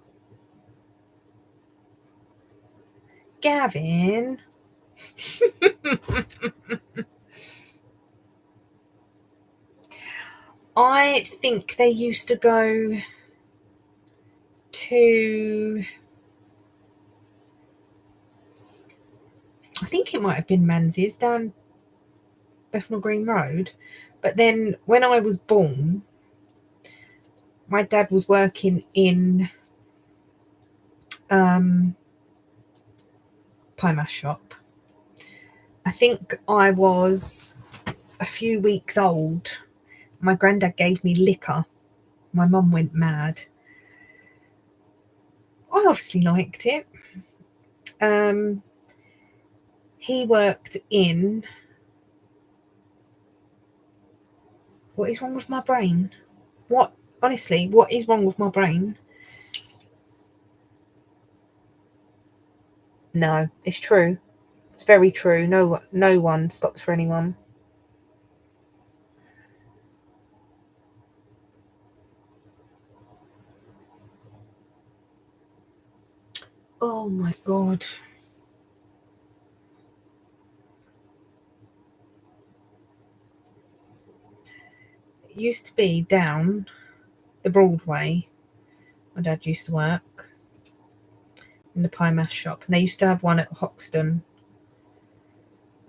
Gavin. I think they used to go to, I think it might have been Menzies down Bethnal Green Road. But then when I was born, my dad was working in pie mash shop. I think I was a few weeks old. My granddad gave me liquor. My mum went mad. I obviously liked it. Um, he worked in. What is wrong with my brain? What, honestly, what is wrong with my brain? No, it's true. It's very true. No one stops for anyone. Oh my god. It used to be down the Broadway. My dad used to work in the pie mash shop, and they used to have one at Hoxton.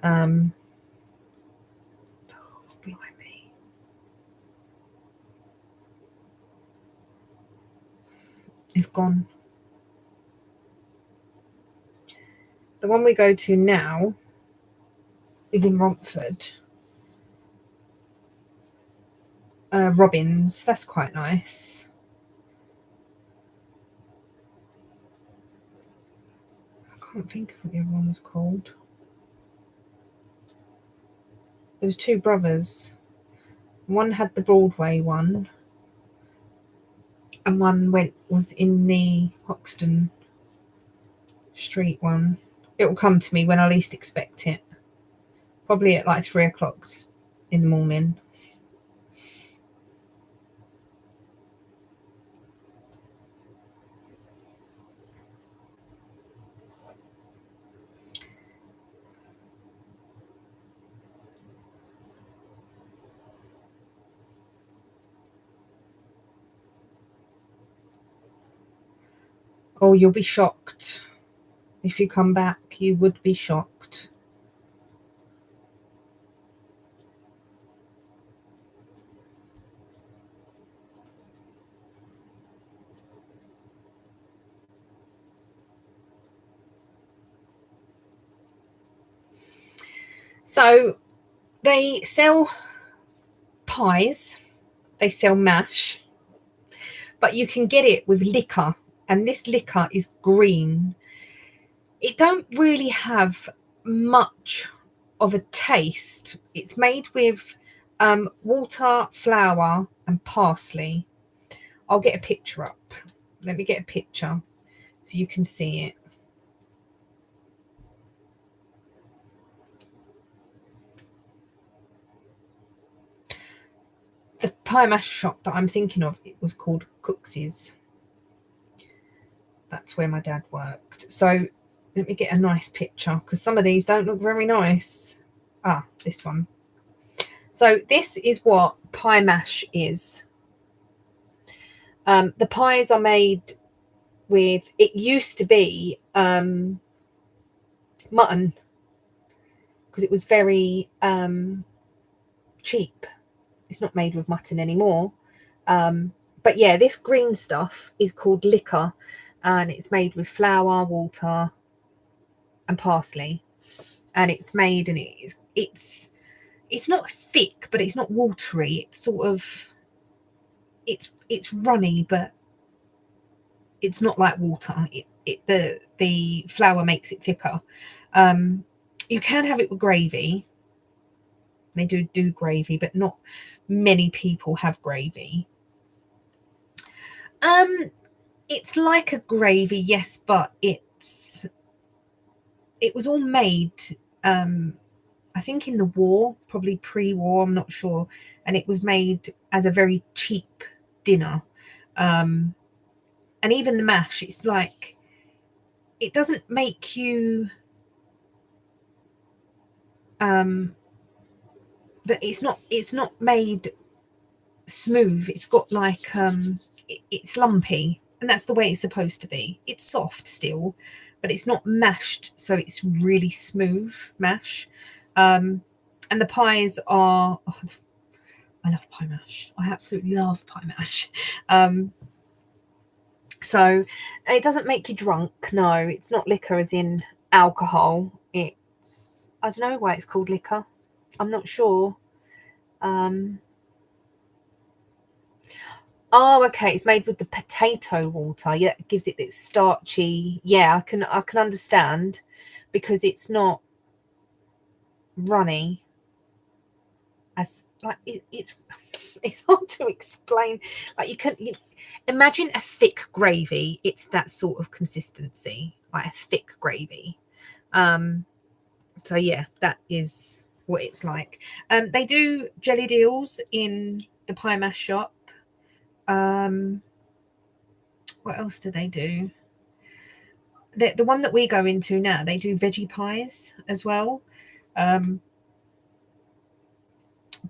Um, oh, blimey. It's gone. The one we go to now is in Romford. Robbins. That's quite nice. I can't think of what the other one was called. There was two brothers. One had the Broadway one, and one was in the Hoxton Street one. It will come to me when I least expect it. Probably at like 3 o'clock in the morning. Oh, you'll be shocked. If you come back, you would be shocked. So they sell pies, they sell mash, but you can get it with liquor, and this liquor is green. It don't really have much of a taste. It's made with water, flour, and parsley. I'll get a picture up. Let me get a picture so you can see it. The pie mash shop that I'm thinking of, it was called Cooks's. That's where my dad worked. So let me get a nice picture, because some of these don't look very nice. Ah, this one. So this is what pie mash is. The pies are made with, it used to be mutton, because it was very cheap. It's not made with mutton anymore. But yeah, this green stuff is called liquor, and it's made with flour, water, and parsley. And it's made, and it's not thick, but it's not watery. It's sort of, it's runny, but it's not like water. The flour makes it thicker. You can have it with gravy. They do gravy, but not many people have gravy. It's like a gravy, yes, but it was all made, I think in the war, probably pre-war, I'm not sure, and it was made as a very cheap dinner. And even the mash, it's like, it doesn't make you that it's not made smooth. It's got like it's lumpy, and that's the way it's supposed to be. It's soft still, but it's not mashed, so it's really smooth mash. And the pies are, oh, I love pie mash. I absolutely love pie mash. So it doesn't make you drunk. No, it's not liquor as in alcohol. It's, I don't know why it's called liquor. I'm not sure. Oh, okay. It's made with the potato water. Yeah, it gives it its starchy. Yeah, I can understand, because it's not runny as like it's hard to explain. Like you imagine a thick gravy. It's that sort of consistency, like a thick gravy. So yeah, that is what it's like. They do jelly deals in the pie mash shop. What else do they do? The one that we go into now, they do veggie pies as well. But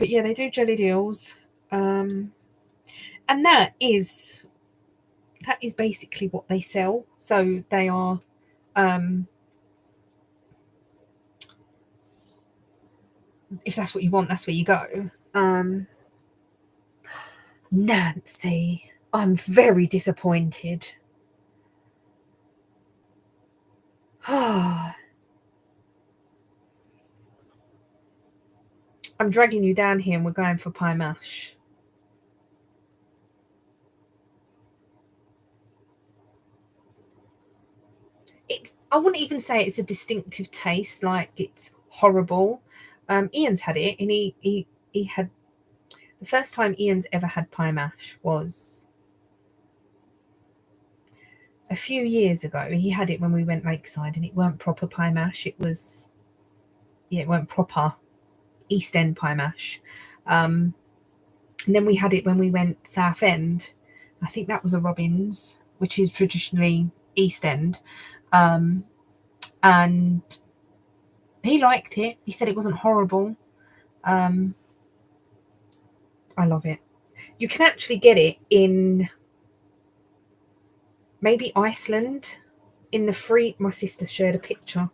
yeah, they do jelly deals. And that is basically what they sell. So they are if that's what you want, that's where you go. Nancy, I'm very disappointed. I'm dragging you down here and we're going for pie mash. I wouldn't even say it's a distinctive taste, like it's horrible. Ian's had it, and he had, the first time Ian's ever had pie mash was a few years ago. He had it when we went lakeside, and it weren't proper pie mash. It weren't proper East End pie mash. And then we had it when we went South End. I think that was a Robins, which is traditionally East End. And he liked it. He said it wasn't horrible. I love it. You can actually get it in maybe Iceland in the free. My sister shared a picture.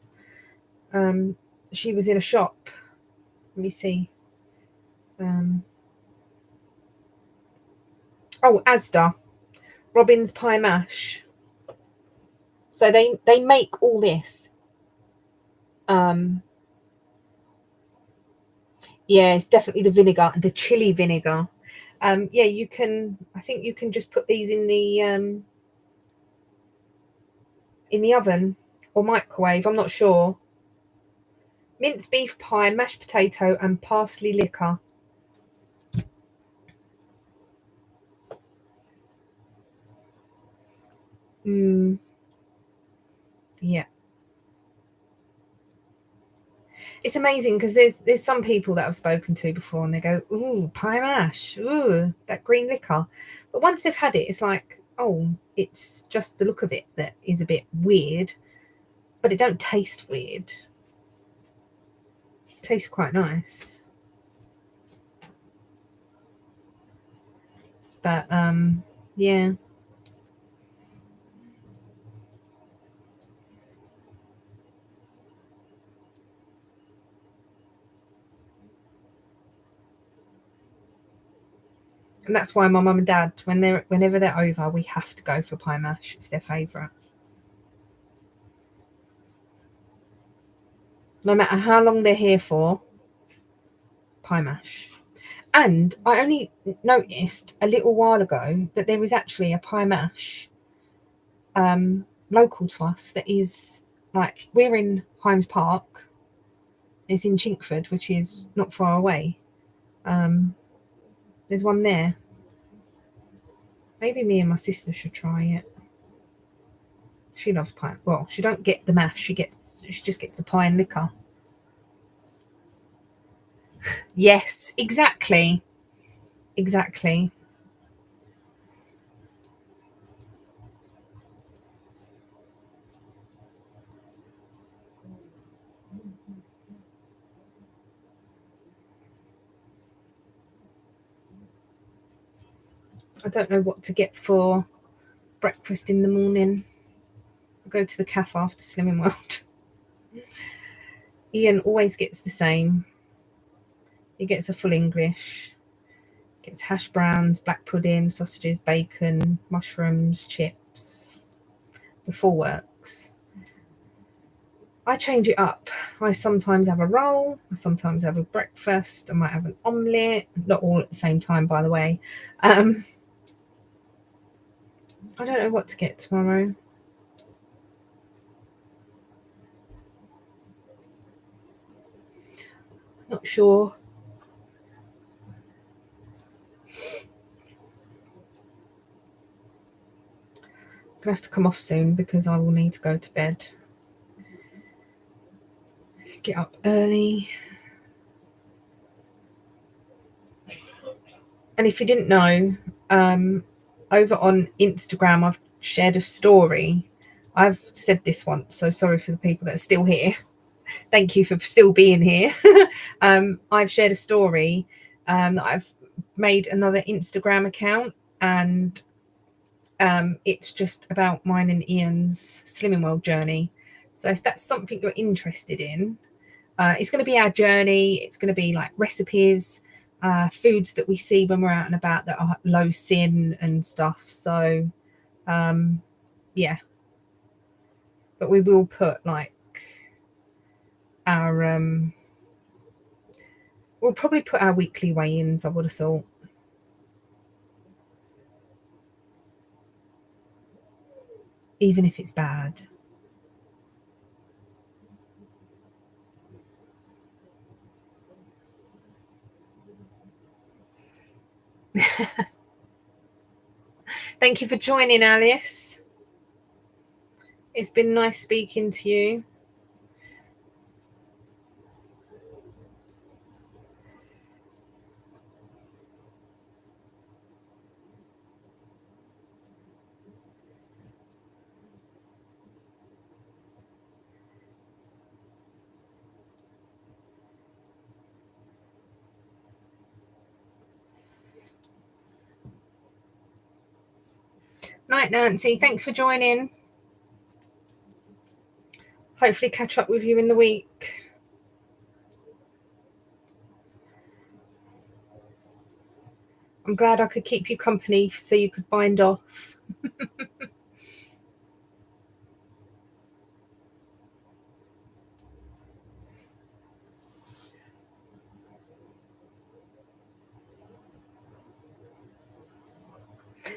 She was in a shop. Let me see. Asda, Robin's Pie Mash. So they make all this Yeah, it's definitely the vinegar, the chili vinegar. Yeah, you can. I think you can just put these in the oven or microwave. I'm not sure. Minced beef pie, mashed potato, and parsley liquor. Mm, yeah, it's amazing because there's some people that I've spoken to before, and they go, "Ooh, pie mash, ooh, that green liquor," but once they've had it, it's like, oh, it's just the look of it that is a bit weird, but it don't taste weird. It tastes quite nice. But yeah. And that's why my mum and dad, whenever they're over, we have to go for pie mash. It's their favourite. No matter how long they're here for, pie mash. And I only noticed a little while ago that there is actually a pie mash local to us that is like, we're in Hymes Park. It's in Chinkford, which is not far away. Um, there's one there. Maybe me and my sister should try it. She loves pie. Well, she don't get the mash. She just gets the pie and liquor. Yes, exactly. Exactly. I don't know what to get for breakfast in the morning. I go to the cafe after Slimming World. Ian always gets the same. He gets a full English, gets hash browns, black pudding, sausages, bacon, mushrooms, chips, the full works. I change it up. I sometimes have a roll, I sometimes have a breakfast, I might have an omelette, not all at the same time, by the way. Um, I don't know what to get tomorrow. Not sure. I'm gonna have to come off soon because I will need to go to bed. Get up early. And if you didn't know, over on Instagram, I've shared a story. I've said this once, so sorry for the people that are still here. Thank you for still being here. I've shared a story that I've made another Instagram account, and it's just about mine and Ian's Slimming World journey. So if that's something you're interested in, it's going to be our journey. It's going to be like recipes, foods that we see when we're out and about that are low sin and stuff. So, yeah, but we will put like our, we'll probably put our weekly weigh ins, I would have thought, even if it's bad. Thank you for joining, Alice. It's been nice speaking to you. Night, Nancy. Thanks for joining. Hopefully, catch up with you in the week. I'm glad I could keep you company so you could bind off.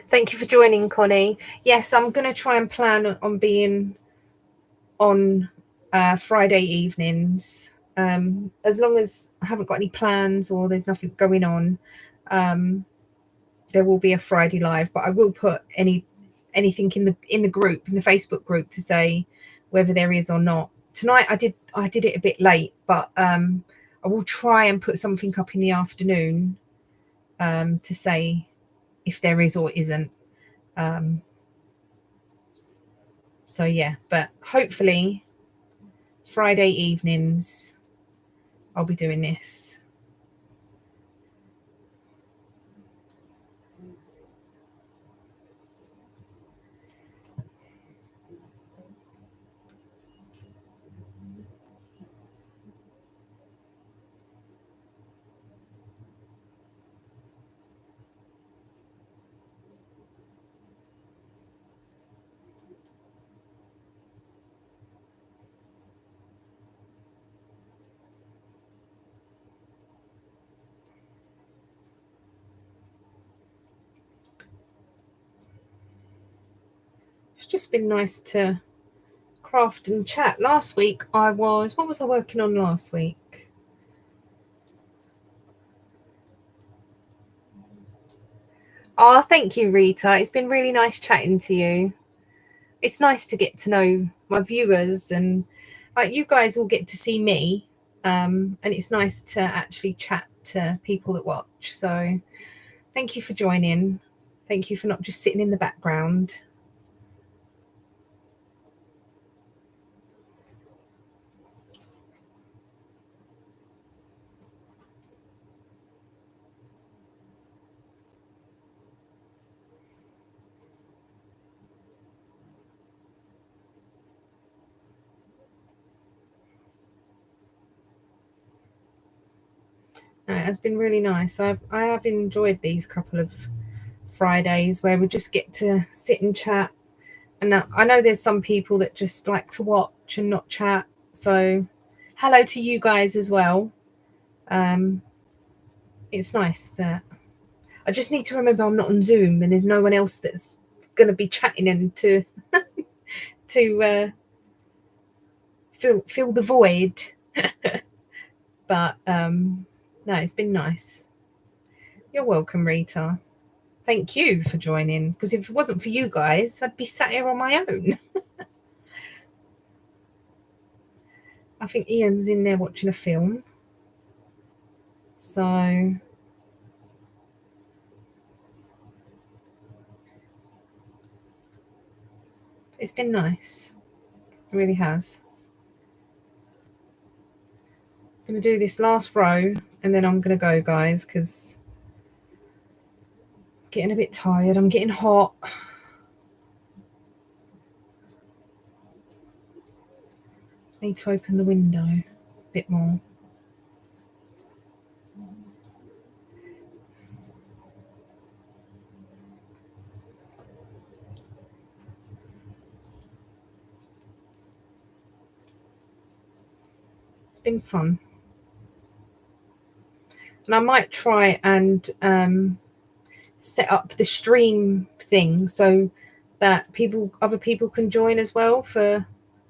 Thank you for joining, Connie. Yes, I'm going to try and plan on being on Friday evenings. As long as I haven't got any plans or there's nothing going on, there will be a Friday live. But I will put anything in the group, in the Facebook group, to say whether there is or not. Tonight I did it a bit late, but I will try and put something up in the afternoon to say if there is or isn't. So yeah, but hopefully Friday evenings I'll be doing this. It's just been nice to craft and chat. Last week what was I working on last week? Oh, thank you, Rita. It's been really nice chatting to you. It's nice to get to know my viewers, and like you guys will get to see me. And it's nice to actually chat to people that watch. So thank you for joining. Thank you for not just sitting in the background. No, it has been really nice. I have enjoyed these couple of Fridays where we just get to sit and chat. And I know there's some people that just like to watch and not chat. So hello to you guys as well. It's nice that I just need to remember I'm not on Zoom and there's no one else that's going to be chatting and to fill the void. But no, it's been nice. You're welcome, Rita. Thank you for joining, because if it wasn't for you guys, I'd be sat here on my own. I think Ian's in there watching a film. So it's been nice. It really has. I'm going to do this last row and then I'm going to go, guys, because I'm getting a bit tired. I'm getting hot. Need to open the window a bit more. It's been fun. And I might try and set up the stream thing so that other people can join as well for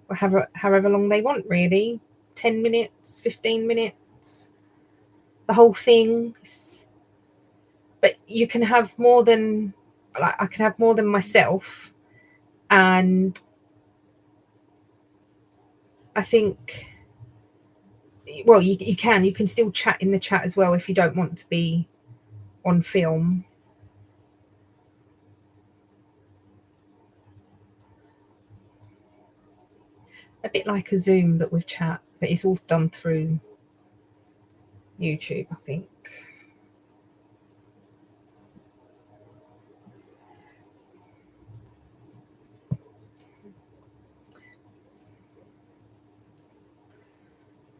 however long they want, really. 10 minutes, 15 minutes, the whole thing. But you can have more than, like, I can have more than myself. And I think, well, you can still chat in the chat as well if you don't want to be on film. A bit like a Zoom, but with chat, but it's all done through YouTube, I think.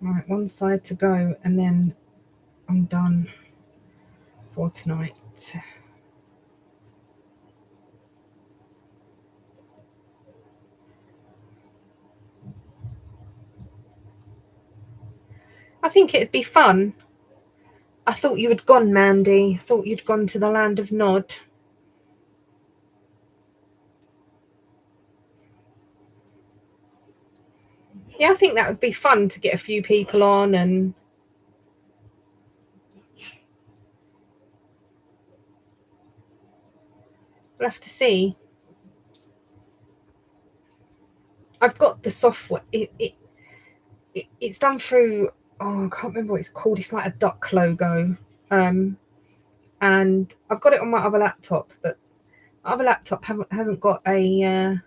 Right, one side to go, and then I'm done for tonight. I think it'd be fun. I thought you had gone, Mandy. I thought you'd gone to the land of Nod. yeah, I think that would be fun to get a few people on, and we'll have to see. I've got the software. It's done through, oh, I can't remember what it's called. It's like a duck logo. And I've got it on my other laptop, but my other laptop hasn't got a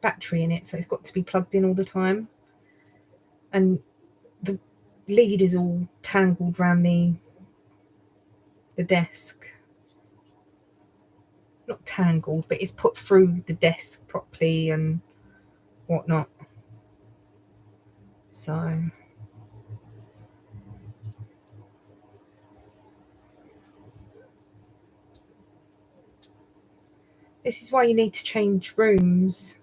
battery in it, so it's got to be plugged in all the time. And the lead is all tangled around the desk. Not tangled, but it's put through the desk properly and whatnot. So this is why you need to change rooms.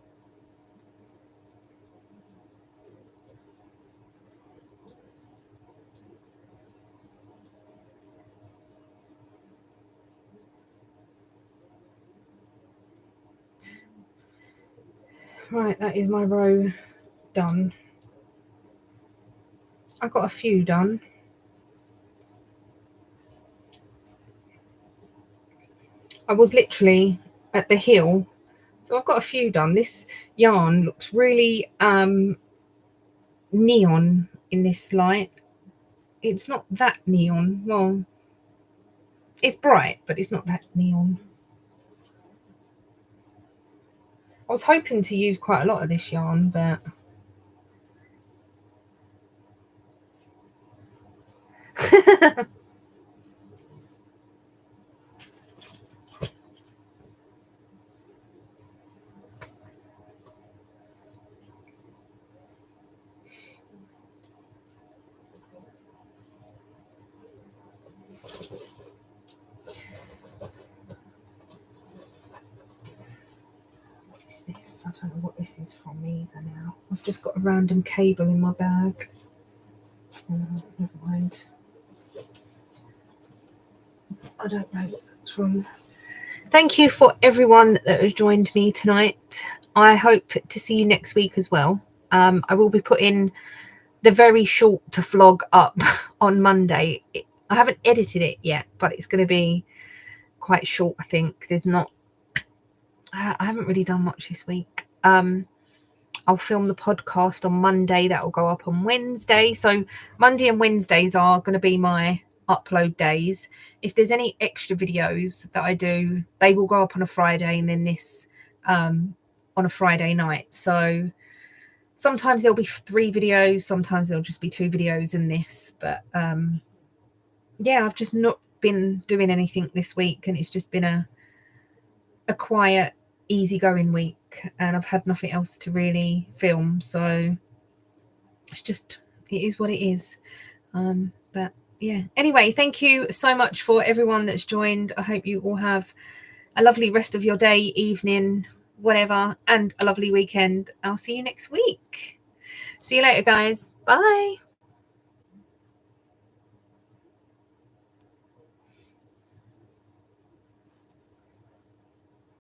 Right, that is my row done. I got a few done. I was literally at the hill, so I've got a few done. This yarn looks really neon in this light. It's not that neon. Well, it's bright, but it's not that neon. I was hoping to use quite a lot of this yarn, but what is this? I don't know what this is from either now. I've just got a random cable in my bag. Oh, never mind. I don't know what that's from. Thank you for everyone that has joined me tonight. I hope to see you next week as well. I will be putting the very short vlog up on Monday. I haven't edited it yet, but it's going to be quite short, I think. I haven't really done much this week. I'll film the podcast on Monday. That will go up on Wednesday. So Monday and Wednesdays are going to be my upload days. If there's any extra videos that I do, they will go up on a Friday, and then this on a Friday night. So sometimes there'll be 3 videos, sometimes there'll just be 2 videos in this. But yeah, I've just not been doing anything this week, and it's just been a quiet, easygoing week, and I've had nothing else to really film. So it is what it is. But yeah, anyway, thank you so much for everyone that's joined. I hope you all have a lovely rest of your day, evening, whatever, and a lovely weekend. I'll see you next week. See you later, guys. Bye.